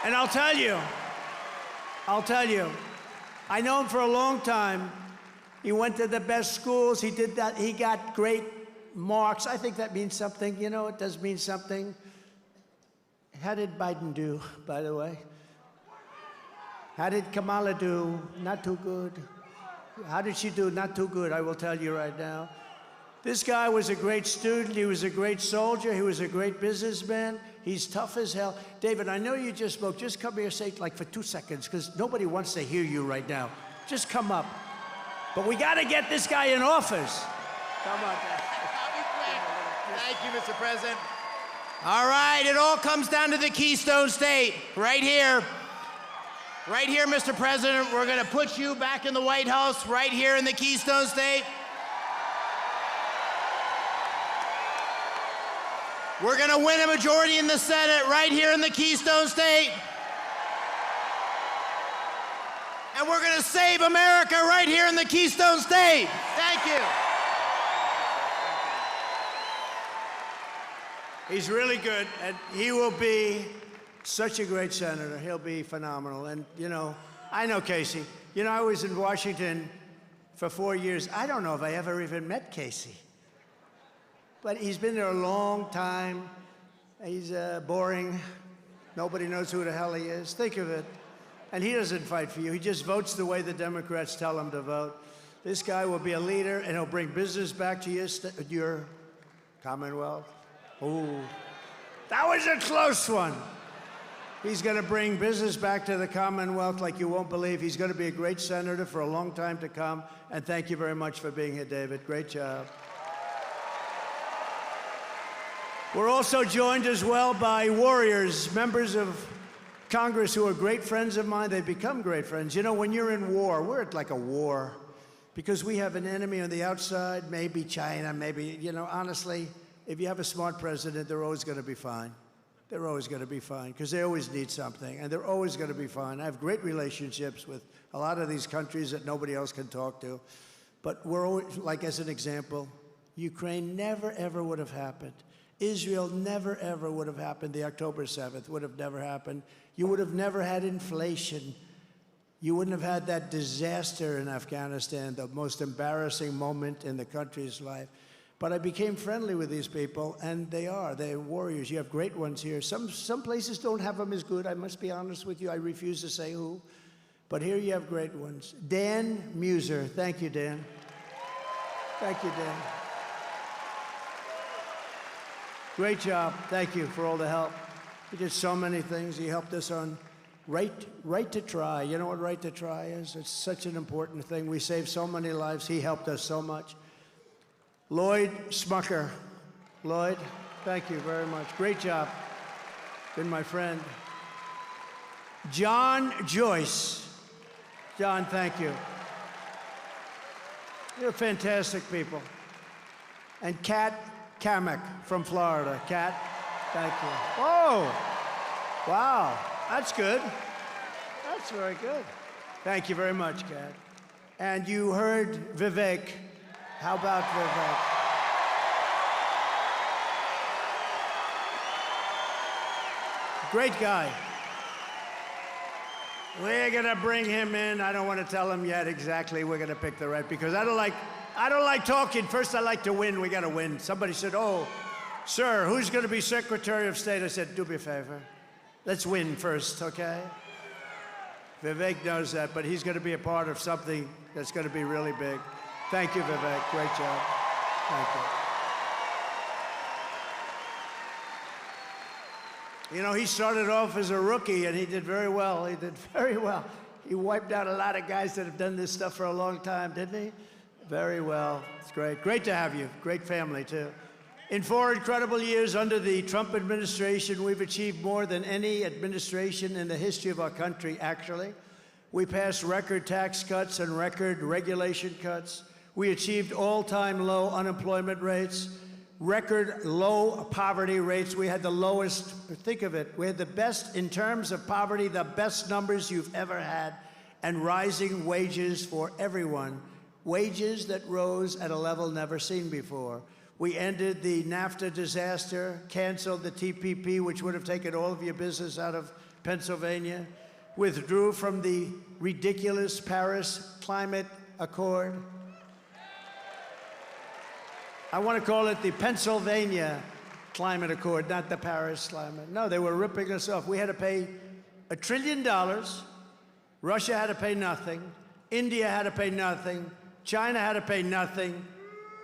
And I'll tell you, I know him for a long time. He went to the best schools. He did that. He got great marks. I think that means something. You know, it does mean something. How did Biden do, by the way? How did Kamala do? Not too good. How did she do? Not too good, I will tell you right now. This guy was a great student. He was a great soldier. He was a great businessman. He's tough as hell. David, I know you just spoke. Just come here, say like for 2 seconds, because nobody wants to hear you right now. Just come up. But we got to get this guy in office. Come on. Thank you, Mr. President. All right, it all comes down to the Keystone State, right here. Right here, Mr. President, we're going to put you back in the White House, right here in the Keystone State. We're going to win a majority in the Senate, right here in the Keystone State. And we're going to save America right here in the Keystone State. Thank you. He's really good, and he will be such a great senator. He'll be phenomenal. And, you know, I know Casey. You know, I was in Washington for 4 years. I don't know if I ever even met Casey. But he's been there a long time. He's boring. Nobody knows who the hell he is. Think of it. And he doesn't fight for you. He just votes the way the Democrats tell him to vote. This guy will be a leader, and he'll bring business back to your Commonwealth. Ooh, that was a close one. He's going to bring business back to the Commonwealth like you won't believe. He's going to be a great senator for a long time to come. And thank you very much for being here, David. Great job. We're also joined as well by warriors, members of Congress who are great friends of mine. They've become great friends. You know, when you're in war, we're at like a war because we have an enemy on the outside, maybe China, maybe, you know, honestly, if you have a smart president, they're always going to be fine. They're always going to be fine because they always need something, and they're always going to be fine. I have great relationships with a lot of these countries that nobody else can talk to. But we're always, like as an example, Ukraine never, ever would have happened. Israel never, ever would have happened. The October 7th would have never happened. You would have never had inflation. You wouldn't have had that disaster in Afghanistan, the most embarrassing moment in the country's life. But I became friendly with these people, and they're warriors. You have great ones here. Some places don't have them as good, I must be honest with you. I refuse to say who. But here you have great ones. Dan Muser. Thank you, Dan. Thank you, Dan. Great job. Thank you for all the help. He did so many things. He helped us on right to try. You know what right to try is? It's such an important thing. We saved so many lives. He helped us so much. Lloyd Smucker. Lloyd, thank you very much. Great job. Been my friend. John Joyce. John, thank you. You're fantastic people. And Kat Kamek from Florida. Kat, thank you. Whoa. Wow. That's good. That's very good. Thank you very much, Kat. And you heard Vivek. How about Vivek? Great guy. We're gonna bring him in. I don't want to tell him yet exactly we're gonna pick the right, because I don't like talking. First, I like to win. We gotta win. Somebody said, "Oh, sir, who's gonna be Secretary of State?" I said, "Do me a favor. Let's win first, okay?" Vivek knows that, but he's gonna be a part of something that's gonna be really big. Thank you, Vivek. Great job. Thank you. You know, he started off as a rookie, and he did very well. He did very well. He wiped out a lot of guys that have done this stuff for a long time, didn't he? Very well. It's great. Great to have you. Great family, too. In 4 incredible years under the Trump administration, we've achieved more than any administration in the history of our country, actually. We passed record tax cuts and record regulation cuts. We achieved all-time low unemployment rates, record low poverty rates. We had the lowest, think of it, we had the best, in terms of poverty, the best numbers you've ever had, and rising wages for everyone. Wages that rose at a level never seen before. We ended the NAFTA disaster, canceled the TPP, which would have taken all of your business out of Pennsylvania, withdrew from the ridiculous Paris Climate Accord. I want to call it the Pennsylvania Climate Accord, not the Paris Climate. No, they were ripping us off. We had to pay $1 trillion. Russia had to pay nothing. India had to pay nothing. China had to pay nothing.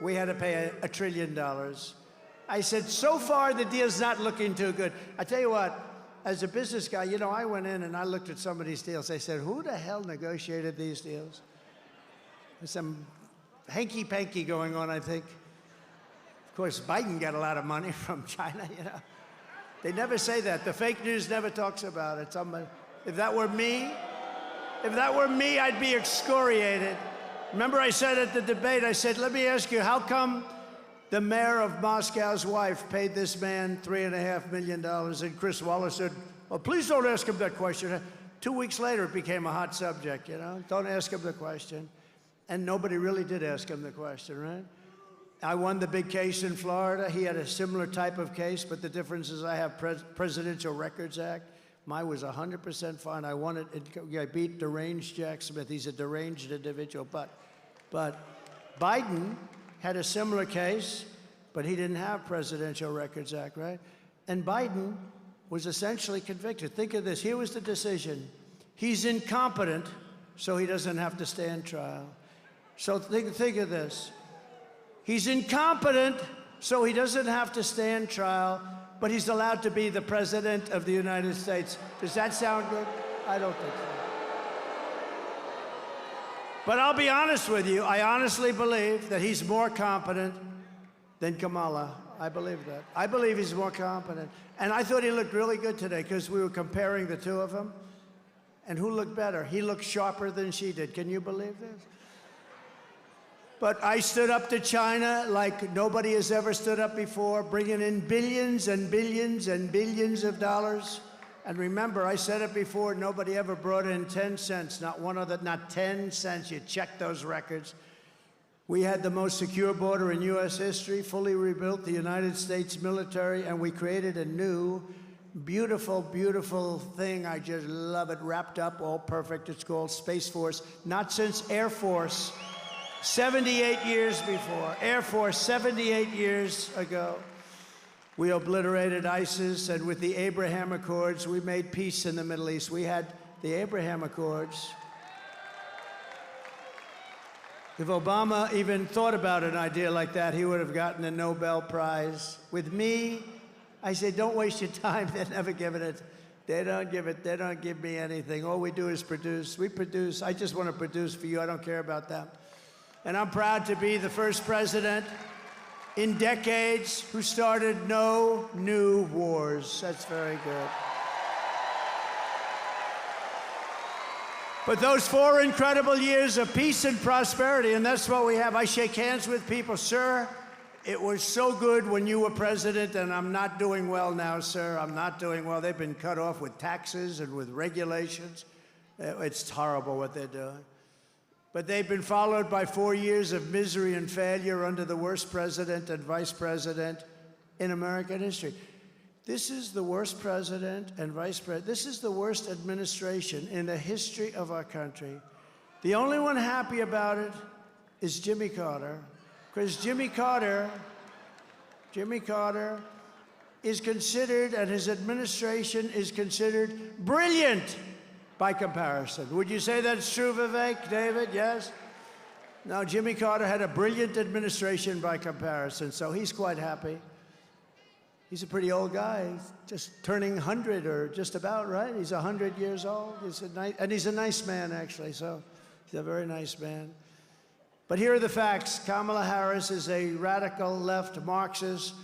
We had to pay $1 trillion. I said, so far, the deal's not looking too good. I tell you what, as a business guy, you know, I went in and I looked at some of these deals. I said, who the hell negotiated these deals? There's some hanky-panky going on, I think. Of course, Biden got a lot of money from China, you know. They never say that. The fake news never talks about it. If that were me, I'd be excoriated. Remember I said at the debate, I said, let me ask you, how come the mayor of Moscow's wife paid this man $3.5 million? And Chris Wallace said, well, please don't ask him that question. 2 weeks later, it became a hot subject, you know? Don't ask him the question. And nobody really did ask him the question, right? I won the big case in Florida. He had a similar type of case, but the difference is I have Presidential Records Act. Mine was 100% fine. I won it. I beat deranged Jack Smith. He's a deranged individual. But Biden had a similar case, but he didn't have Presidential Records Act, right? And Biden was essentially convicted. Think of this. Here was the decision. He's incompetent, so he doesn't have to stand trial. So think of this. He's incompetent, so he doesn't have to stand trial, but he's allowed to be the President of the United States. Does that sound good? I don't think so. But I'll be honest with you, I honestly believe that he's more competent than Kamala. I believe that. I believe he's more competent. And I thought he looked really good today because we were comparing the two of them. And who looked better? He looked sharper than she did. Can you believe this? But I stood up to China like nobody has ever stood up before, bringing in billions and billions and billions of dollars. And remember, I said it before, nobody ever brought in 10 cents, not 10 cents. You check those records. We had the most secure border in U.S. history, fully rebuilt the United States military, and we created a new, beautiful, beautiful thing. I just love it, wrapped up, all perfect. It's called Space Force, not since Air Force. 78 years before. Air Force, 78 years ago. We obliterated ISIS, and with the Abraham Accords, we made peace in the Middle East. We had the Abraham Accords. If Obama even thought about an idea like that, he would have gotten a Nobel Prize. With me, I say, don't waste your time. They're never giving it. They don't give me anything. All we do is produce. We produce. I just want to produce for you. I don't care about them. And I'm proud to be the first president in decades who started no new wars. That's very good. But those 4 incredible years of peace and prosperity, and that's what we have. I shake hands with people. Sir, it was so good when you were president, and I'm not doing well now, sir. I'm not doing well. They've been cut off with taxes and with regulations. It's horrible what they're doing. But they've been followed by 4 years of misery and failure under the worst president and vice president in American history. This is the worst president and vice president. This is the worst administration in the history of our country. The only one happy about it is Jimmy Carter, because Jimmy Carter is considered, and his administration is considered brilliant by comparison. Would you say that's true, Vivek, David? Yes? Now, Jimmy Carter had a brilliant administration by comparison, so he's quite happy. He's a pretty old guy. He's just turning 100 or just about, right? He's 100 years old. And he's a nice man, actually, so he's a very nice man. But here are the facts. Kamala Harris is a radical left Marxist,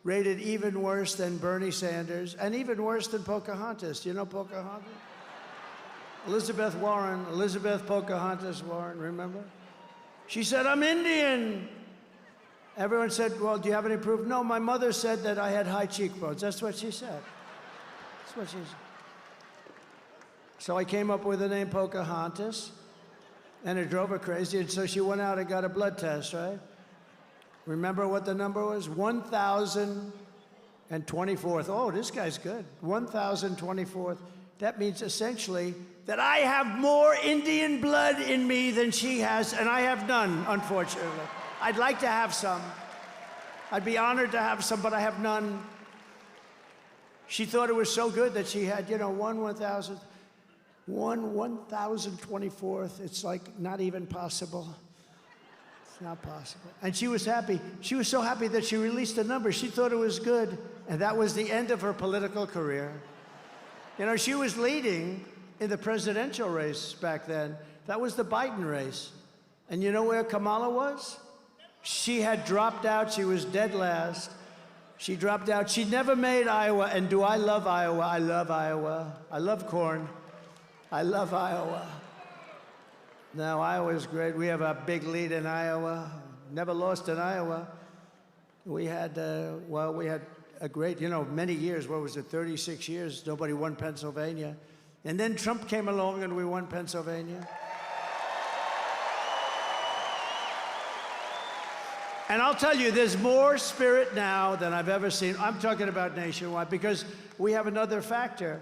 rated even worse than Bernie Sanders, and even worse than Pocahontas. Do you know Pocahontas? Elizabeth Pocahontas Warren, remember? She said, I'm Indian. Everyone said, well, do you have any proof? No, my mother said that I had high cheekbones. That's what she said. That's what she said. So I came up with the name Pocahontas, and it drove her crazy, and so she went out and got a blood test, right? Remember what the number was? 1,024th. Oh, this guy's good. 1,024th. That means essentially that I have more Indian blood in me than she has, and I have none, unfortunately. I'd like to have some. I'd be honored to have some, but I have none. She thought it was so good that she had, you know, 1,024th. It's like not even possible. It's not possible. And she was happy. She was so happy that she released a number. She thought it was good, and that was the end of her political career. You know, she was leading in the presidential race back then. That was the Biden race. And you know where Kamala was? She had dropped out. She was dead last. She dropped out. She never made Iowa. And do I love Iowa? I love Iowa. I love corn. I love Iowa. Now, Iowa's great. We have a big lead in Iowa. Never lost in Iowa. We had, we had a great, you know, many years. What was it, 36 years? Nobody won Pennsylvania. And then Trump came along and we won Pennsylvania. And I'll tell you, there's more spirit now than I've ever seen. I'm talking about nationwide because we have another factor.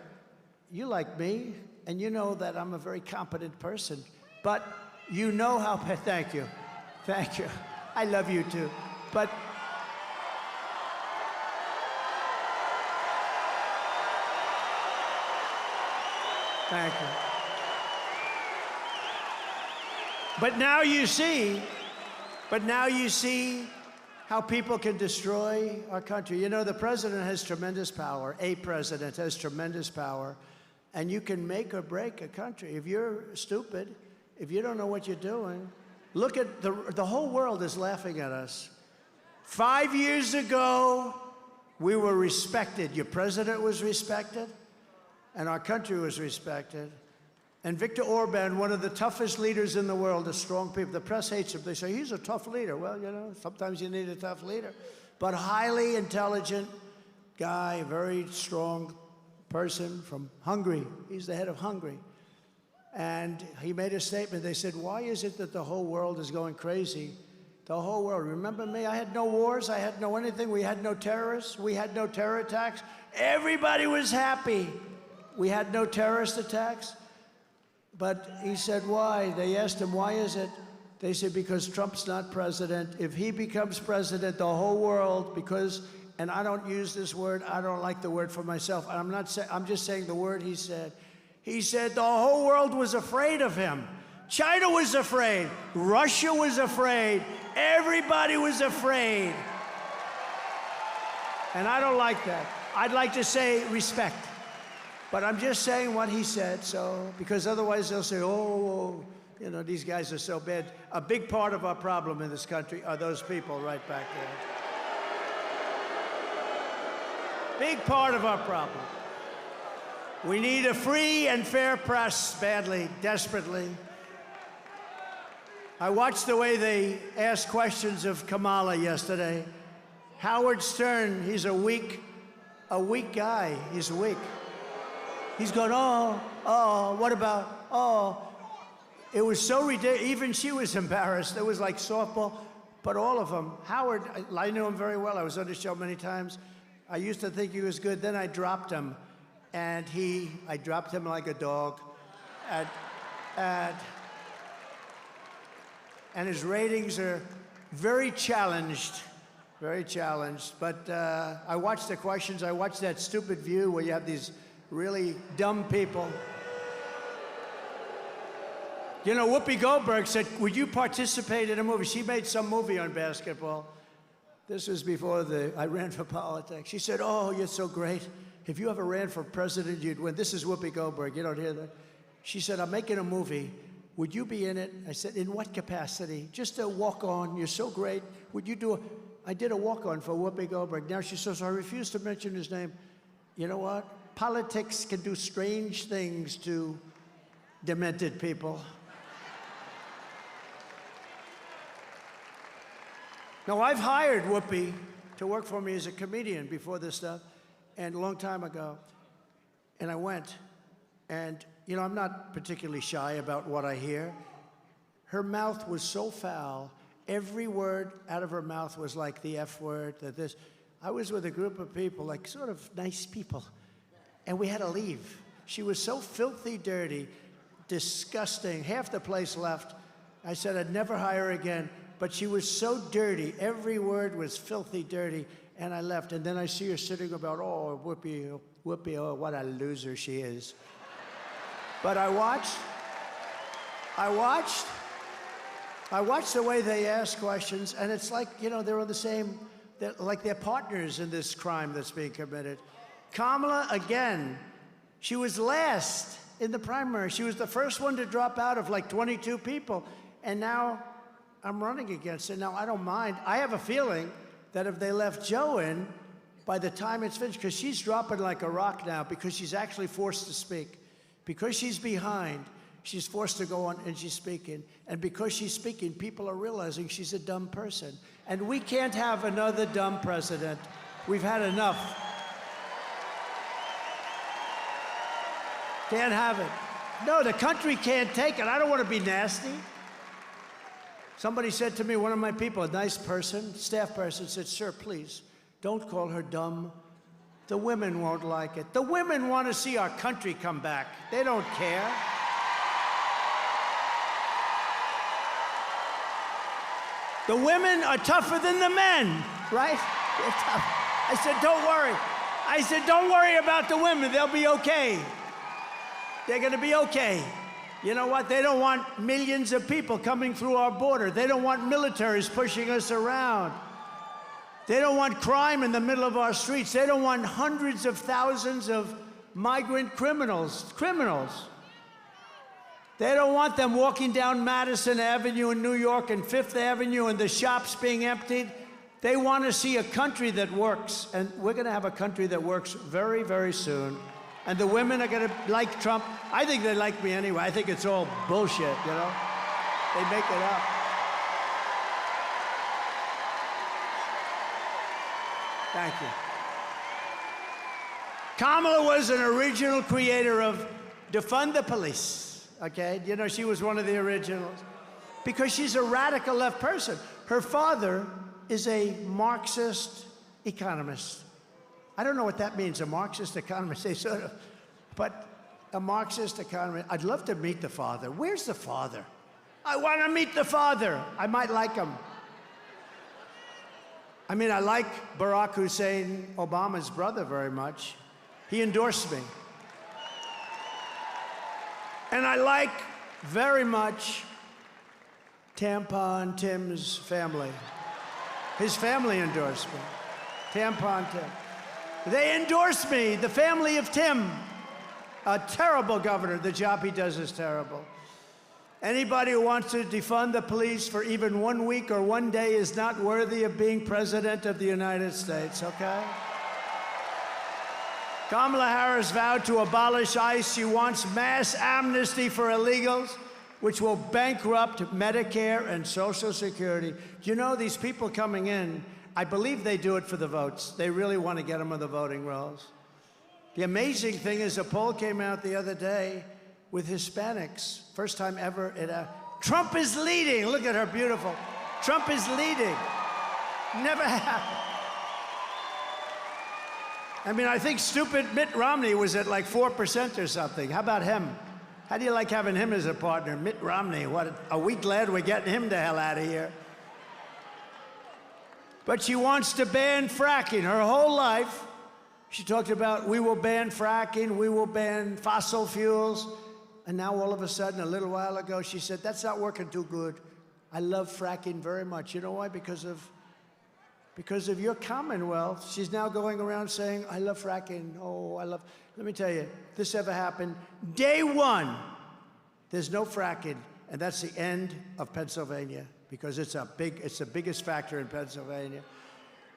You like me, and you know that I'm a very competent person. But you know how, thank you. Thank you. I love you too. But thank you. But now you see how people can destroy our country. You know, the president has tremendous power. A president has tremendous power. And you can make or break a country. If you're stupid, if you don't know what you're doing, look at the whole world is laughing at us. 5 years ago, we were respected. Your president was respected, and our country was respected. And Viktor Orban, one of the toughest leaders in the world, the strong people, the press hates him. They say, he's a tough leader. Well, you know, sometimes you need a tough leader. But highly intelligent guy, very strong person from Hungary. He's the head of Hungary. And he made a statement. They said, why is it that the whole world is going crazy? The whole world. Remember me? I had no wars. I had no anything. We had no terrorists. We had no terror attacks. Everybody was happy. We had no terrorist attacks. But he said, why? They asked him, why is it? They said, because Trump's not president. If he becomes president, the whole world, because, and I don't use this word, I don't like the word for myself. I'm just saying the word he said. He said the whole world was afraid of him. China was afraid. Russia was afraid. Everybody was afraid. And I don't like that. I'd like to say respect. But I'm just saying what he said, so, because otherwise they'll say, oh, you know, these guys are so bad. A big part of our problem in this country are those people right back there. Big part of our problem. We need a free and fair press badly, desperately. I watched the way they asked questions of Kamala yesterday. Howard Stern, he's a weak guy. He's weak. He's going, oh, what about, oh. It was so ridiculous. Even she was embarrassed. It was like softball. But all of them. Howard, I knew him very well. I was on his show many times. I used to think he was good. Then I dropped him. And I dropped him like a dog. And his ratings are very challenged. Very challenged. But I watched the questions. I watched that stupid View where you have these really dumb people. You know, Whoopi Goldberg said, would you participate in a movie? She made some movie on basketball. This was before I ran for politics. She said, oh, you're so great. If you ever ran for president, you'd win. This is Whoopi Goldberg. You don't hear that? She said, I'm making a movie. Would you be in it? I said, in what capacity? Just a walk-on. You're so great. Would you do I did a walk-on for Whoopi Goldberg. Now she says, I refuse to mention his name. You know what? Politics can do strange things to demented people. No, I've hired Whoopi to work for me as a comedian before this stuff, and a long time ago. And I went, and, you know, I'm not particularly shy about what I hear. Her mouth was so foul, every word out of her mouth was like the F word, that this. I was with a group of people, like sort of nice people, and we had to leave. She was so filthy dirty, disgusting, half the place left. I said I'd never hire her again, but she was so dirty, every word was filthy dirty, and I left. And then I see her sitting about, oh, Whoopi, oh, what a loser she is. But I watched the way they ask questions, and it's like, you know, they're on the same, like they're partners in this crime that's being committed. Kamala, again, she was last in the primary. She was the first one to drop out of like 22 people, and now I'm running against her. Now, I don't mind. I have a feeling that if they left Joe in, by the time it's finished, because she's dropping like a rock now, because she's actually forced to speak. Because she's behind, she's forced to go on and she's speaking. And because she's speaking, people are realizing she's a dumb person. And we can't have another dumb president. We've had enough. Can't have it. No, the country can't take it. I don't want to be nasty. Somebody said to me, one of my people, a nice person, staff person, said, sir, please, don't call her dumb. The women won't like it. The women want to see our country come back. They don't care. The women are tougher than the men, right? They're tough. I said, don't worry. I said, don't worry about the women. They'll be okay. They're going to be okay. You know what? They don't want millions of people coming through our border. They don't want militaries pushing us around. They don't want crime in the middle of our streets. They don't want hundreds of thousands of migrant criminals. They don't want them walking down Madison Avenue in New York and Fifth Avenue and the shops being emptied. They want to see a country that works. And we're going to have a country that works very, very soon. And the women are going to like Trump. I think they like me anyway. I think it's all bullshit, you know? They make it up. Thank you. Kamala was an original creator of defund the police, okay? You know, she was one of the originals. Because she's a radical left person. Her father is a Marxist economist. I don't know what that means, a Marxist economist, they sort of, but a Marxist economist. I'd love to meet the father. Where's the father? I want to meet the father. I might like him. I mean, I like Barack Hussein Obama's brother very much. He endorsed me. And I like very much Tampon Tim's family. His family endorsed me. Tampon Tim. They endorsed me, the family of Tim. A terrible governor. The job he does is terrible. Anybody who wants to defund the police for even 1 week or 1 day is not worthy of being president of the United States, okay? Kamala Harris vowed to abolish ICE. She wants mass amnesty for illegals, which will bankrupt Medicare and Social Security. Do you know these people coming in, I believe they do it for the votes. They really want to get them on the voting rolls. The amazing thing is a poll came out the other day with Hispanics. First time ever. Trump is leading. Look at her, beautiful. Trump is leading. Never happened. I mean, I think stupid Mitt Romney was at like 4% or something. How about him? How do you like having him as a partner? Mitt Romney, what, are we glad we're getting him the hell out of here? But she wants to ban fracking. Her whole life, she talked about, we will ban fracking, we will ban fossil fuels. And now all of a sudden, a little while ago, she said, that's not working too good. I love fracking very much. You know why? Because of your Commonwealth. She's now going around saying, I love fracking. Oh, I love, let me tell you, if this ever happened, day one, there's no fracking. And that's the end of Pennsylvania, because it's the biggest factor in Pennsylvania.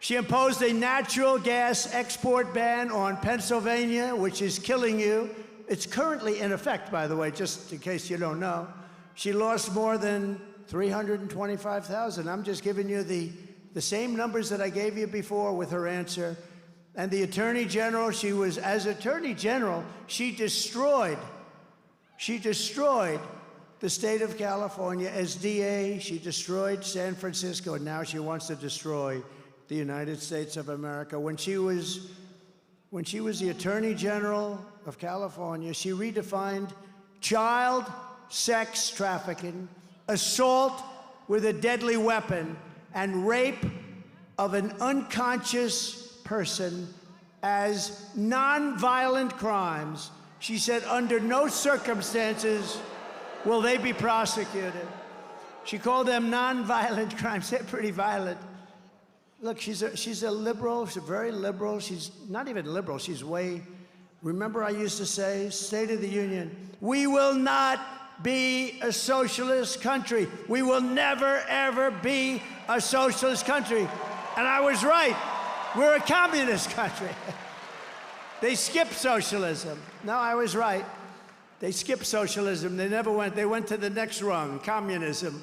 She imposed a natural gas export ban on Pennsylvania, which is killing you. It's currently in effect, by the way, just in case you don't know. She lost more than 325,000. I'm just giving you the the same numbers that I gave you before with her answer. And the Attorney General, as Attorney General, she destroyed the state of California. As DA, she destroyed San Francisco, and now she wants to destroy the United States of America. When she was the Attorney General of California, she redefined child sex trafficking, assault with a deadly weapon, and rape of an unconscious person as non-violent crimes. She said under no circumstances will they be prosecuted. She called them non-violent crimes. They're pretty violent. Look, she's a liberal. She's very liberal. She's not even liberal. She's way, remember I used to say, State of the Union, we will not be a socialist country. We will never, ever be a socialist country. And I was right. We're a communist country. They skipped socialism. No, I was right. They skipped socialism. They went to the next rung, communism.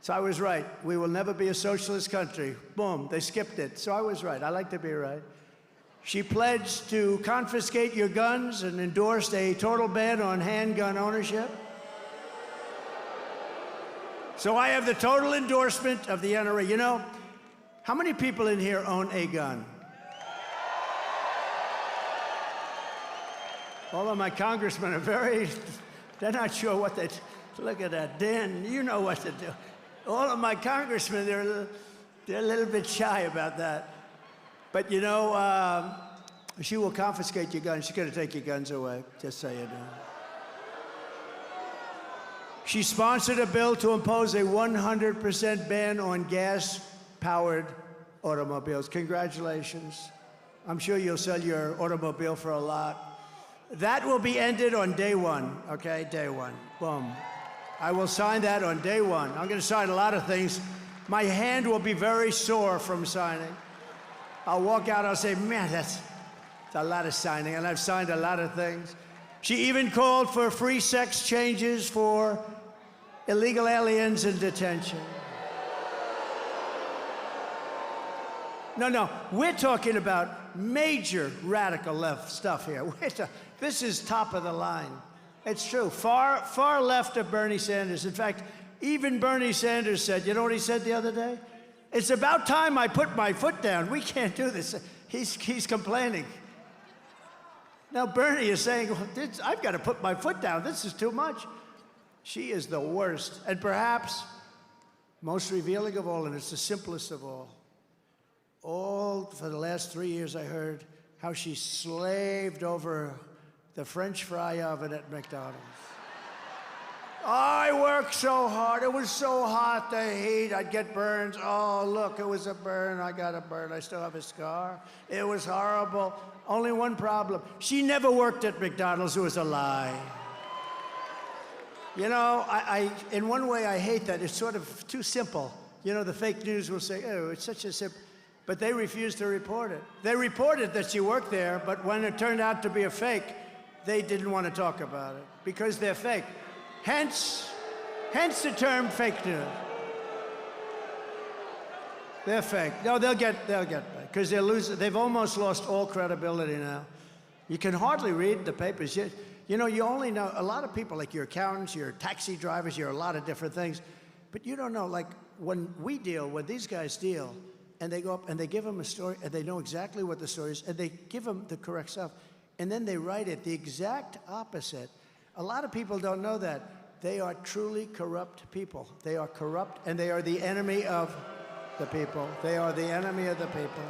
So I was right. We will never be a socialist country. Boom, they skipped it. So I was right. I like to be right. She pledged to confiscate your guns and endorsed a total ban on handgun ownership. So I have the total endorsement of the NRA. You know, how many people in here own a gun? All of my congressmen are they're not sure what look at that. Dan, you know what to do. All of my congressmen, they're a little bit shy about that. But you know, she will confiscate your guns. She's going to take your guns away, just so you know. She sponsored a bill to impose a 100% ban on gas-powered automobiles. Congratulations. I'm sure you'll sell your automobile for a lot. That will be ended on day one, okay? Day one. Boom. I will sign that on day one. I'm going to sign a lot of things. My hand will be very sore from signing. I'll walk out, I'll say, man, that's a lot of signing, and I've signed a lot of things. She even called for free sex changes for illegal aliens in detention. No, we're talking about major radical left stuff here. This is top of the line. It's true. Far left of Bernie Sanders. In fact, even Bernie Sanders said, you know what he said the other day? It's about time I put my foot down. We can't do this. He's complaining. Now Bernie is saying, well, I've got to put my foot down. This is too much. She is the worst, and perhaps most revealing of all, and it's the simplest of all. All for the last 3 years, I heard how she slaved over the French fry oven at McDonald's. I worked so hard. It was so hot, the heat. I'd get burns. Oh, look, it was a burn. I got a burn. I still have a scar. It was horrible. Only one problem. She never worked at McDonald's. It was a lie. You know, in one way, I hate that. It's sort of too simple. You know, the fake news will say, oh, it's such a simple. But they refused to report it. They reported that she worked there, but when it turned out to be a fake, they didn't want to talk about it because they're fake. Hence the term fake news. They're fake. No, they'll get back because they've almost lost all credibility now. You can hardly read the papers. You know, you only know a lot of people, like your accountants, your taxi drivers, you're a lot of different things, but you don't know, like when these guys deal, and they go up and they give them a story, and they know exactly what the story is, and they give them the correct stuff, and then they write it the exact opposite. A lot of people don't know that. They are truly corrupt people. They are corrupt, and they are the enemy of the people. They are the enemy of the people.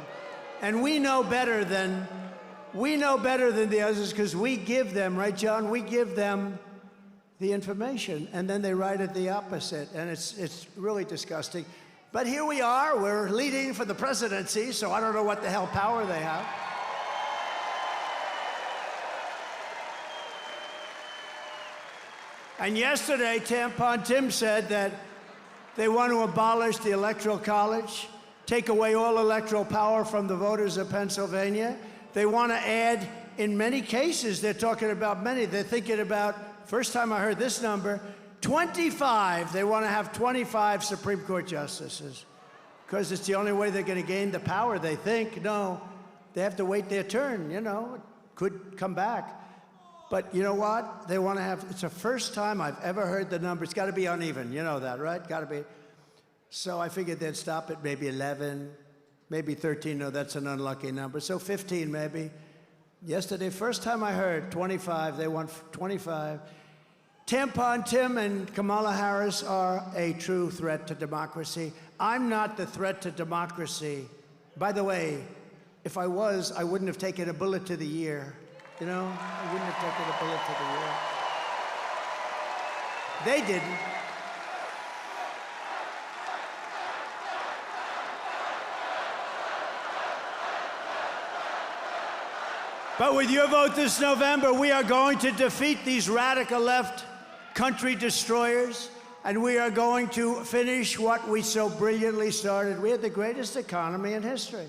And we know better than the others because we give them, right, John? We give them the information, and then they write it the opposite, and it's really disgusting. But here we are. We're leading for the presidency, so I don't know what the hell power they have. And yesterday, Tampon Tim said that they want to abolish the Electoral College, take away all electoral power from the voters of Pennsylvania. They want to add, in many cases, they're talking about many. They're thinking about, first time I heard this number, 25. They want to have 25 Supreme Court justices. because it's the only way they're going to gain the power, they think. No, they have to wait their turn, you know. It could come back. But you know what? They want to have, it's the first time I've ever heard the number. It's got to be uneven. You know that, right? Got to be. So I figured they'd stop at maybe 11, maybe 13. No, that's an unlucky number. So 15 maybe. Yesterday, first time I heard 25, they want 25. Tampon Tim and Kamala Harris are a true threat to democracy. I'm not the threat to democracy. By the way, if I was, I wouldn't have taken a bullet to the ear. You know, I wouldn't have taken a bullet to the ear. They didn't. But with your vote this November, we are going to defeat these radical left country destroyers, and we are going to finish what we so brilliantly started. We had the greatest economy in history.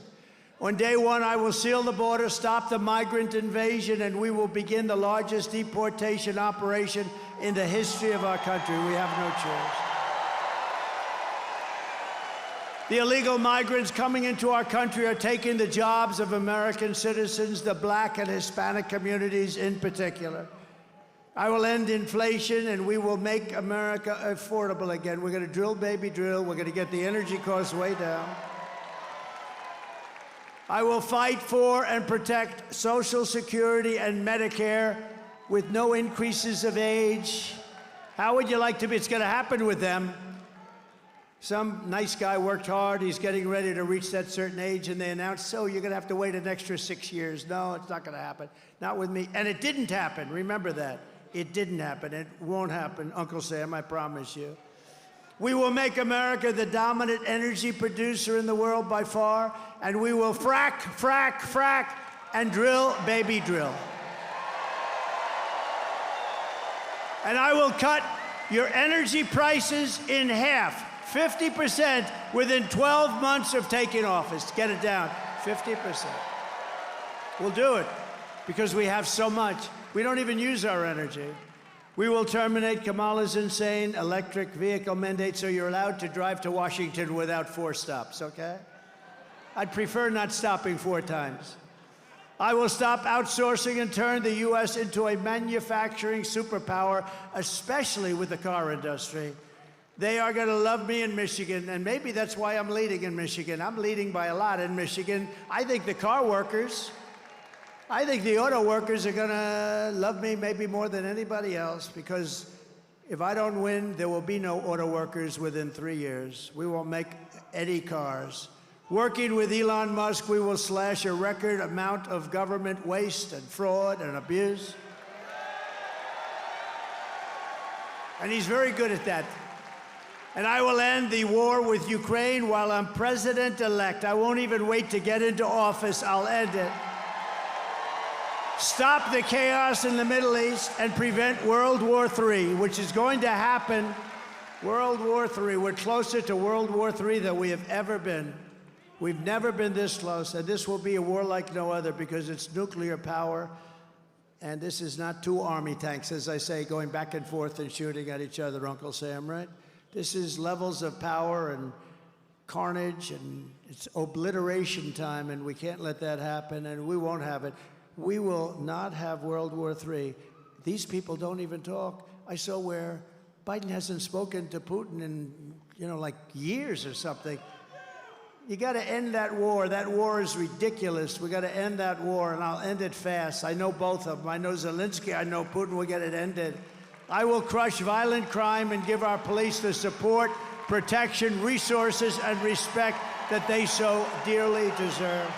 On day one, I will seal the border, stop the migrant invasion, and we will begin the largest deportation operation in the history of our country. We have no choice. The illegal migrants coming into our country are taking the jobs of American citizens, the Black and Hispanic communities in particular. I will end inflation, and we will make America affordable again. We're going to drill, baby, drill. We're going to get the energy costs way down. I will fight for and protect Social Security and Medicare with no increases of age. How would you like to be? It's going to happen with them. Some nice guy worked hard. He's getting ready to reach that certain age, and they announced, so you're going to have to wait an extra 6 years. No, it's not going to happen. Not with me. And it didn't happen. Remember that. It didn't happen. It won't happen, Uncle Sam, I promise you. We will make America the dominant energy producer in the world by far, and we will frack, frack, frack, and drill, baby, drill. And I will cut your energy prices in half. 50% within 12 months of taking office. Get it down, 50%. We'll do it because we have so much. We don't even use our energy. We will terminate Kamala's insane electric vehicle mandate so you're allowed to drive to Washington without 4 stops, okay? I'd prefer not stopping 4 times. I will stop outsourcing and turn the U.S. into a manufacturing superpower, especially with the car industry. They are going to love me in Michigan, and maybe that's why I'm leading in Michigan. I'm leading by a lot in Michigan. I think the car workers, I think the auto workers are going to love me maybe more than anybody else, because if I don't win, there will be no auto workers within 3 years. We won't make any cars. Working with Elon Musk, we will slash a record amount of government waste and fraud and abuse. And he's very good at that. And I will end the war with Ukraine while I'm president-elect. I won't even wait to get into office. I'll end it. Stop the chaos in the Middle East and prevent World War III, which is going to happen. World War III. We're closer to World War III than we have ever been. We've never been this close, and this will be a war like no other because it's nuclear power. And this is not 2 army tanks, as I say, going back and forth and shooting at each other, Uncle Sam, right? This is levels of power and carnage, and it's obliteration time, and we can't let that happen, and we won't have it. We will not have World War III. These people don't even talk. I saw where Biden hasn't spoken to Putin in, like years or something. You got to end that war. That war is ridiculous. We got to end that war, and I'll end it fast. I know both of them. I know Zelensky. I know Putin. We'll get it ended. I will crush violent crime and give our police the support, protection, resources, and respect that they so dearly deserve.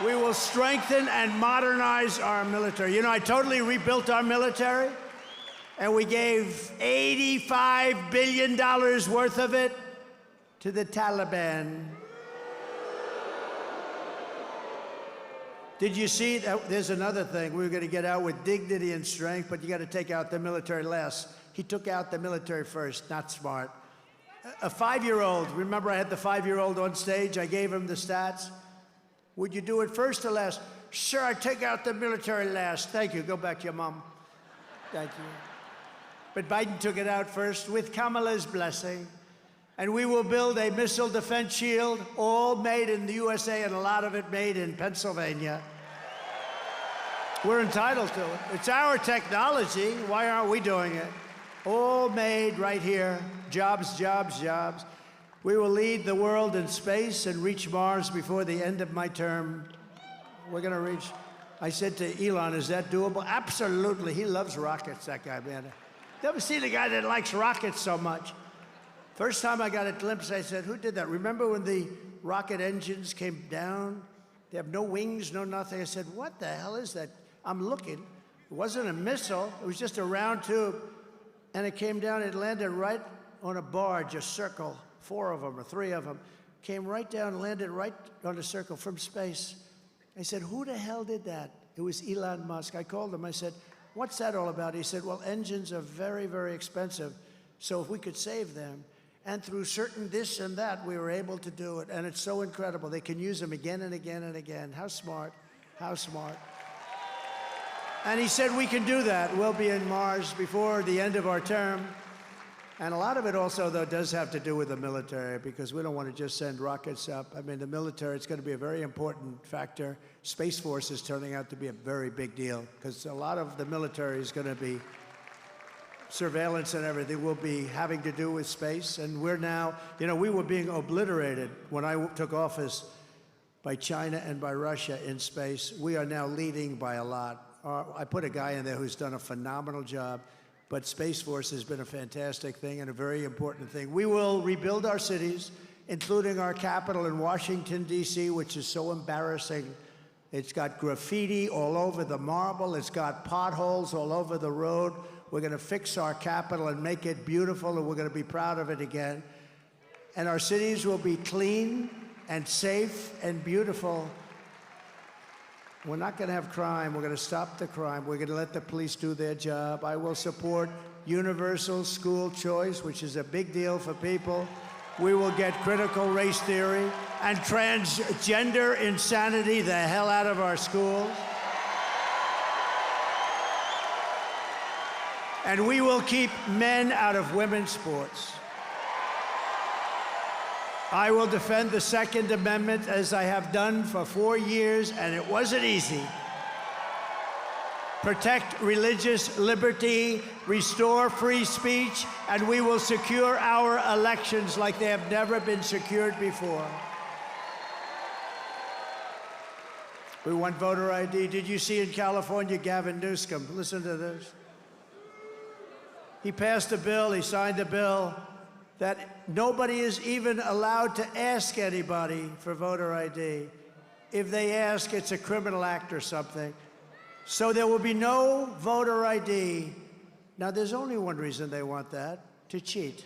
We will strengthen and modernize our military. I totally rebuilt our military, and we gave $85 billion worth of it to the Taliban. Did you see that? There's another thing. We were going to get out with dignity and strength, but you got to take out the military last. He took out the military first. Not smart. A 5-year-old. Remember, I had the 5-year-old on stage. I gave him the stats. Would you do it first or last? Sure, I take out the military last. Thank you. Go back to your mom. Thank you. But Biden took it out first with Kamala's blessing. And we will build a missile defense shield, all made in the USA and a lot of it made in Pennsylvania. We're entitled to it. It's our technology. Why aren't we doing it? All made right here. Jobs, jobs, jobs. We will lead the world in space and reach Mars before the end of my term. We're going to reach. I said to Elon, is that doable? Absolutely. He loves rockets, that guy, man. Never seen a guy that likes rockets so much. First time I got a glimpse, I said, who did that? Remember when the rocket engines came down? They have no wings, no nothing. I said, what the hell is that? I'm looking. It wasn't a missile. It was just a round tube. And it came down. It landed right on a barge, a circle. 4 of them or 3 of them came right down and landed right on a circle from space. I said, who the hell did that? It was Elon Musk. I called him. I said, what's that all about? He said, well, engines are very, very expensive. So if we could save them, and through certain this and that, we were able to do it. And it's so incredible. They can use them again and again and again. How smart. How smart. And he said, we can do that. We'll be in Mars before the end of our term. And a lot of it also, though, does have to do with the military, because we don't want to just send rockets up. I mean, the military, it's going to be a very important factor. Space Force is turning out to be a very big deal, because a lot of the military is going to be surveillance and everything will be having to do with space. And we're now, you know, we were being obliterated when I took office by China and by Russia in space. We are now leading by a lot. I put a guy in there who's done a phenomenal job. But Space Force has been a fantastic thing and a very important thing. We will rebuild our cities, including our capital in Washington, D.C., which is so embarrassing. It's got graffiti all over the marble. It's got potholes all over the road. We're going to fix our capital and make it beautiful, and we're going to be proud of it again. And our cities will be clean and safe and beautiful. We're not going to have crime. We're going to stop the crime. We're going to let the police do their job. I will support universal school choice, which is a big deal for people. We will get critical race theory and transgender insanity the hell out of our schools. And we will keep men out of women's sports. I will defend the Second Amendment as I have done for 4 years, and it wasn't easy. Protect religious liberty, restore free speech, and we will secure our elections like they have never been secured before. We want voter ID. Did you see in California, Gavin Newsom? Listen to this. He passed a bill, he signed a bill, that nobody is even allowed to ask anybody for voter ID. If they ask, it's a criminal act or something. So there will be no voter ID. Now, there's only one reason they want that, to cheat.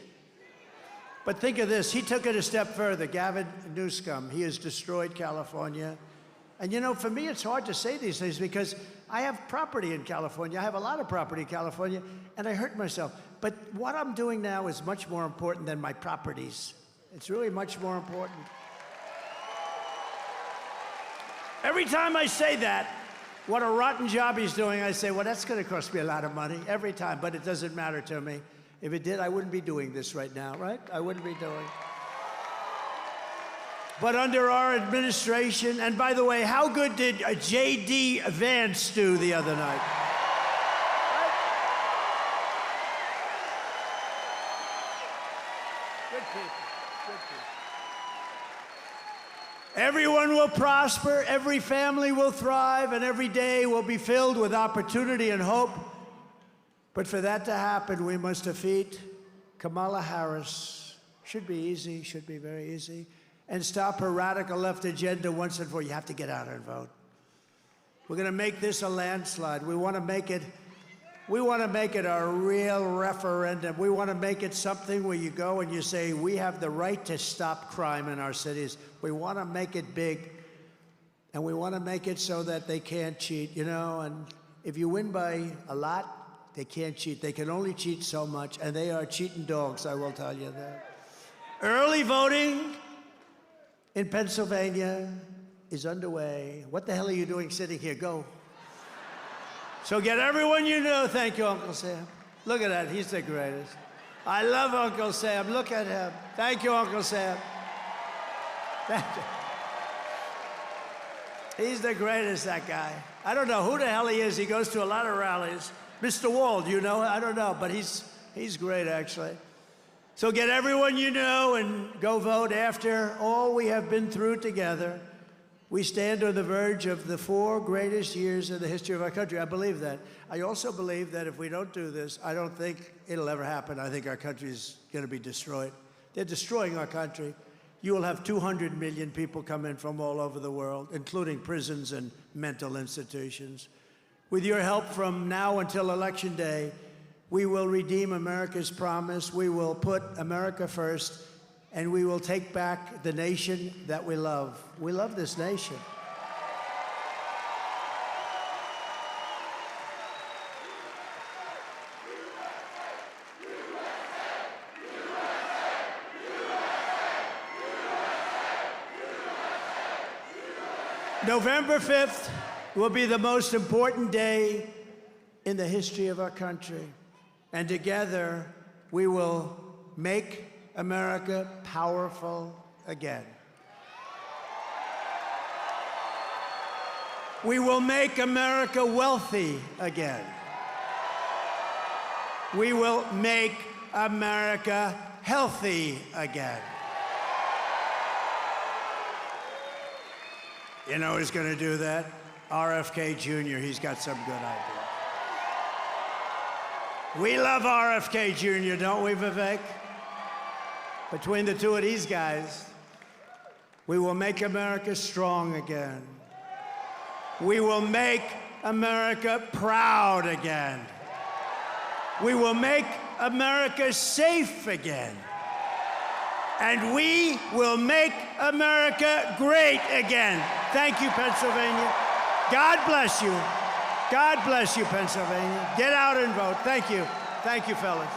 But think of this, he took it a step further, Gavin Newsom. He has destroyed California. And you know, for me, it's hard to say these things because I have property in California. I have a lot of property in California, and I hurt myself. But what I'm doing now is much more important than my properties. It's really much more important. Every time I say that, what a rotten job he's doing, I say, well, that's going to cost me a lot of money every time, but it doesn't matter to me. If it did, I wouldn't be doing this right now, right? I wouldn't be doing. But under our administration, and by the way, how good did J.D. Vance do the other night? Good people, good people. Everyone will prosper, every family will thrive, and every day will be filled with opportunity and hope. But for that to happen, we must defeat Kamala Harris. Should be easy, should be very easy. And stop her radical left agenda once and for all. You have to get out and vote. We're going to make this a landslide. We want to make it a real referendum. We want to make it something where you go and you say, we have the right to stop crime in our cities. We want to make it big. And we want to make it so that they can't cheat, you know. And if you win by a lot, they can't cheat. They can only cheat so much. And they are cheating dogs, I will tell you that. Early voting in Pennsylvania is underway. What the hell are you doing sitting here? Go. So get everyone you know. Thank you, Uncle Sam. Look at that. He's the greatest. I love Uncle Sam. Look at him. Thank you, Uncle Sam. Thank you. He's the greatest, that guy. I don't know who the hell he is. He goes to a lot of rallies. Mr. Wald, you know? I don't know, but he's great, actually. So get everyone you know and go vote. After all we have been through together, we stand on the verge of the 4 greatest years in the history of our country. I believe that. I also believe that if we don't do this, I don't think it'll ever happen. I think our country is going to be destroyed. They're destroying our country. You will have 200 million people come in from all over the world, including prisons and mental institutions. With your help from now until Election Day, we will redeem America's promise. We will put America first, and we will take back the nation that we love. We love this nation. November 5th will be the most important day in the history of our country. And together, we will make America powerful again. We will make America wealthy again. We will make America healthy again. You know who's going to do that? RFK Jr. He's got some good ideas. We love RFK Jr., don't we, Vivek? Between the two of these guys, we will make America strong again. We will make America proud again. We will make America safe again. And we will make America great again. Thank you, Pennsylvania. God bless you. God bless you, Pennsylvania. Get out and vote. Thank you. Thank you, fellas.